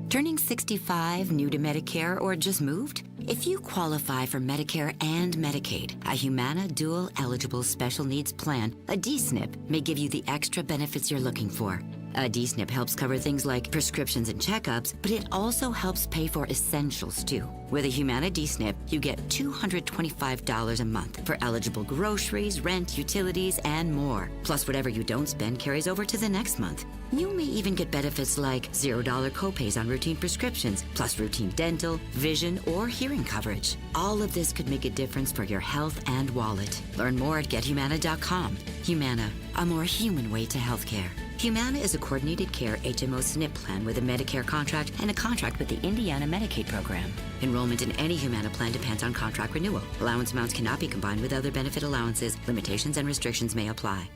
Turning 65, new to Medicare, or just moved? If you qualify for Medicare and Medicaid, a Humana Dual Eligible Special Needs Plan, a DSNP, may give you the extra benefits you're looking for. A D-SNP helps cover things like prescriptions and checkups, but it also helps pay for essentials too. With a Humana D-SNP, you get $225 a month for eligible groceries, rent, utilities, and more. Plus, whatever you don't spend carries over to the next month. You may even get benefits like $0 copays on routine prescriptions, plus routine dental, vision, or hearing coverage. All of this could make a difference for your health and wallet. Learn more at GetHumana.com. Humana, a more human way to healthcare. Humana is a coordinated care HMO SNP plan with a Medicare contract and a contract with the Indiana Medicaid program. Enrollment in any Humana plan depends on contract renewal. Allowance amounts cannot be combined with other benefit allowances. Limitations and restrictions may apply.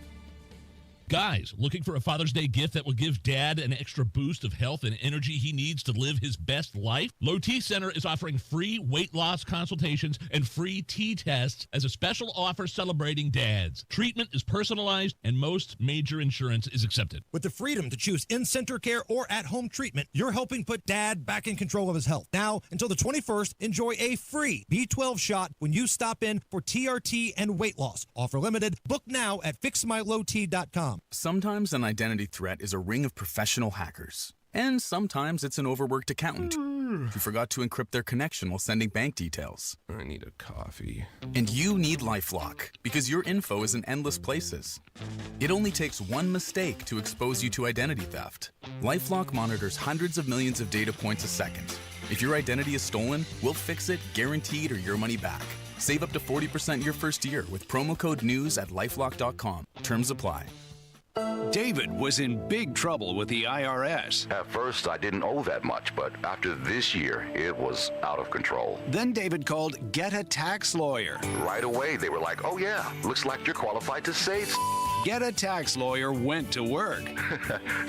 Guys, looking for a Father's Day gift that will give Dad an extra boost of health and energy he needs to live his best life? Low T Center is offering free weight loss consultations and free tea tests as a special offer celebrating dads. Treatment is personalized and most major insurance is accepted.
With the freedom to choose in-center care or at-home treatment, you're helping put Dad back in control of his health. Now, until the 21st, enjoy a free B12 shot when you stop in for TRT and weight loss. Offer limited. Book now at fixmylowt.com.
Sometimes an identity threat is a ring of professional hackers. And sometimes it's an overworked accountant who forgot to encrypt their connection while sending bank details.
I need a coffee.
And you need LifeLock, because your info is in endless places. It only takes one mistake to expose you to identity theft. LifeLock monitors hundreds of millions of data points a second. If your identity is stolen, we'll fix it, guaranteed, or your money back. Save up to 40% your first year with promo code NEWS at LifeLock.com. Terms apply.
David was in big trouble with the IRS.
At first, I didn't owe that much, but after this year, it was out of control.
Then David called Get a Tax Lawyer.
Right away, they were like, oh yeah, looks like you're qualified to save.
Get a Tax Lawyer went to work.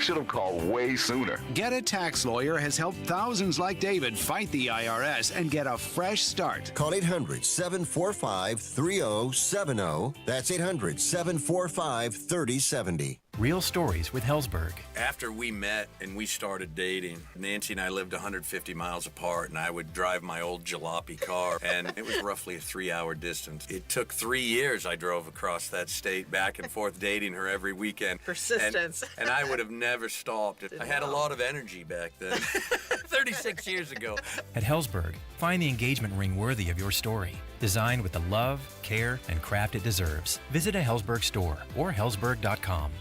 Should have called way sooner.
Get a Tax Lawyer has helped thousands like David fight the IRS and get a fresh start.
Call 800-745-3070. That's 800-745-3070.
Real Stories with Hellsberg.
After we met and we started dating, Nancy and I lived 150 miles apart, and I would drive my old jalopy car, and it was roughly a 3-hour distance. It took 3 years I drove across that state back and forth dating her every weekend.
Persistence.
And I would have never stopped. I had a lot of energy back then, 36 years ago.
At Hellsberg, find the engagement ring worthy of your story. Designed with the love, care, and craft it deserves. Visit a Hellsberg store or hellsberg.com.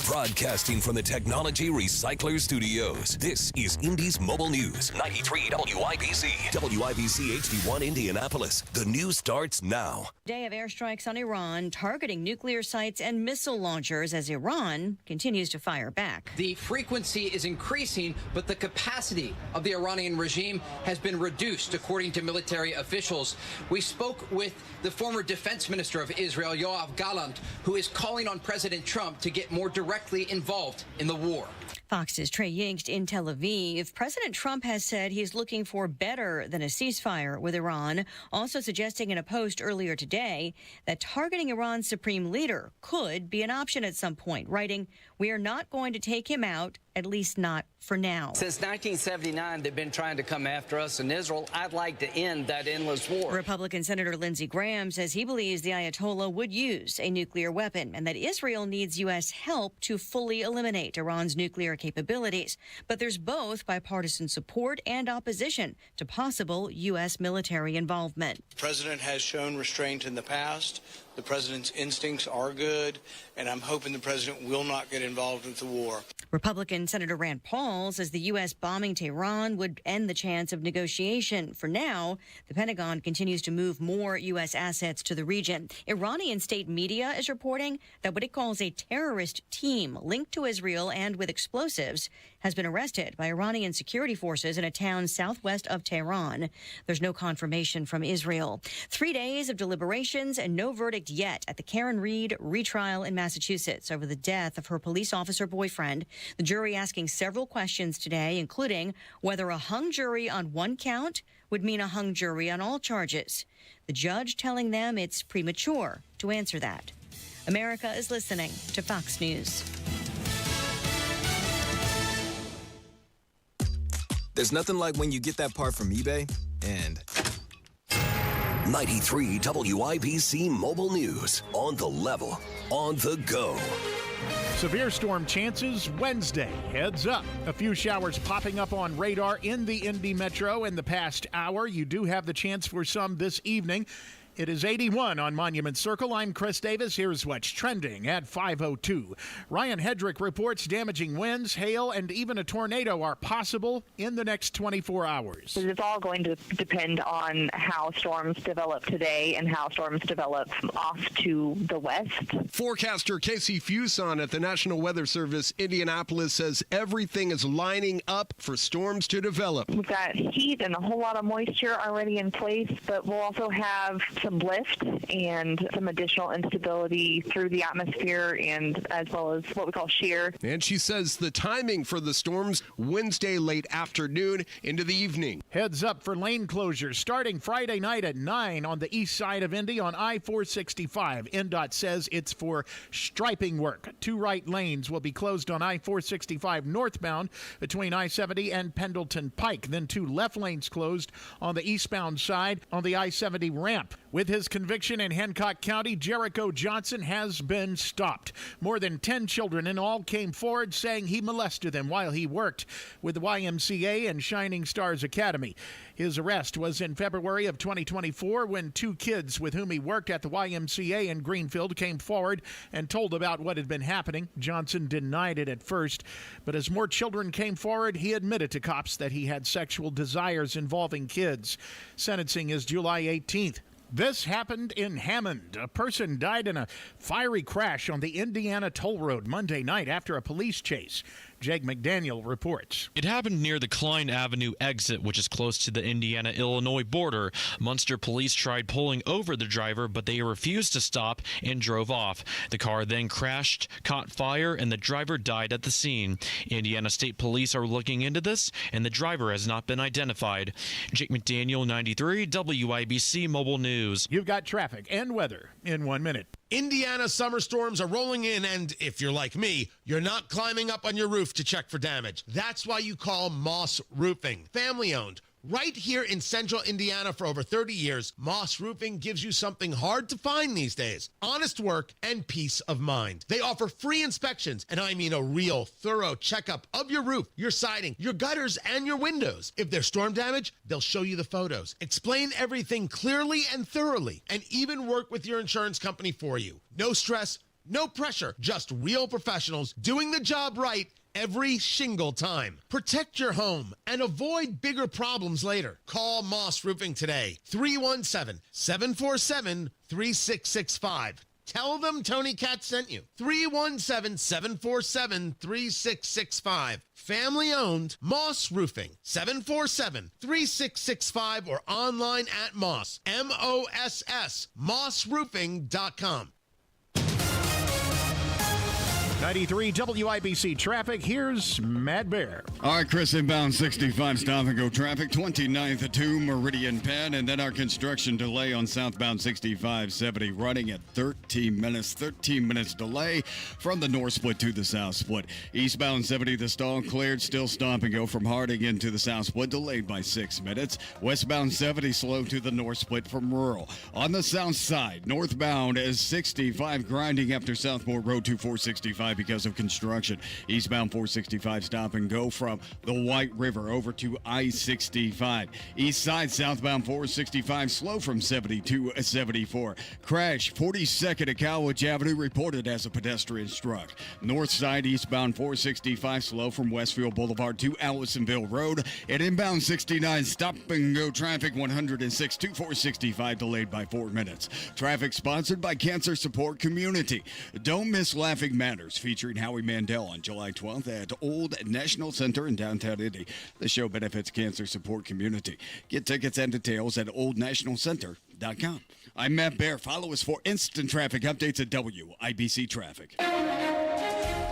Broadcasting from the Technology Recycler Studios, this is Indy's Mobile News, 93 WIBC, WIBC HD1 Indianapolis. The news starts now.
Day of airstrikes on Iran, targeting nuclear sites and missile launchers as Iran continues to fire back.
The frequency is increasing, but the capacity of the Iranian regime has been reduced, according to military officials. We spoke with the former defense minister of Israel, Yoav Gallant, who is calling on President Trump to get more directly involved in the war.
Fox's Trey Yingst in Tel Aviv. President Trump has said he's looking for better than a ceasefire with Iran, also suggesting in a post earlier today that targeting Iran's supreme leader could be an option at some point, writing, "We are not going to take him out, at least not for now."
Since 1979, they've been trying to come after us in Israel. I'd like to end that endless war.
Republican Senator Lindsey Graham says he believes the Ayatollah would use a nuclear weapon and that Israel needs U.S. help to fully eliminate Iran's nuclear capabilities. But there's both bipartisan support and opposition to possible U.S. military involvement.
The president has shown restraint in the past. The president's instincts are good, and I'm hoping the president will not get involved with the war.
Republican Senator Rand Paul says the U.S. bombing Tehran would end the chance of negotiation. For now, the Pentagon continues to move more U.S. assets to the region. Iranian state media is reporting that what it calls a terrorist team linked to Israel and with explosives has been arrested by Iranian security forces in a town southwest of Tehran. There's no confirmation from Israel. 3 days of deliberations and no verdict yet at the Karen Reed retrial in Massachusetts over the death of her police officer boyfriend. The jury asking several questions today, including whether a hung jury on one count would mean a hung jury on all charges. The judge telling them it's premature to answer that. America is listening to Fox News.
There's nothing like when you get that part from eBay and
93 WIBC Mobile News. On the level, on the go.
Severe storm chances Wednesday. Heads up. A few showers popping up on radar in the Indy Metro in the past hour. You do have the chance for some this evening. It is 81 on Monument Circle. I'm Chris Davis. Here's what's trending at 5:02. Ryan Hedrick reports damaging winds, hail, and even a tornado are possible in the next 24 hours.
It's all going to depend on how storms develop today and how storms develop off to the west.
Forecaster Casey Fuson at the National Weather Service Indianapolis says everything is lining up for storms to develop.
We've got heat and a whole lot of moisture already in place, but we'll also have some lift and some additional instability through the atmosphere, and as well as what we call shear.
And she says the timing for the storms Wednesday late afternoon into the evening.
Heads up for lane closures starting Friday night at 9 on the east side of Indy on I-465. NDOT says it's for striping work. 2 right lanes will be closed on I-465 northbound between I-70 and Pendleton Pike. Then 2 left lanes closed on the eastbound side on the I-70 ramp. With his conviction in Hancock County, Jericho Johnson has been stopped. More than 10 children in all came forward saying he molested them while he worked with the YMCA and Shining Stars Academy. His arrest was in February of 2024 when 2 kids with whom he worked at the YMCA in Greenfield came forward and told about what had been happening. Johnson denied it at first, but as more children came forward, he admitted to cops that he had sexual desires involving kids. Sentencing is July 18th. This happened in Hammond. A person died in a fiery crash on the Indiana toll road Monday night after a police chase. Jake McDaniel reports.
It happened near the Klein Avenue exit, which is close to the Indiana-Illinois border. Munster police tried pulling over the driver, but they refused to stop and drove off. The car then crashed, caught fire, and the driver died at the scene. Indiana State Police are looking into this, and the driver has not been identified. Jake McDaniel, 93, WIBC Mobile News.
You've got traffic and weather in 1 minute.
Indiana summer storms are rolling in, and if you're like me, you're not climbing up on your roof to check for damage. That's why you call Moss Roofing. Family owned. Right here in central Indiana for over 30 years, Moss Roofing gives you something hard to find these days: honest work and peace of mind. They offer free inspections, and I mean a real thorough checkup of your roof, your siding, your gutters, and your windows. If there's storm damage, they'll show you the photos, explain everything clearly and thoroughly, and even work with your insurance company for you. No stress, no pressure, just real professionals doing the job right every single time. Protect your home and avoid bigger problems later. Call Moss Roofing today, 317-747-3665. Tell them Tony Katz sent you. 317-747-3665. Family owned, Moss Roofing, 747-3665, or online at Moss, M-O-S-S, mossroofing.com.
93 WIBC traffic. Here's Matt Bear.
All right, Chris, inbound 65 stop and go traffic, 29th to Meridian Penn, and then our construction delay on southbound 65-70 running at 13 minutes delay from the north split to the south split. Eastbound 70, the stall cleared, still stop and go from Harding into the south split, delayed by 6 minutes. Westbound 70 slow to the north split from rural. On the south side, northbound is 65 grinding after Southmore Road to 465 because of construction. Eastbound 465 stop and go from the White River over to I-65. East side southbound 465 slow from 70 to 74. Crash 42nd at Cowledge Avenue reported as a pedestrian struck. North side eastbound 465 slow from Westfield Boulevard to Allisonville Road. And inbound 69 stop and go traffic 106 to 465 delayed by 4 minutes. Traffic sponsored by Cancer Support Community. Don't miss Laughing Matters featuring Howie Mandel on July 12th at Old National Center in downtown Indy. The show benefits Cancer Support Community. Get tickets and details at oldnationalcenter.com. I'm Matt Bear. Follow us for instant traffic updates at WIBC Traffic.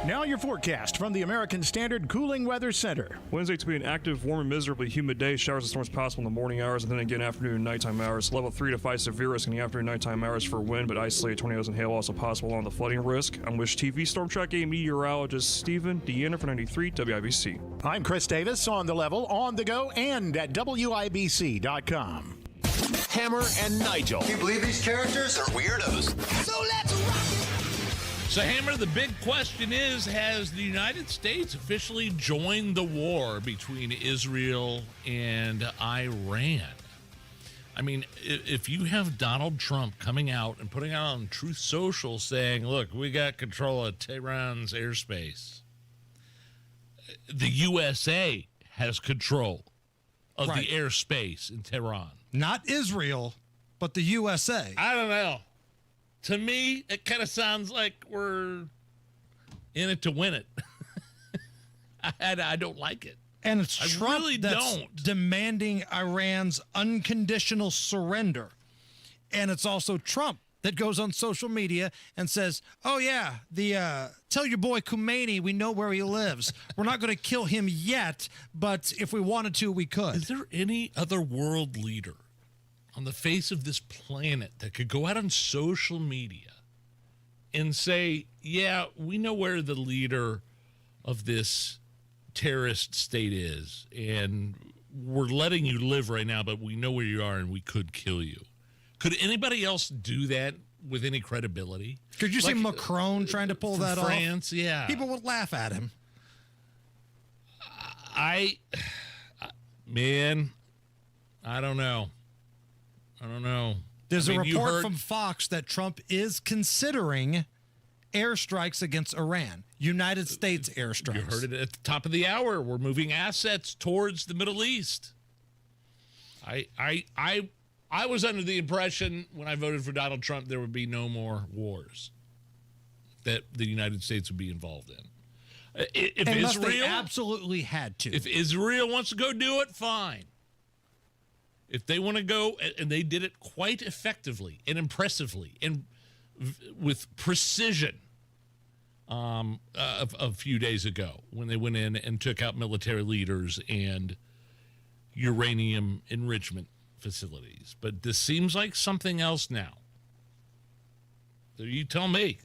Now your forecast from the American Standard Cooling Weather Center.
Wednesday to be an active, warm, and miserably humid day. Showers and storms possible in the morning hours, and then again afternoon and nighttime hours. Level 3 to 5 severe risk in the afternoon and nighttime hours for wind, but isolated tornadoes and hail also possible along the flooding risk. I'm Wish TV Storm Track A meteorologist Stephen Deanna for 93 WIBC.
I'm Chris Davis, on the level, on the go, and at WIBC.com.
Hammer and Nigel.
Can you believe these characters are weirdos?
So let's rock it!
So, Hammer, the big question is, has the United States officially joined the war between Israel and Iran? I mean, if you have Donald Trump coming out and putting out on Truth Social saying, look, we got control of Tehran's airspace, the USA has control of the airspace in Tehran.
Not Israel, but the USA.
I don't know. To me, it kind of sounds like we're in it to win it. I don't like it.
And it's Trump
really
that's demanding Iran's unconditional surrender. And it's also Trump that goes on social media and says, oh, yeah, tell your boy Khomeini we know where he lives. We're not going to kill him yet, but if we wanted to, we could.
Is there any other world leader on the face of this planet that could go out on social media and say, yeah, we know where the leader of this terrorist state is, and we're letting you live right now, but we know where you are and we could kill you? Could anybody else do that with any credibility?
Could you see Macron trying to pull that
France,
off?
yeah.
People would laugh at him.
Man, I don't know.
There's a report from Fox that Trump is considering airstrikes against Iran. United States airstrikes.
You heard it at the top of the hour. We're moving assets towards the Middle East. I was under the impression when I voted for Donald Trump there would be no more wars that the United States would be involved in. If
Unless
Israel
they absolutely had to.
If Israel wants to go do it, fine. If they want to go, and they did it quite effectively and impressively and with precision a few days ago when they went in and took out military leaders and uranium enrichment facilities. But this seems like something else now. So you tell me.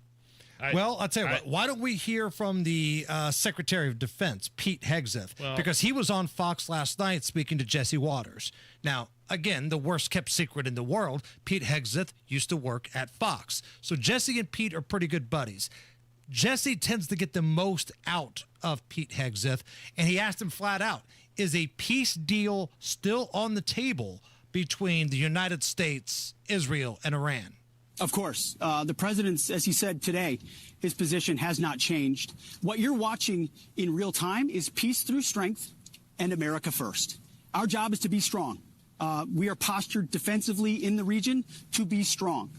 I'll tell you what. Why don't we hear from the Secretary of Defense, Pete Hegseth, because he was on Fox last night speaking to Jesse Waters. Now, again, the worst kept secret in the world, Pete Hegseth used to work at Fox. So Jesse and Pete are pretty good buddies. Jesse tends to get the most out of Pete Hegseth, and he asked him flat out, is a peace deal still on the table between the United States, Israel, and Iran?
Of course. The president's, as he said today, his position has not changed. What you're watching in real time is peace through strength and America first. Our job is to be strong. We are postured defensively in the region to be strong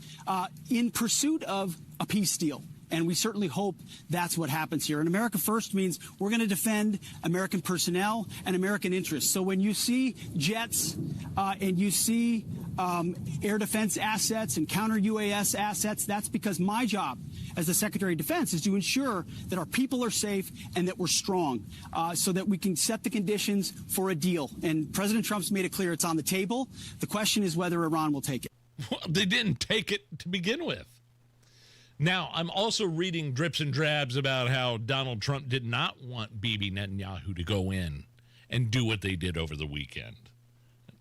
in pursuit of a peace deal. And we certainly hope that's what happens here. And America first means we're going to defend American personnel and American interests. So when you see jets and you see air defense assets and counter UAS assets, that's because my job as the Secretary of Defense is to ensure that our people are safe and that we're strong so that we can set the conditions for a deal. And President Trump's made it clear it's on the table. The question is whether Iran will take it.
Well, they didn't take it to begin with. Now, I'm also reading drips and drabs about how Donald Trump did not want Bibi Netanyahu to go in and do what they did over the weekend.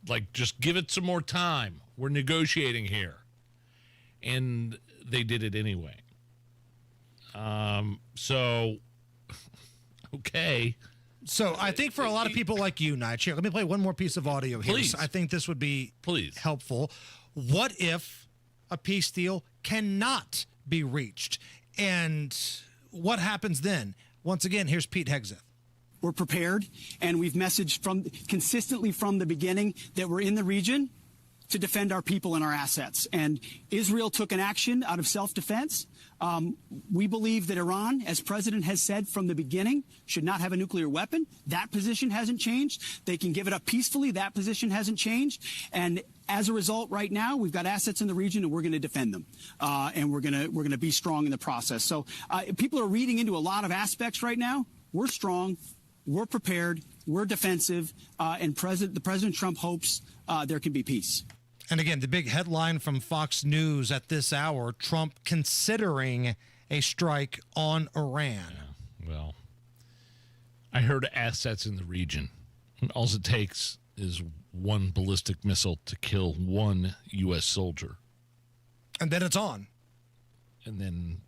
Like, just give it some more time. We're negotiating here. And they did it anyway. Okay.
So I think for a lot of people like you, Nigel, let me play one more piece of audio here.
Please.
I think this would be helpful. What if a peace deal cannot be reached? And what happens then? Once again, here's Pete Hegseth.
We're prepared, and we've messaged consistently from the beginning that we're in the region to defend our people and our assets. And Israel took an action out of self-defense. We believe that Iran, as President has said from the beginning, should not have a nuclear weapon. That position hasn't changed. They can give it up peacefully. That position hasn't changed. And as a result, right now, we've got assets in the region, and we're going to defend them. And we're going to be strong in the process. So people are reading into a lot of aspects right now. We're strong. We're prepared. We're defensive. And President Trump hopes there can be peace.
And again, the big headline from Fox News at this hour, Trump considering a strike on Iran.
Yeah, well, I heard assets in the region. All it takes is one ballistic missile to kill one U.S. soldier.
And then it's on.
And then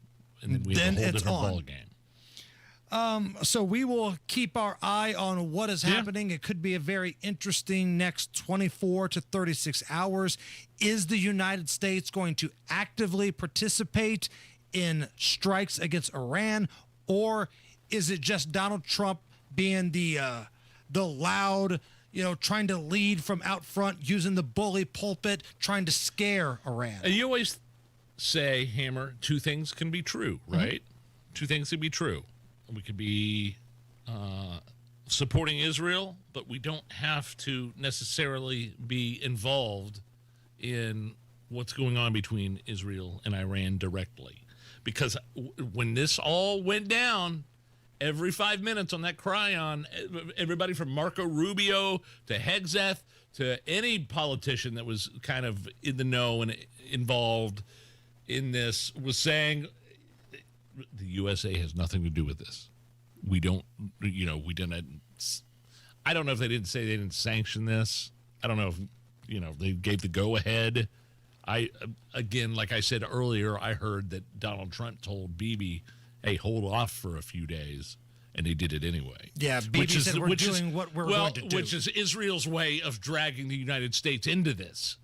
and then we have a whole
it's
different
on.
ball game.
So we will keep our eye on what is happening. It could be a very interesting next 24 to 36 hours. Is the United States going to actively participate in strikes against Iran, or is it just Donald Trump being the loud, trying to lead from out front, using the bully pulpit, trying to scare Iran?
And you always say, Hammer, two things can be true, right? Two things can be true. We could be supporting Israel, but we don't have to necessarily be involved in what's going on between Israel and Iran directly. Because when this all went down, every 5 minutes on that Cryon, everybody from Marco Rubio to Hegseth to any politician that was kind of in the know and involved in this was saying, the USA has nothing to do with this. We don't, we didn't. I don't know if they didn't say they didn't sanction this. I don't know if, they gave the go ahead. Again, like I said earlier, I heard that Donald Trump told Bibi, hey, hold off for a few days. And they did it anyway.
Yeah, Bibi said we're doing what we're going to do.
Which is Israel's way of dragging the United States into this.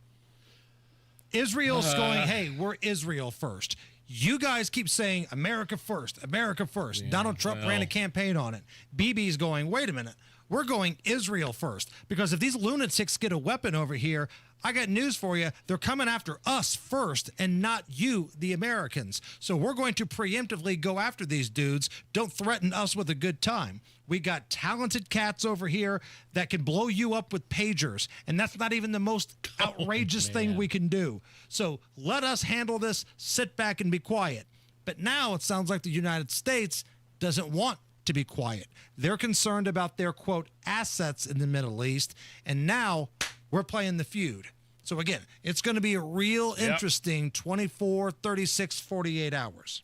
Israel's going, hey, we're Israel first. You guys keep saying America first, America first.
Yeah,
Donald Trump ran a campaign on it. Bibi's going, wait a minute, we're going Israel first. Because if these lunatics get a weapon over here, I got news for you. They're coming after us first and not you, the Americans. So we're going to preemptively go after these dudes. Don't threaten us with a good time. We got talented cats over here that can blow you up with pagers. And that's not even the most outrageous thing we can do. So let us handle this, sit back and be quiet. But now it sounds like the United States doesn't want to be quiet. They're concerned about their, quote, assets in the Middle East. And now we're playing the feud. So again, it's going to be a real interesting 24, 36, 48 hours.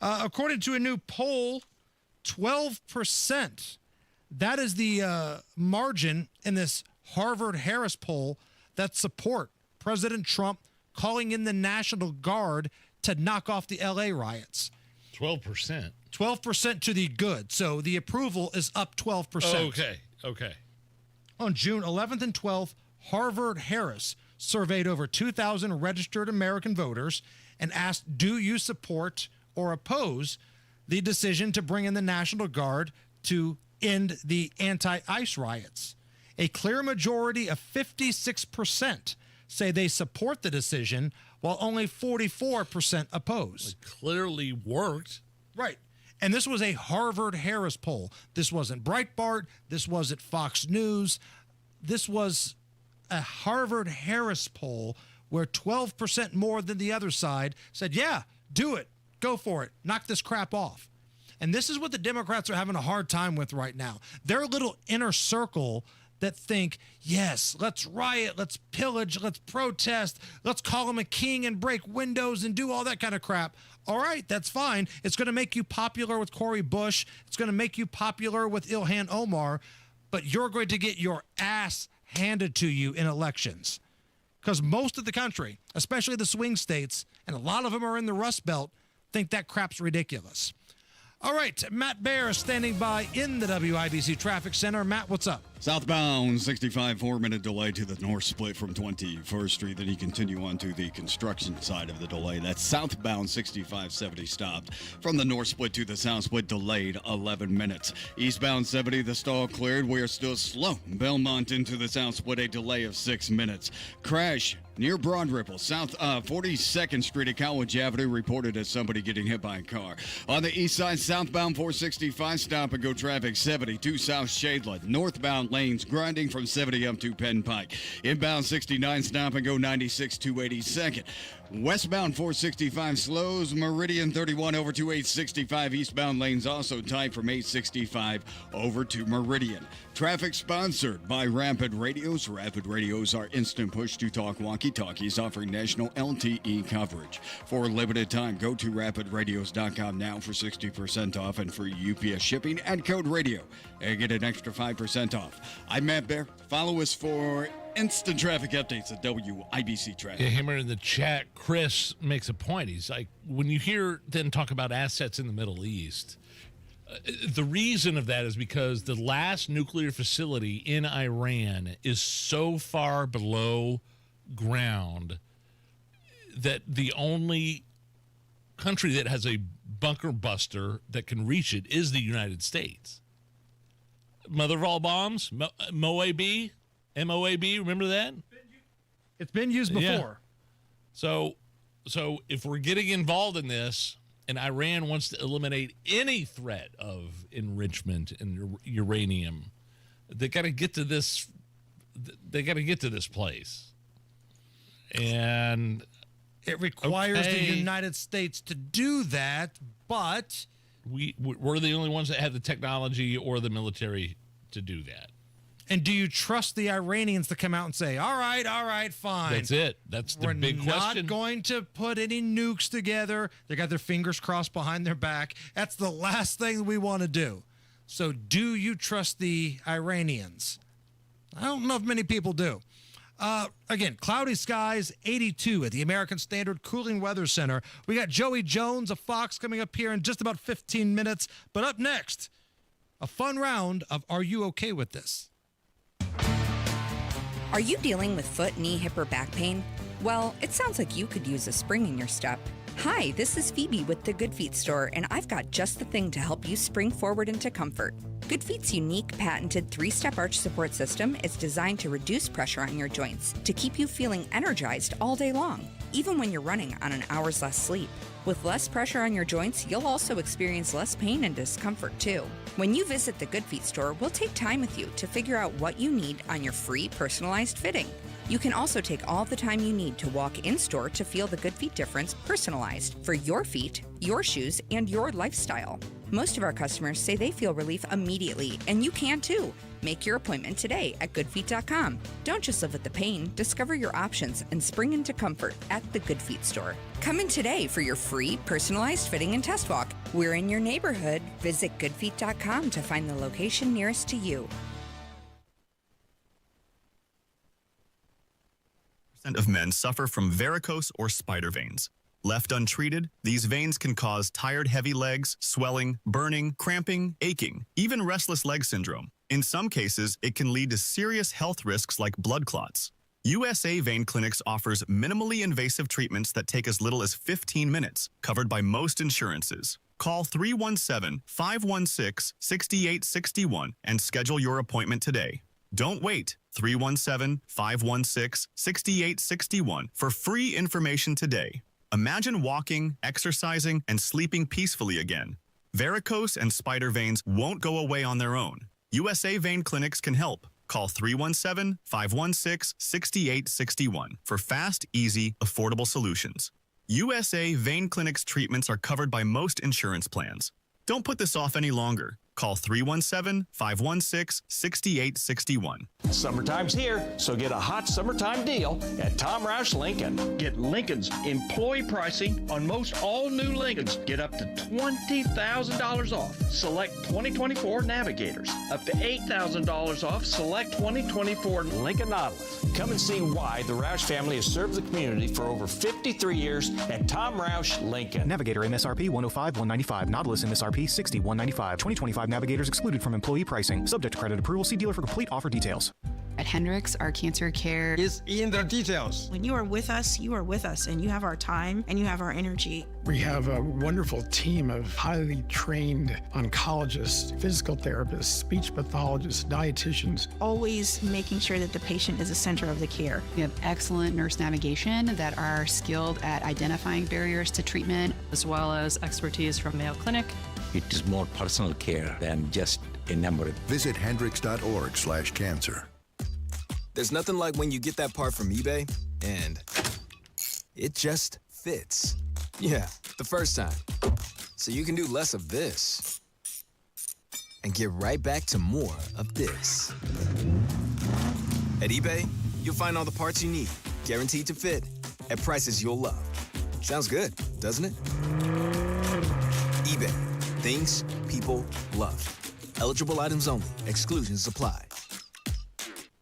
According to a new poll, 12%. That is the margin in this Harvard-Harris poll that support President Trump calling in the National Guard to knock off the L.A. riots.
12%.
12% to the good. So the approval is up 12%.
Okay.
On June 11th and 12th, Harvard-Harris surveyed over 2,000 registered American voters and asked, do you support or oppose the decision to bring in the National Guard to end the anti-ICE riots? A clear majority of 56% say they support the decision, while only 44% oppose.
It clearly worked.
Right. And this was a Harvard-Harris poll. This wasn't Breitbart. This wasn't Fox News. This was a Harvard-Harris poll where 12% more than the other side said, yeah, do it. Go for it. Knock this crap off. And this is what the Democrats are having a hard time with right now. Their little inner circle that think, yes, let's riot, let's pillage, let's protest, let's call him a king and break windows and do all that kind of crap. All right, that's fine. It's going to make you popular with Cori Bush. It's going to make you popular with Ilhan Omar. But you're going to get your ass handed to you in elections. Because most of the country, especially the swing states, and a lot of them are in the Rust Belt, think that crap's ridiculous. All right, Matt Bear is standing by in the WIBC Traffic Center. Matt, what's up?
Southbound 65, 4-minute delay to the north split from 21st Street. Then you continue on to the construction side of the delay. That's southbound 65, 70 stopped. From the north split to the south split, delayed 11 minutes. Eastbound 70, the stall cleared. We are still slow. Belmont into the south split, a delay of 6 minutes. Crash near Broad Ripple, south 42nd Street at College Avenue, reported as somebody getting hit by a car. On the east side, southbound 465, stop and go traffic 72 South Shadeland. Northbound lanes grinding from 70 up to Penn Pike. Inbound 69, stop and go 96 to 82nd. Westbound 465 slows, Meridian 31 over to 865. Eastbound lanes also tight from 865 over to Meridian. Traffic sponsored by Rapid Radios. Rapid Radios are instant push-to-talk walkie-talkies offering national LTE coverage. For a limited time, go to rapidradios.com now for 60% off and free UPS shipping and code radio and get an extra 5% off. I'm Matt Bear. Follow us for instant traffic updates at WIBC Traffic.
Yeah, Hammer in the chat, Chris makes a point. He's like, when you hear them talk about assets in the Middle East, the reason of that is because the last nuclear facility in Iran is so far below ground that the only country that has a bunker buster that can reach it is the United States. Mother of all bombs, MOAB, remember that?
It's been used before.
Yeah. So if we're getting involved in this, and Iran wants to eliminate any threat of enrichment in uranium, they got to get to this. They got to get to this place, and
it requires the United States to do that. But
we're the only ones that have the technology or the military to do that.
And do you trust the Iranians to come out and say, all right, fine.
That's it. That's the big question.
We're not going to put any nukes together. They got their fingers crossed behind their back. That's the last thing we want to do. So do you trust the Iranians? I don't know if many people do. Again, cloudy skies, 82 at the American Standard Cooling Weather Center. We got Joey Jones of Fox coming up here in just about 15 minutes. But up next, a fun round of Are You Okay With This?
Are you dealing with foot, knee, hip, or back pain? Well, it sounds like you could use a spring in your step. Hi, this is Phoebe with the Good Feet store, and I've got just the thing to help you spring forward into comfort. Good Feet's unique, patented 3-step arch support system is designed to reduce pressure on your joints to keep you feeling energized all day long, even when you're running on an hour's less sleep. With less pressure on your joints, you'll also experience less pain and discomfort too. When you visit the Good Feet store, we'll take time with you to figure out what you need on your free personalized fitting. You can also take all the time you need to walk in-store to feel the Good Feet difference personalized for your feet, your shoes, and your lifestyle. Most of our customers say they feel relief immediately, and you can too. Make your appointment today at goodfeet.com. Don't just live with the pain. Discover your options and spring into comfort at the Good Feet store. Come in today for your free personalized fitting and test walk. We're in your neighborhood. Visit goodfeet.com to find the location nearest to you.
Of men suffer from varicose or spider veins. Left untreated, these veins can cause tired, heavy legs, swelling, burning, cramping, aching, even restless leg syndrome. In some cases, it can lead to serious health risks like blood clots. USA Vein Clinics offers minimally invasive treatments that take as little as 15 minutes, covered by most insurances. Call 317-516-6861 and schedule your appointment today. Don't wait. 317-516-6861 for free information today. Imagine walking, exercising, and sleeping peacefully again. Varicose and spider veins won't go away on their own. USA Vein Clinics can help. Call 317-516-6861 for fast, easy, affordable solutions. USA Vein Clinics treatments are covered by most insurance plans. Don't put this off any longer. Call 317-516-6861.
Summertime's here, so get a hot summertime deal at Tom Roush Lincoln.
Get Lincoln's employee pricing on most all new Lincolns. Get up to $20,000 off select 2024 Navigators. Up to $8,000 off select 2024
Lincoln Nautilus. Come and see why the Roush family has served the community for over 53 years at Tom Roush Lincoln.
Navigator MSRP $105,195. Nautilus MSRP $60,195. 2025 Navigators excluded from employee pricing. Subject to credit approval. See dealer for complete offer details.
At Hendricks, our cancer care
is in the details.
When you are with us, and you have our time and you have our energy.
We have a wonderful team of highly trained oncologists, physical therapists, speech pathologists, dietitians.
Always making sure that the patient is the center of the care.
We have excellent nurse navigation that are skilled at identifying barriers to treatment, as well as expertise from Mayo Clinic.
It is more personal care than just a number.
Visit hendricks.org/cancer.
There's nothing like when you get that part from eBay and it just fits. Yeah, the first time. So you can do less of this and get right back to more of this. At eBay, you'll find all the parts you need, guaranteed to fit, at prices you'll love. Sounds good, doesn't it? eBay. Things people love. Eligible items only. Exclusions apply.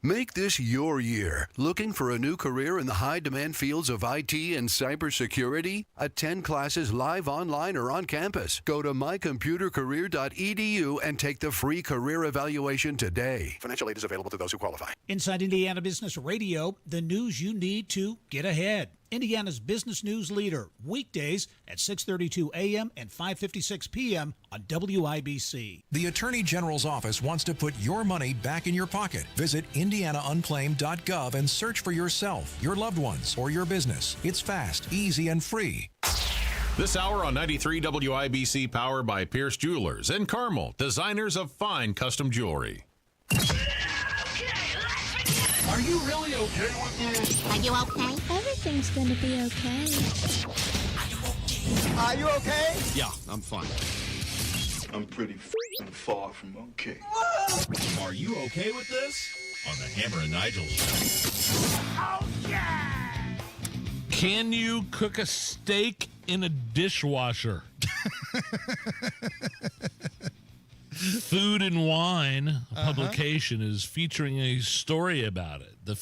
Make this your year. Looking for a new career in the high-demand fields of IT and cybersecurity? Attend classes live, online, or on campus. Go to mycomputercareer.edu and take the free career evaluation today. Financial aid is available to those who qualify.
Inside Indiana Business Radio, the news you need to get ahead. Indiana's business news leader, weekdays at 6:32 a.m. and 5:56 p.m. on WIBC.
The Attorney General's office wants to put your money back in your pocket. Visit indianaunclaimed.gov and search for yourself, your loved ones, or your business. It's fast, easy, and free.
This hour on 93 WIBC, powered by Pierce Jewelers and Carmel, designers of fine custom jewelry.
Are you really okay with this? Are you okay? Everything's gonna be okay.
Are you okay?
Yeah, I'm fine. I'm pretty far from okay.
Are you okay with this? On the Hammer and Nigel show.
Oh, yeah!
Can you cook a steak in a dishwasher? Food and Wine, a publication, is featuring a story about it. They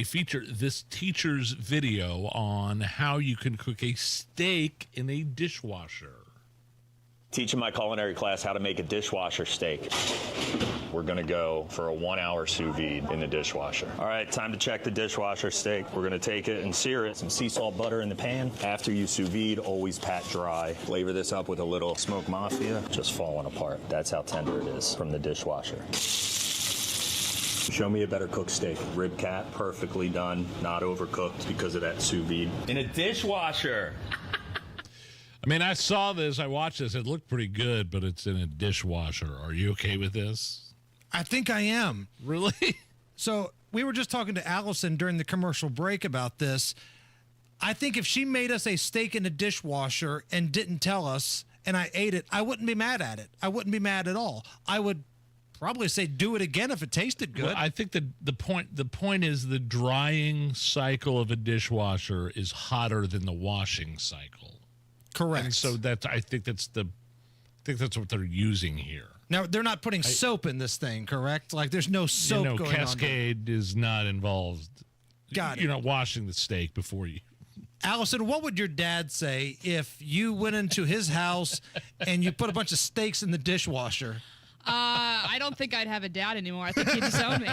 feature this teacher's video on how you can cook a steak in a dishwasher.
Teaching my culinary class how to make a dishwasher steak. We're going to go for a 1-hour sous vide in the dishwasher. All right, time to check the dishwasher steak. We're going to take it and sear it. Some sea salt butter in the pan. After you sous vide, always pat dry. Flavor this up with a little smoked mafia. Just falling apart. That's how tender it is from the dishwasher. Show me a better cooked steak. Rib cap, perfectly done, not overcooked because of that sous vide. In a dishwasher.
I mean, I saw this, I watched this, it looked pretty good, but it's in a dishwasher. Are you okay with this?
I think I am.
Really?
So we were just talking to Allison during the commercial break about this. I think if she made us a steak in a dishwasher and didn't tell us and I ate it, I wouldn't be mad at it. I wouldn't be mad at all. I would probably say do it again if it tasted good.
Well, I think the point is the drying cycle of a dishwasher is hotter than the washing cycle.
Correct.
And so I think that's what they're using here.
Now, they're not putting soap in this thing, correct? Like, there's no soap going on.
Cascade is not involved.
Got it.
You're not washing the steak before you.
Allison, what would your dad say if you went into his house and you put a bunch of steaks in the dishwasher?
I don't think I'd have a dad anymore. I think he'd disown me.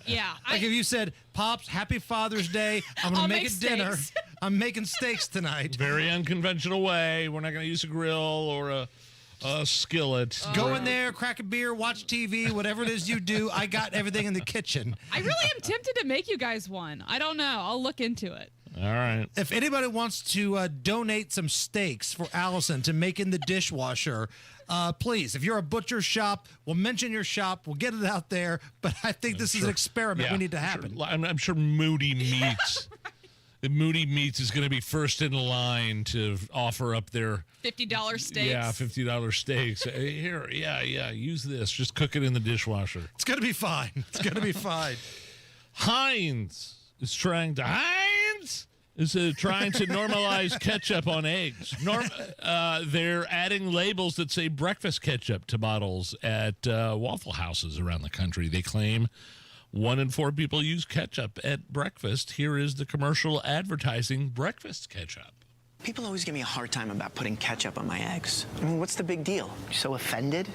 Yeah.
Like if you said, Pops, happy Father's Day. I'm going to make a dinner. I'm making steaks tonight.
Very unconventional way. We're not going to use a grill or a skillet.
Go in there, crack a beer, watch TV, whatever it is you do. I got everything in the kitchen.
I really am tempted to make you guys one. I don't know. I'll look into it.
All right.
If anybody wants to donate some steaks for Allison to make in the dishwasher, please, if you're a butcher shop, we'll mention your shop. We'll get it out there. But I think this is an experiment we need to happen.
I'm sure Moody Meats. The Moody Meats is going to be first in line to offer up their
$50 steaks.
Yeah, $50 steaks. Here, use this. Just cook it in the dishwasher.
It's going to be fine. It's going to be fine.
Heinz is trying to normalize ketchup on eggs. They're adding labels that say breakfast ketchup to bottles at Waffle Houses around the country. They claim 1 in 4 people use ketchup at breakfast. Here is the commercial advertising breakfast ketchup.
People always give me a hard time about putting ketchup on my eggs. I mean, what's the big deal? You're so offended?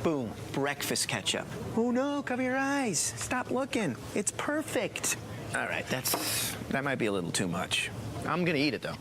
Boom, breakfast ketchup. Oh no, cover your eyes. Stop looking. It's perfect. All right, that might be a little too much. I'm gonna eat it though.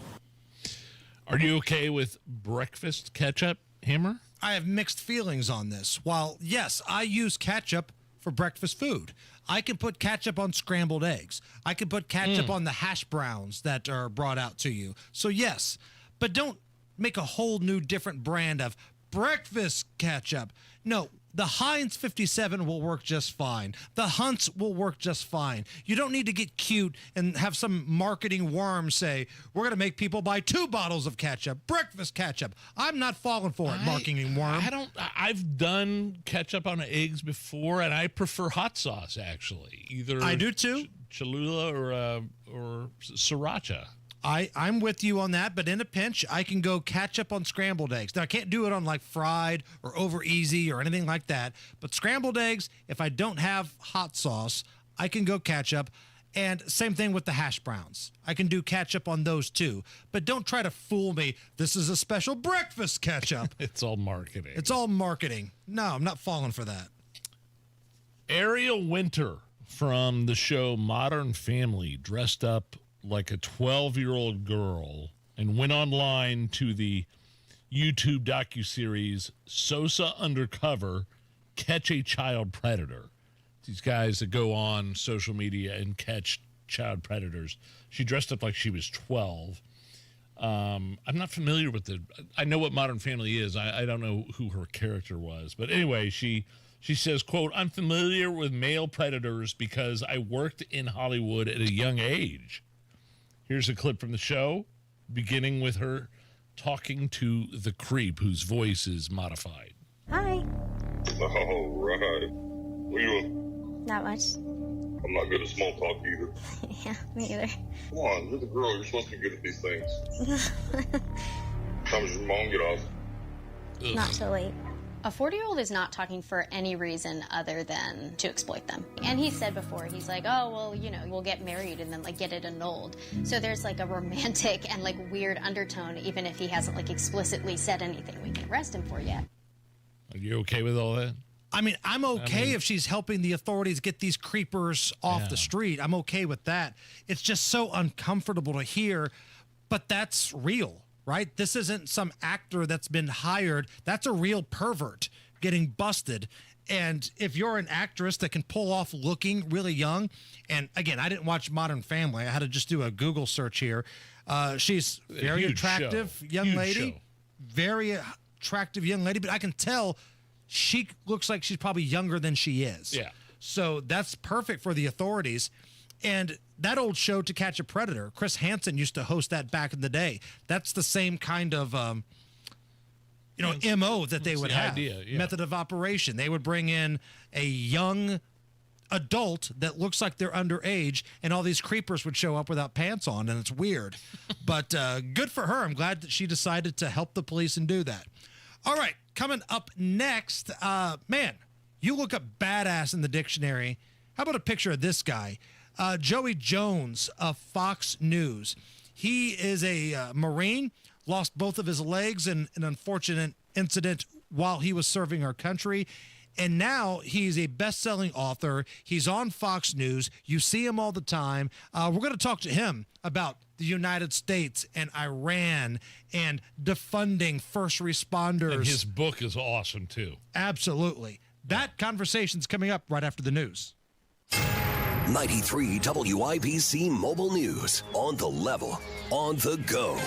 Are you okay with breakfast ketchup, Hammer?
I have mixed feelings on this. While, yes, I use ketchup for breakfast food. I can put ketchup on scrambled eggs. I can put ketchup on the hash browns that are brought out to you. So, yes, but don't make a whole new different brand of breakfast ketchup. No, the Heinz 57 will work just fine. The Hunt's will work just fine. You don't need to get cute and have some marketing worm say, we're going to make people buy 2 bottles of ketchup, breakfast ketchup. I'm not falling for it, marketing worm.
I've done ketchup on eggs before, and I prefer hot sauce, actually. Either
I do, too.
Cholula or sriracha.
I'm with you on that, but in a pinch, I can go ketchup on scrambled eggs. Now, I can't do it on like fried or over easy or anything like that, but scrambled eggs, if I don't have hot sauce, I can go ketchup. And same thing with the hash browns. I can do ketchup on those too, but don't try to fool me. This is a special breakfast ketchup.
It's all marketing.
It's all marketing. No, I'm not falling for that.
Ariel Winter from the show Modern Family dressed up like a 12-year-old girl and went online to the YouTube docuseries Sosa Undercover, Catch a Child Predator. These guys that go on social media and catch child predators. She dressed up like she was 12. I'm not familiar with I know what Modern Family is. I don't know who her character was. But anyway, she says, quote, "I'm familiar with male predators because I worked in Hollywood at a young age." Here's a clip from the show, beginning with her talking to the creep, whose voice is modified.
Hi.
All right. What are you doing?
Not much.
I'm not good at small talk either.
Yeah, me either.
Come on, you're the girl. You're supposed to be good at these things. How does your mom get off?
Not so late.
A 40-year-old is not talking for any reason other than to exploit them. And he said before, he's like, oh, well, we'll get married and then, get it annulled. So there's, a romantic and, weird undertone, even if he hasn't, explicitly said anything we can arrest him for yet.
Are you okay with all that?
I mean, I'm okay if she's helping the authorities get these creepers off the street. I'm okay with that. It's just so uncomfortable to hear, but that's real. Right? This isn't some actor that's been hired. That's a real pervert getting busted. And if you're an actress that can pull off looking really young, and again, I didn't watch Modern Family. I had to just do a Google search here. She's very attractive young lady. Very attractive young lady, but I can tell she looks like she's probably younger than she is.
Yeah.
So that's perfect for the authorities. And that old show, To Catch a Predator, Chris Hansen used to host that back in the day. That's the same kind of, MO that they would have. Method of operation. They would bring in a young adult that looks like they're underage, and all these creepers would show up without pants on, and it's weird. But good for her. I'm glad that she decided to help the police and do that. All right, coming up next, man, you look up badass in the dictionary. How about a picture of this guy? Joey Jones of Fox News. He is a Marine, lost both of his legs in an unfortunate incident while he was serving our country. And now he's a best-selling author. He's on Fox News. You see him all the time. We're going to talk to him about the United States and Iran and defunding first responders.
And his book is awesome, too.
Absolutely. That conversation's coming up right after the news.
93 WIBC Mobile News. On the level, on the go.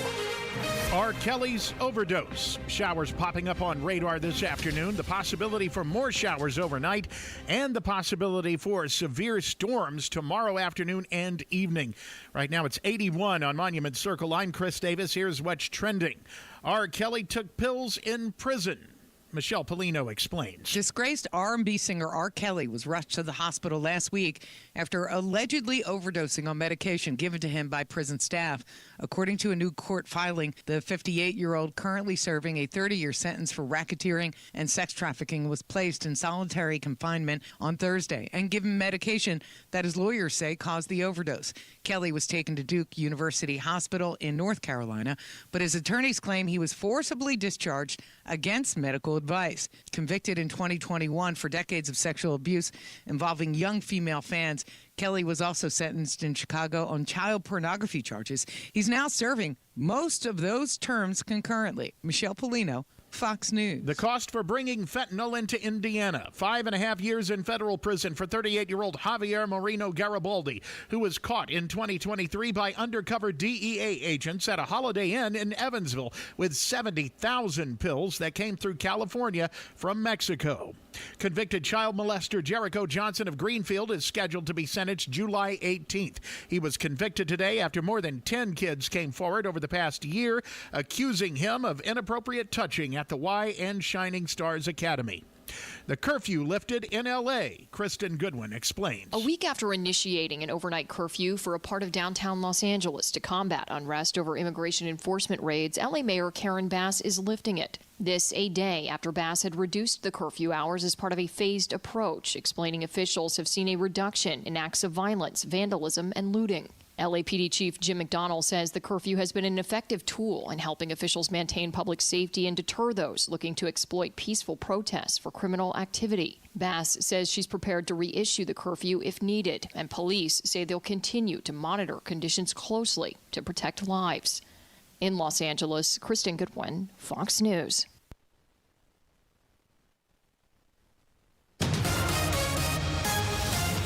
R. Kelly's overdose. Showers popping up on radar this afternoon. The possibility for more showers overnight and the possibility for severe storms tomorrow afternoon and evening. Right now it's 81 on Monument Circle. I'm Chris Davis. Here's what's trending. R. Kelly took pills in prison. Michelle Polino explains.
Disgraced R&B singer R. Kelly was rushed to the hospital last week after allegedly overdosing on medication given to him by prison staff. According to a new court filing, the 58-year-old currently serving a 30-year sentence for racketeering and sex trafficking was placed in solitary confinement on Thursday and given medication that his lawyers say caused the overdose. Kelly was taken to Duke University Hospital in North Carolina, but his attorneys claim he was forcibly discharged against medical advice. Convicted in 2021 for decades of sexual abuse involving young female fans, Kelly was also sentenced in Chicago on child pornography charges. He's now serving most of those terms concurrently. Michelle Polino, Fox News.
The cost for bringing fentanyl into Indiana. 5.5 years in federal prison for 38-year-old Javier Moreno Garibaldi, who was caught in 2023 by undercover DEA agents at a Holiday Inn in Evansville with 70,000 pills that came through California from Mexico. Convicted child molester Jericho Johnson of Greenfield is scheduled to be sentenced July 18th. He was convicted today after more than 10 kids came forward over the past year, accusing him of inappropriate touching at the Y and Shining Stars Academy. The curfew lifted in L.A. Kristen Goodwin explains.
A week after initiating an overnight curfew for a part of downtown Los Angeles to combat unrest over immigration enforcement raids, L.A. Mayor Karen Bass is lifting it. This a day after Bass had reduced the curfew hours as part of a phased approach, explaining officials have seen a reduction in acts of violence, vandalism, and looting. LAPD Chief Jim McDonnell says the curfew has been an effective tool in helping officials maintain public safety and deter those looking to exploit peaceful protests for criminal activity. Bass says she's prepared to reissue the curfew if needed, and police say they'll continue to monitor conditions closely to protect lives. In Los Angeles, Kristen Goodwin, Fox News.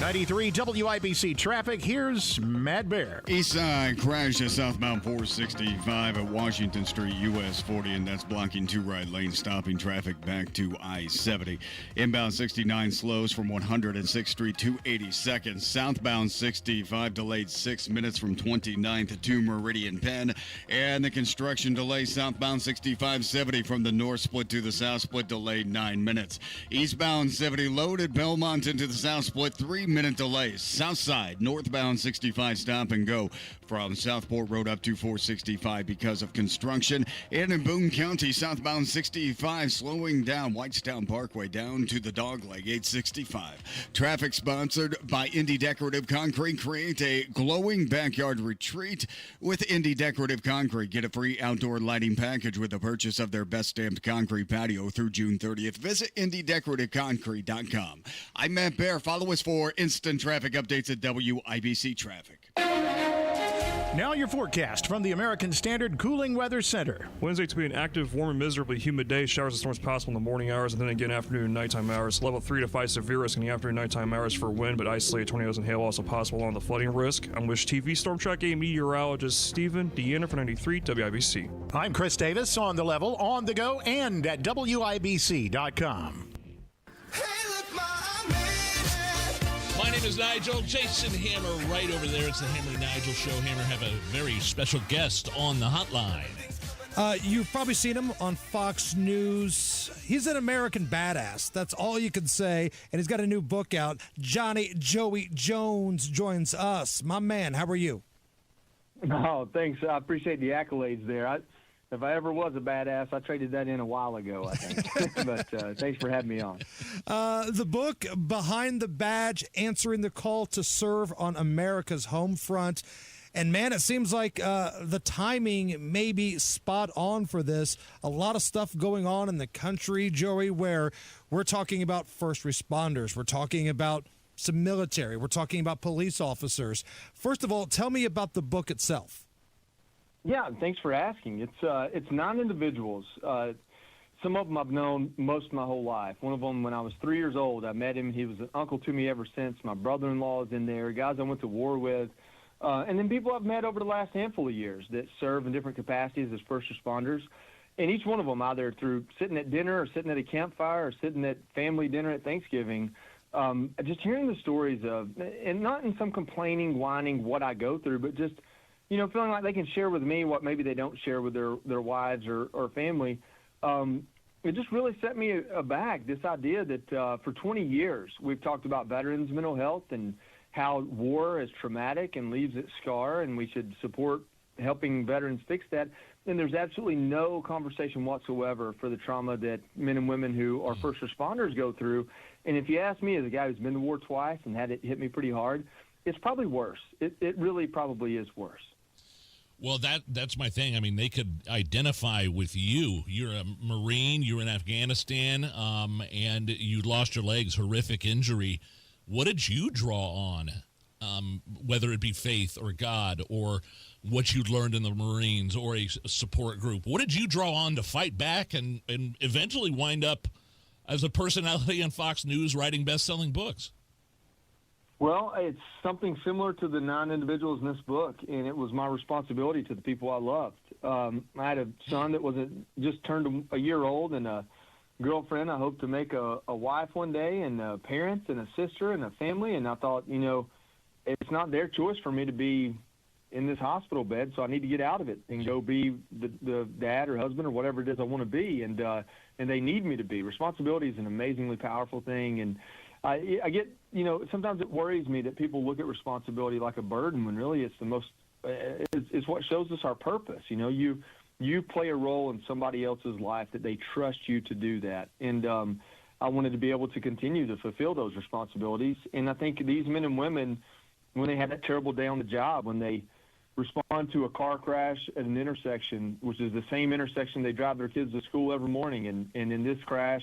93 WIBC traffic. Here's Matt Bear.
East side crash at southbound 465 at Washington Street, US 40, and that's blocking two right lanes, stopping traffic back to I-70. Inbound 69 slows from 106th Street to 82nd. Southbound 65 delayed 6 minutes from 29th to Meridian Penn. And the construction delay southbound 65-70 from the north split to the south split delayed 9 minutes. Eastbound 70 loaded Belmont into the south split 3-minute delays. South side, northbound 65 stop and go from Southport Road up to 465 because of construction. And in Boone County, southbound 65 slowing down Whitestown Parkway down to the Dogleg 865. Traffic sponsored by Indy Decorative Concrete. Create a glowing backyard retreat with Indy Decorative Concrete. Get a free outdoor lighting package with the purchase of their best stamped concrete patio through June 30th. Visit IndyDecorativeConcrete.com. I'm Matt Bear. Follow us for instant traffic updates at WIBC Traffic.
Now your forecast from the American Standard Cooling Weather Center.
Wednesday to be an active, warm, and miserably humid day. Showers and storms possible in the morning hours and then again afternoon and nighttime hours. Level 3 to 5 severe risk in the afternoon and nighttime hours for wind, but isolated tornadoes and hail also possible along the flooding risk. I'm Wish TV Storm Track A meteorologist Stephen Deanna for 93 WIBC.
I'm Chris Davis on the level, on the go, and at WIBC.com.
My name is Nigel. Jason Hammer right over there. It's the Hammer and Nigel Show. Hammer have a very special guest on the hotline.
You've probably seen him on Fox News. He's an American badass. That's all you can say. And he's got a new book out. Johnny Joey Jones joins us. My man, how are you?
Oh, thanks. I appreciate the accolades there. If I ever was a badass, I traded that in a while ago, I think. But thanks for having me on.
The book, Behind the Badge, Answering the Call to Serve on America's Home Front. And, man, it seems like the timing may be spot on for this. A lot of stuff going on in the country, Joey, where we're talking about first responders. We're talking about some military. We're talking about police officers. First of all, tell me about the book itself.
Yeah, thanks for asking. It's 9 individuals. Some of them I've known most of my whole life. One of them, when I was 3 years old, I met him. He was an uncle to me ever since. My brother-in-law is in there, guys I went to war with. And then people I've met over the last handful of years that serve in different capacities as first responders. And each one of them, either through sitting at dinner or sitting at a campfire or sitting at family dinner at Thanksgiving, just hearing the stories of, and not in some complaining, whining, what I go through, but just, feeling like they can share with me what maybe they don't share with their wives or family. It just really set me aback, this idea that for 20 years we've talked about veterans' mental health and how war is traumatic and leaves its scar, and we should support helping veterans fix that. And there's absolutely no conversation whatsoever for the trauma that men and women who are first responders go through. And if you ask me, as a guy who's been to war twice and had it hit me pretty hard, it's probably worse. It really probably is worse.
Well, that's my thing. I mean, they could identify with you. You're a Marine. You're in Afghanistan, and you lost your legs, horrific injury. What did you draw on, whether it be faith or God or what you'd learned in the Marines or a support group? What did you draw on to fight back and eventually wind up as a personality on Fox News writing best-selling books?
Well, it's something similar to the 9 individuals in this book, and it was my responsibility to the people I loved. I had a son that was just turned a year old and a girlfriend I hope to make a wife one day, and parents and a sister and a family, and I thought, it's not their choice for me to be in this hospital bed, so I need to get out of it and go be the dad or husband or whatever it is I want to be, and they need me to be. Responsibility is an amazingly powerful thing, and I get, sometimes it worries me that people look at responsibility like a burden when really it's the most, it's what shows us our purpose. You play a role in somebody else's life that they trust you to do that, and I wanted to be able to continue to fulfill those responsibilities. And I think these men and women, when they have that terrible day on the job, when they respond to a car crash at an intersection, which is the same intersection they drive their kids to school every morning, and in this crash,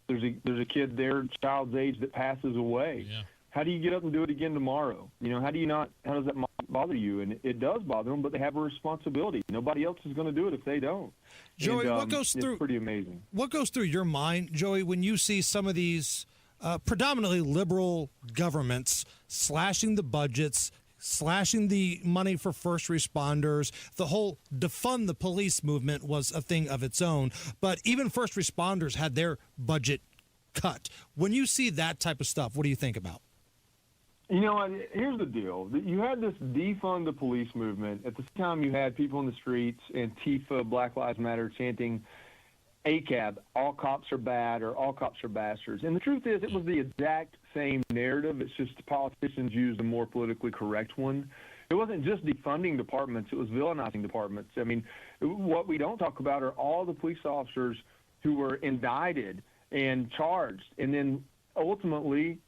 there's a kid there, child's age, that passes away.
Yeah.
How do you get up and do it again tomorrow? How does that bother you? And it does bother them, but they have a responsibility. Nobody else is going to do it if they don't.
Joey, what goes through?
It's pretty amazing.
What goes through your mind, Joey, when you see some of these predominantly liberal governments slashing the budgets, slashing the money for first responders? The whole defund the police movement was a thing of its own, but even first responders had their budget cut. When you see that type of stuff, what do you think about?
Here's the deal. You had this defund the police movement. At the same time, you had people in the streets, Antifa, Black Lives Matter, chanting ACAB, all cops are bad, or all cops are bastards. And the truth is, it was the exact same narrative. It's just the politicians used a more politically correct one. It wasn't just defunding departments. It was villainizing departments. I mean, what we don't talk about are all the police officers who were indicted and charged, and then ultimately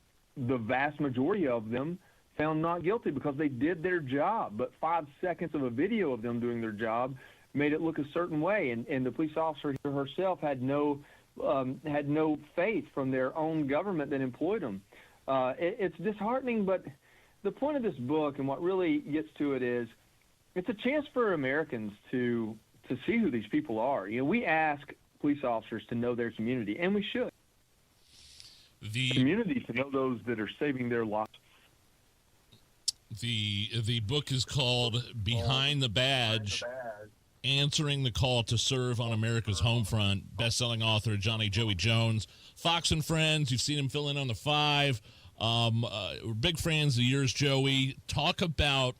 the vast majority of them found not guilty because they did their job. But 5 seconds of a video of them doing their job made it look a certain way, and the police officer herself had no faith from their own government that employed them. It's disheartening, but the point of this book and what really gets to it is it's a chance for Americans to see who these people are. We ask police officers to know their community, and we should.
The
community to know those that are saving their lives.
The book is called Behind the Badge, Answering the Call to Serve on America's Home Front. Best-selling author Johnny Joey Jones. Fox and Friends, you've seen him fill in on the 5. We're big fans of yours, Joey. Talk about,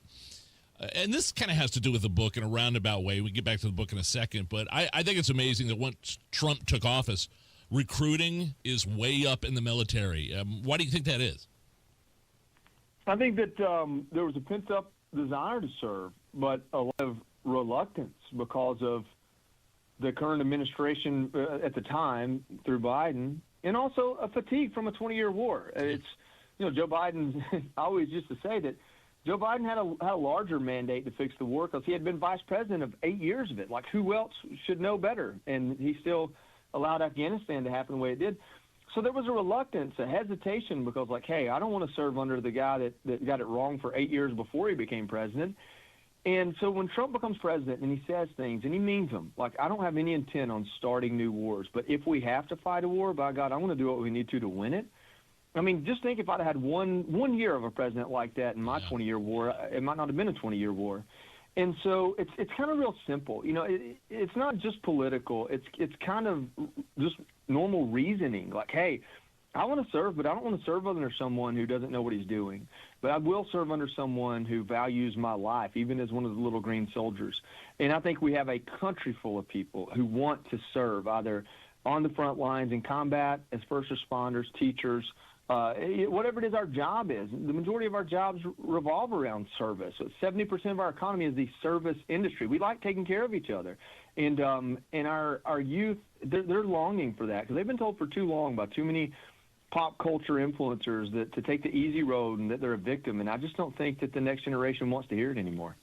and this kind of has to do with the book in a roundabout way. We get back to the book in a second, but I think it's amazing that once Trump took office, recruiting is way up in the military. Why do you think that is?
I think that there was a pent-up desire to serve, but a lot of reluctance because of the current administration at the time through Biden, and also a fatigue from a 20-year war. It's, Joe Biden, I always used to say that Joe Biden had a larger mandate to fix the war because he had been vice president of 8 years of it. Like, who else should know better? And he still allowed Afghanistan to happen the way it did. So there was a reluctance, a hesitation, because hey, I don't want to serve under the guy that got it wrong for 8 years before he became president. And so when Trump becomes president and he says things and he means them, I don't have any intent on starting new wars, but if we have to fight a war, by God, I want to do what we need to win it. I mean, just think if I'd had one year of a president like that in my 20-year war, it might not have been a 20-year war. And so it's kind of real simple. It's not just political. It's kind of just normal reasoning. Hey, I want to serve, but I don't want to serve under someone who doesn't know what he's doing. But I will serve under someone who values my life, even as one of the little green soldiers. And I think we have a country full of people who want to serve, either on the front lines in combat, as first responders, teachers, whatever it is our job is. The majority of our jobs revolve around service. 70% of our economy is the service industry. We like taking care of each other. And our youth, they're longing for that because they've been told for too long by too many pop culture influencers that to take the easy road and that they're a victim. And I just don't think that the next generation wants to hear it anymore.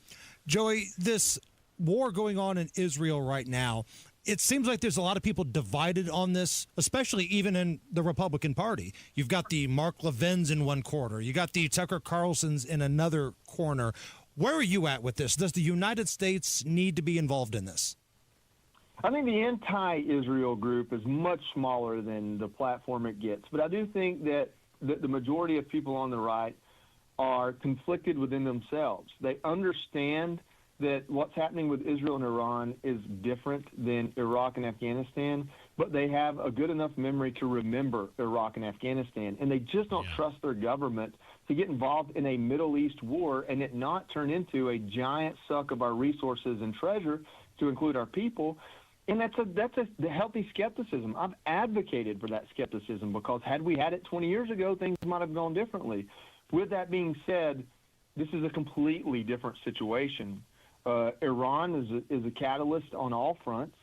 Joey, this war going on in Israel right now, it seems like there's a lot of people divided on this, especially even in the Republican Party. You've got the Mark Levins in one corner. You got the Tucker Carlsons in another corner. Where are you at with this? Does the United States need to be involved in this?
I think the anti-Israel group is much smaller than the platform it gets. But I do think that the majority of people on the right are conflicted within themselves. They understand that what's happening with Israel and Iran is different than Iraq and Afghanistan, but they have a good enough memory to remember Iraq and Afghanistan, and they just don't trust their government to get involved in a Middle East war and it not turn into a giant suck of our resources and treasure to include our people. And that's a healthy skepticism. I've advocated for that skepticism because had we had it 20 years ago, things might have gone differently. With that being said, this is a completely different situation. Iran is a catalyst on all fronts,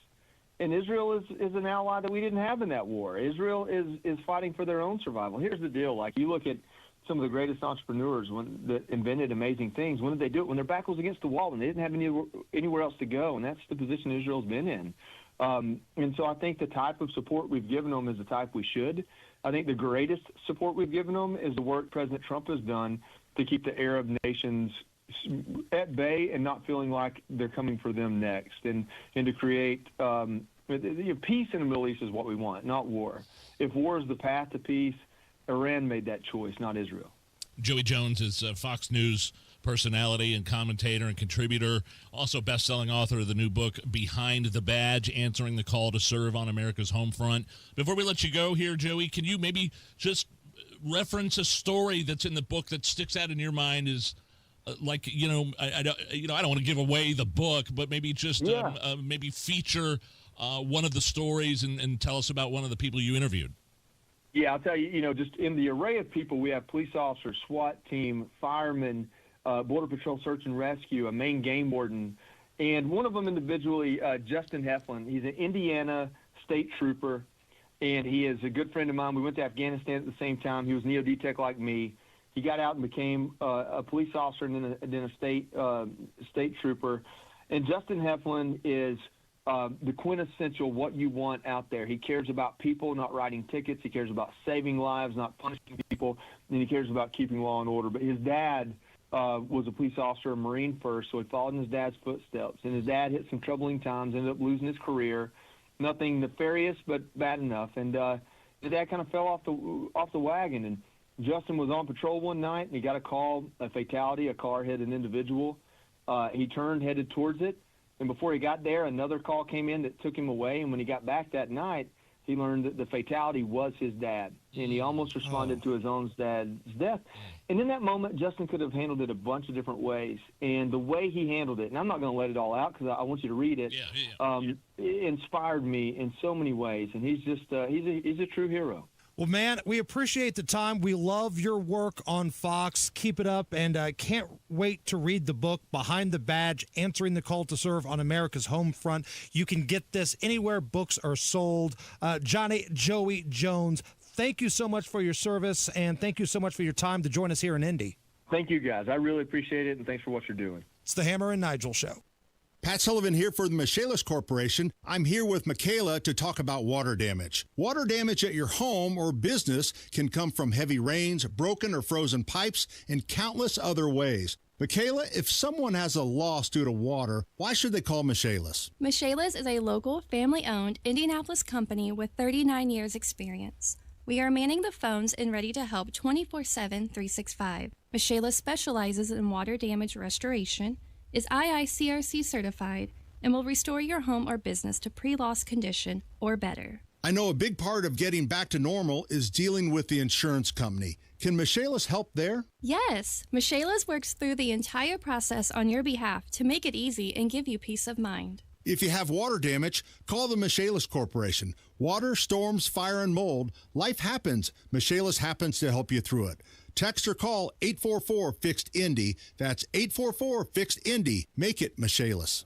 and Israel is an ally that we didn't have in that war. Israel is fighting for their own survival. Here's the deal. Like, you look at some of the greatest entrepreneurs that invented amazing things. When did they do it? When their back was against the wall, when they didn't have anywhere else to go, and that's the position Israel's been in. And so I think the type of support we've given them is the type we should. I think the greatest support we've given them is the work President Trump has done to keep the Arab nations at bay and not feeling like they're coming for them next, and to create peace in the Middle East is what we want, not war. If war is the path to peace, Iran made that choice, not Israel.
Joey Jones is a Fox News personality and commentator and contributor, also best-selling author of the new book, Behind the Badge, Answering the Call to Serve on America's Home Front. Before we let you go here, Joey, can you maybe just reference a story that's in the book that sticks out in your mind as I don't want to give away the book, but maybe just maybe feature one of the stories and tell us about one of the people you interviewed.
Yeah, I'll tell you, just in the array of people, we have police officers, SWAT team, firemen, Border Patrol search and rescue, a Maine game warden, and one of them individually, Justin Heflin. He's an Indiana state trooper, and he is a good friend of mine. We went to Afghanistan at the same time. He was Neo-DTEC like me. He got out and became a police officer and then a state trooper. And Justin Heflin is the quintessential what you want out there. He cares about people, not writing tickets. He cares about saving lives, not punishing people. And he cares about keeping law and order. But his dad was a police officer, a Marine first, so he followed in his dad's footsteps. And his dad hit some troubling times, ended up losing his career. Nothing nefarious, but bad enough. And his dad kind of fell off the wagon. And Justin was on patrol one night, and he got a call, a fatality. A car hit an individual. He turned, headed towards it. And before he got there, another call came in that took him away. And when he got back that night, he learned that the fatality was his dad. And he almost responded to his own dad's death. And in that moment, Justin could have handled it a bunch of different ways. And the way he handled it, and I'm not going to let it all out because I want you to read it, it inspired me in so many ways. And he's just he's a true hero.
Well, man, we appreciate the time. We love your work on Fox. Keep it up, and can't wait to read the book, Behind the Badge, Answering the Call to Serve on America's Home Front. You can get this anywhere books are sold. Joey Jones, thank you so much for your service, and thank you so much for your time to join us here in Indy.
Thank you, guys. I really appreciate it, and thanks for what you're doing.
It's the Hammer and Nigel Show.
Pat Sullivan here for the Michaelis Corporation. I'm here with Michaela to talk about water damage. Water damage at your home or business can come from heavy rains, broken or frozen pipes, and countless other ways. Michaela, if someone has a loss due to water, why should they call Michaelis?
Michaelis is a local, family-owned Indianapolis company with 39 years' experience. We are manning the phones and ready to help 24/7, 365. Michaelis specializes in water damage restoration, is IICRC certified, and will restore your home or business to pre-loss condition or better.
I know a big part of getting back to normal is dealing with the insurance company. Can Michaelis help there?
Yes, Michaelis works through the entire process on your behalf to make it easy and give you peace of mind.
If you have water damage, call the Michaelis Corporation. Water, storms, fire, and mold, life happens. Michaelis happens to help you through it. Text or call 844-FIXED-INDY. That's 844-FIXED-INDY. Make it Michaelis.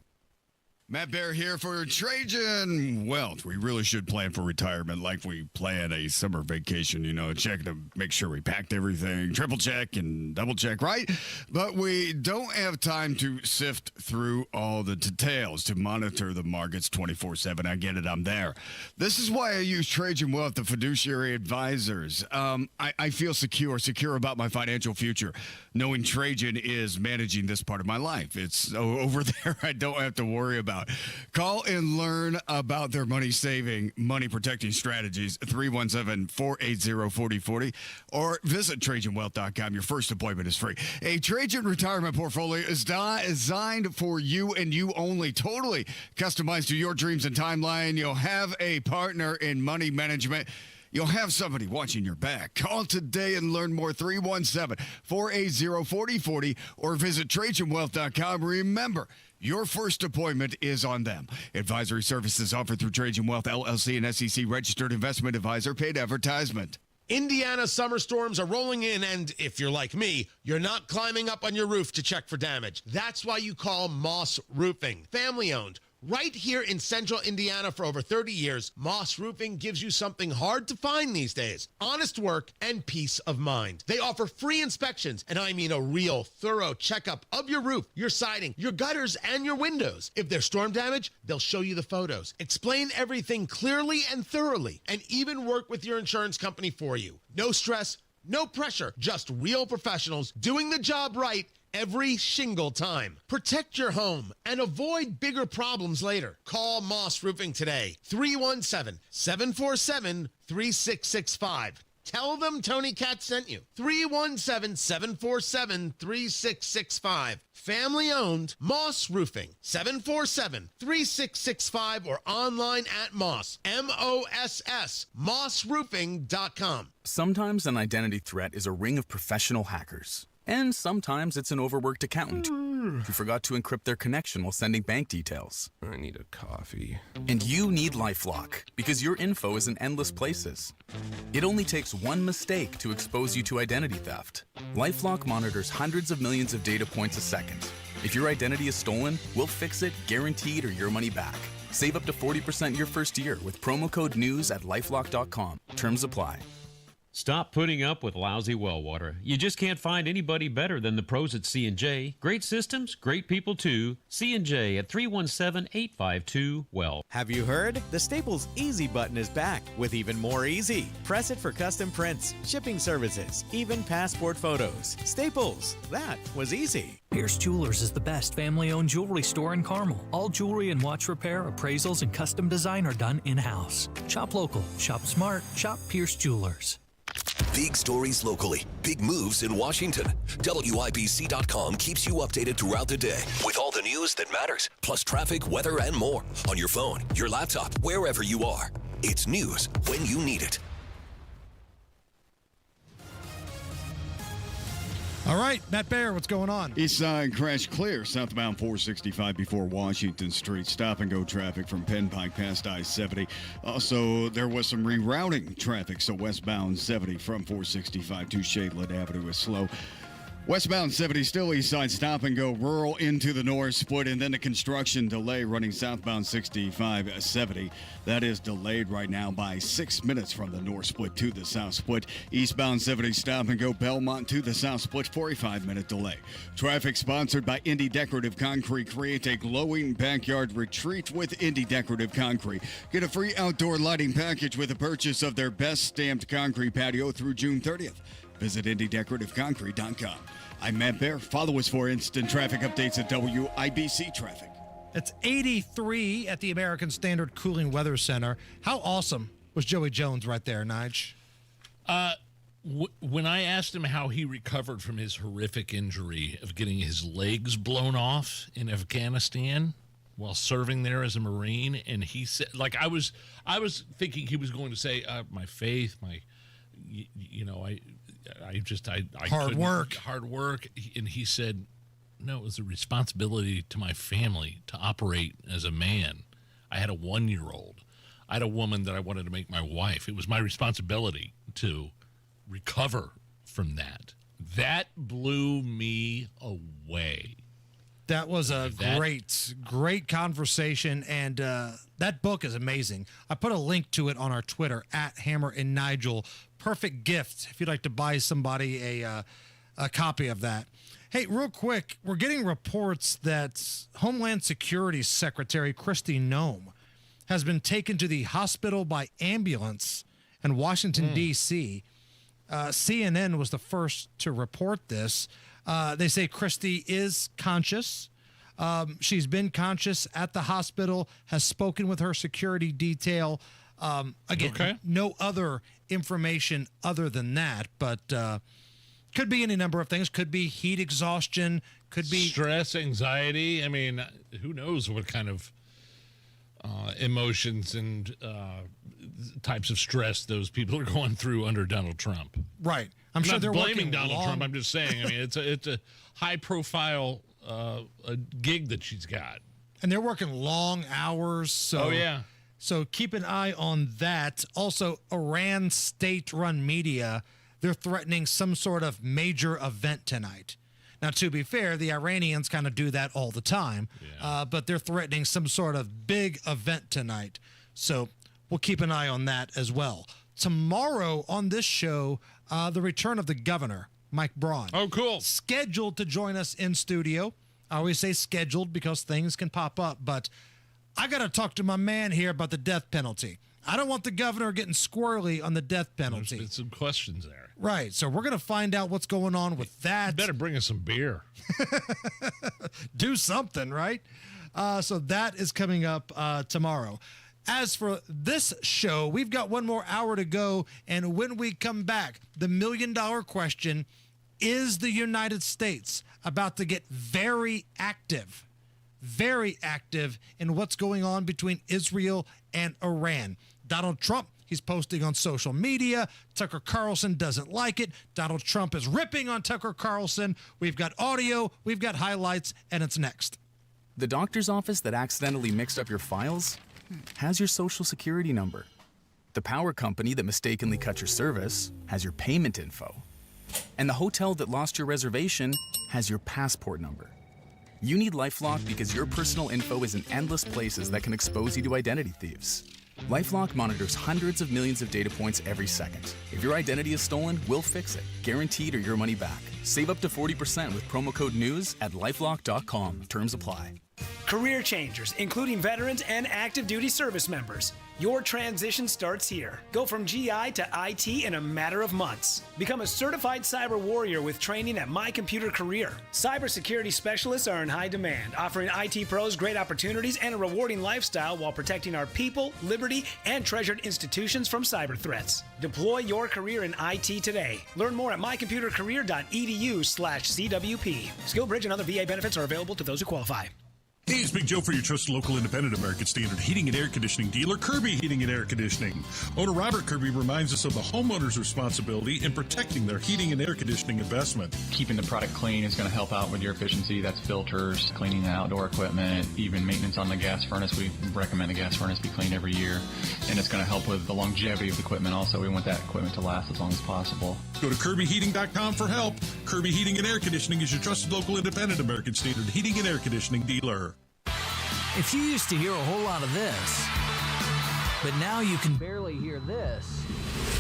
Matt Bear here for Trajan Wealth. We really should plan for retirement like we plan a summer vacation, check to make sure we packed everything, triple check and double check, right? But we don't have time to sift through all the details to monitor the markets 24/7. I get it, I'm there. This is why I use Trajan Wealth, the fiduciary advisors. I feel secure about my financial future, knowing Trajan is managing this part of my life. It's over there. I don't have to worry about. Call and learn about their money-saving, money-protecting strategies, 317-480-4040, or visit TrajanWealth.com. Your first appointment is free. A Trajan retirement portfolio is designed for you and you only, totally customized to your dreams and timeline. You'll have a partner in money management you'll have somebody watching your back. Call today and learn more. 317-480-4040 or visit TrajanWealth.com. Remember, your first appointment is on them. Advisory services offered through Trajan Wealth, LLC, and SEC registered investment advisor. Paid advertisement.
Indiana summer storms are rolling in, and if you're like me, you're not climbing up on your roof to check for damage. That's why you call Moss Roofing. Family owned. Right here in central Indiana for over 30 years, Moss Roofing gives you something hard to find these days: honest work and peace of mind. They offer free inspections, and I mean a real thorough checkup of your roof, your siding, your gutters, and your windows. If there's storm damage, they'll show you the photos, explain everything clearly and thoroughly, and even work with your insurance company for you. No stress, no pressure, just real professionals doing the job right every single time. Protect your home and avoid bigger problems later. Call Moss Roofing today. 317-747-3665. Tell them Tony Katz sent you. 317-747-3665. Family owned, Moss Roofing. 747-3665 or online at Moss, M-O-S-S, mossroofing.com.
Sometimes an identity threat is a ring of professional hackers. And sometimes it's an overworked accountant who forgot to encrypt their connection while sending bank details.
I need a coffee.
And you need LifeLock, because your info is in endless places. It only takes one mistake to expose you to identity theft. LifeLock monitors hundreds of millions of data points a second. If your identity is stolen, we'll fix it, guaranteed, or your money back. Save up to 40% your first year with promo code NEWS at LifeLock.com. Terms apply.
Stop putting up with lousy well water. You just can't find anybody better than the pros at C&J. Great systems, great people too. C&J at 317-852-WELL.
Have you heard? The Staples Easy button is back with even more easy. Press it for custom prints, shipping services, even passport photos. Staples, that was easy.
Pierce Jewelers is the best family-owned jewelry store in Carmel. All jewelry and watch repair, appraisals, and custom design are done in-house. Shop local, shop smart, shop Pierce Jewelers.
Big stories locally, big moves in Washington. WIBC.com keeps you updated throughout the day with all the news that matters, plus traffic, weather, and more on your phone, your laptop, wherever you are. It's news when you need it.
All right, Matt Baer, what's going on?
East side crash clear, southbound 465 before Washington Street. Stop and go traffic from Penn Pike past I-70. Also, there was some rerouting traffic, so westbound 70 from 465 to Shadeland Avenue is slow. Westbound 70 still east side stop and go rural into the north split, and then the construction delay running southbound 65 70. That is delayed right now by 6 minutes from the north split to the south split. Eastbound 70 stop and go Belmont to the south split, 45-minute delay. Traffic sponsored by Indy Decorative Concrete. Create a glowing backyard retreat with Indy Decorative Concrete. Get a free outdoor lighting package with a purchase of their best stamped concrete patio through June 30th. Visit IndyDecorativeConcrete.com. I'm Matt Baer. Follow us for instant traffic updates at WIBC Traffic.
It's 83 at the American Standard Cooling Weather Center. How awesome was Joey Jones right there, Nige?
When I asked him how he recovered from his horrific injury of getting his legs blown off in Afghanistan while serving there as a Marine, and he said, like, I was thinking he was going to say, my faith, my, I
hard work,
and he said, no, it was a responsibility to my family to operate as a man. I had a 1-year-old. I had a woman that I wanted to make my wife. It was my responsibility to recover from that. That blew me away.
That was a great conversation, and that book is amazing. I put a link to it on our Twitter, at Hammer and Nigel. Perfect gift if you'd like to buy somebody a copy of that. Hey, real quick, we're getting reports that Homeland Security Secretary Kristi Noem has been taken to the hospital by ambulance in Washington, D.C. CNN was the first to report this. They say Kristi is conscious. She's been conscious at the hospital, has spoken with her security detail. Again, no other information other than that, but could be any number of things. Could be heat exhaustion, could be
stress, anxiety. I mean, who knows what kind of emotions and types of stress those people are going through under Donald Trump.
Right. I'm sure
not
they're
blaming
working
Donald
long...
Trump. I'm just saying. I mean, it's a high profile a gig that she's got,
and they're working long hours. So So keep an eye on that. Also, Iran state-run media, they're threatening some sort of major event tonight. Now, to be fair, the Iranians kind of do that all the time, but they're threatening some sort of big event tonight. So we'll keep an eye on that as well. Tomorrow on this show, the return of the governor, Mike Braun.
Oh, cool.
Scheduled to join us in studio. I always say scheduled because things can pop up, but I got to talk to my man here about the death penalty. I don't want the governor getting squirrely on the death penalty.
There's been some questions there.
Right. So we're going to find out what's going on with that.
You better bring us some beer.
Do something, right? So that is coming up tomorrow. As for this show, we've got one more hour to go. And when we come back, the million-dollar question, is the United States about to get very active in what's going on between Israel and Iran? Donald Trump, he's posting on social media. Tucker Carlson doesn't like it. Donald Trump is ripping on Tucker Carlson. We've got audio, we've got highlights, and it's next.
The doctor's office that accidentally mixed up your files has your social security number. The power company that mistakenly cut your service has your payment info. And the hotel that lost your reservation has your passport number. You need LifeLock because your personal info is in endless places that can expose you to identity thieves. LifeLock monitors hundreds of millions of data points every second. If your identity is stolen, we'll fix it, guaranteed or your money back. Save up to 40% with promo code NEWS at LifeLock.com. Terms apply.
Career changers, including veterans and active duty service members. Your transition starts here. Go from GI to IT in a matter of months. Become a certified cyber warrior with training at My Computer Career. Cybersecurity specialists are in high demand, offering IT pros great opportunities and a rewarding lifestyle while protecting our people, liberty, and treasured institutions from cyber threats. Deploy your career in IT today. Learn more at mycomputercareer.edu/CWP. SkillBridge and other VA benefits are available to those who qualify.
Hey, it's Big Joe for your trusted local independent American Standard heating and air conditioning dealer, Kirby Heating and Air Conditioning. Owner Robert Kirby reminds us of the homeowner's responsibility in protecting their heating and air conditioning investment.
Keeping the product clean is going to help out with your efficiency. That's filters, cleaning the outdoor equipment, even maintenance on the gas furnace. We recommend the gas furnace be cleaned every year. And it's going to help with the longevity of the equipment also. We want that equipment to last as long as possible.
Go to KirbyHeating.com for help. Kirby Heating and Air Conditioning is your trusted local independent American Standard heating and air conditioning dealer.
If you used to hear a whole lot of this, but now you can barely hear this,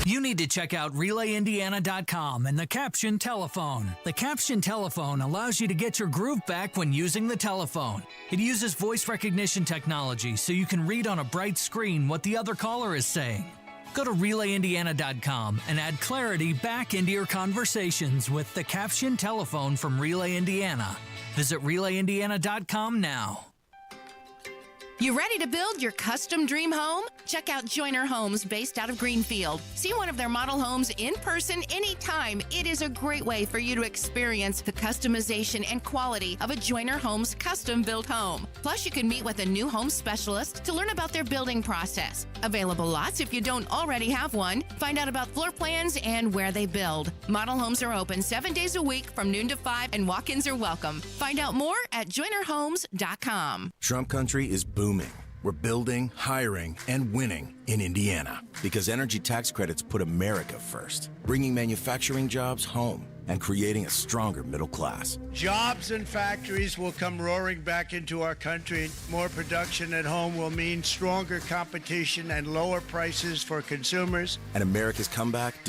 you need to check out RelayIndiana.com and the Caption Telephone. The Caption Telephone allows you to get your groove back when using the telephone. It uses voice recognition technology so you can read on a bright screen what the other caller is saying. Go to RelayIndiana.com and add clarity back into your conversations with the Caption Telephone from Relay Indiana. Visit RelayIndiana.com now.
You ready to build your custom dream home? Check out Joyner Homes based out of Greenfield. See one of their model homes in person anytime. It is a great way for you to experience the customization and quality of a Joyner Homes custom built home. Plus, you can meet with a new home specialist to learn about their building process. Available lots if you don't already have one. Find out about floor plans and where they build. Model homes are open 7 days a week from noon to 5 and walk-ins are welcome. Find out more at joynerhomes.com.
Trump country is booming. We're building, hiring, and winning in Indiana because energy tax credits put America first, bringing manufacturing jobs home and creating a stronger middle class.
Jobs and factories will come roaring back into our country. More production at home will mean stronger competition and lower prices for consumers.
And America's comeback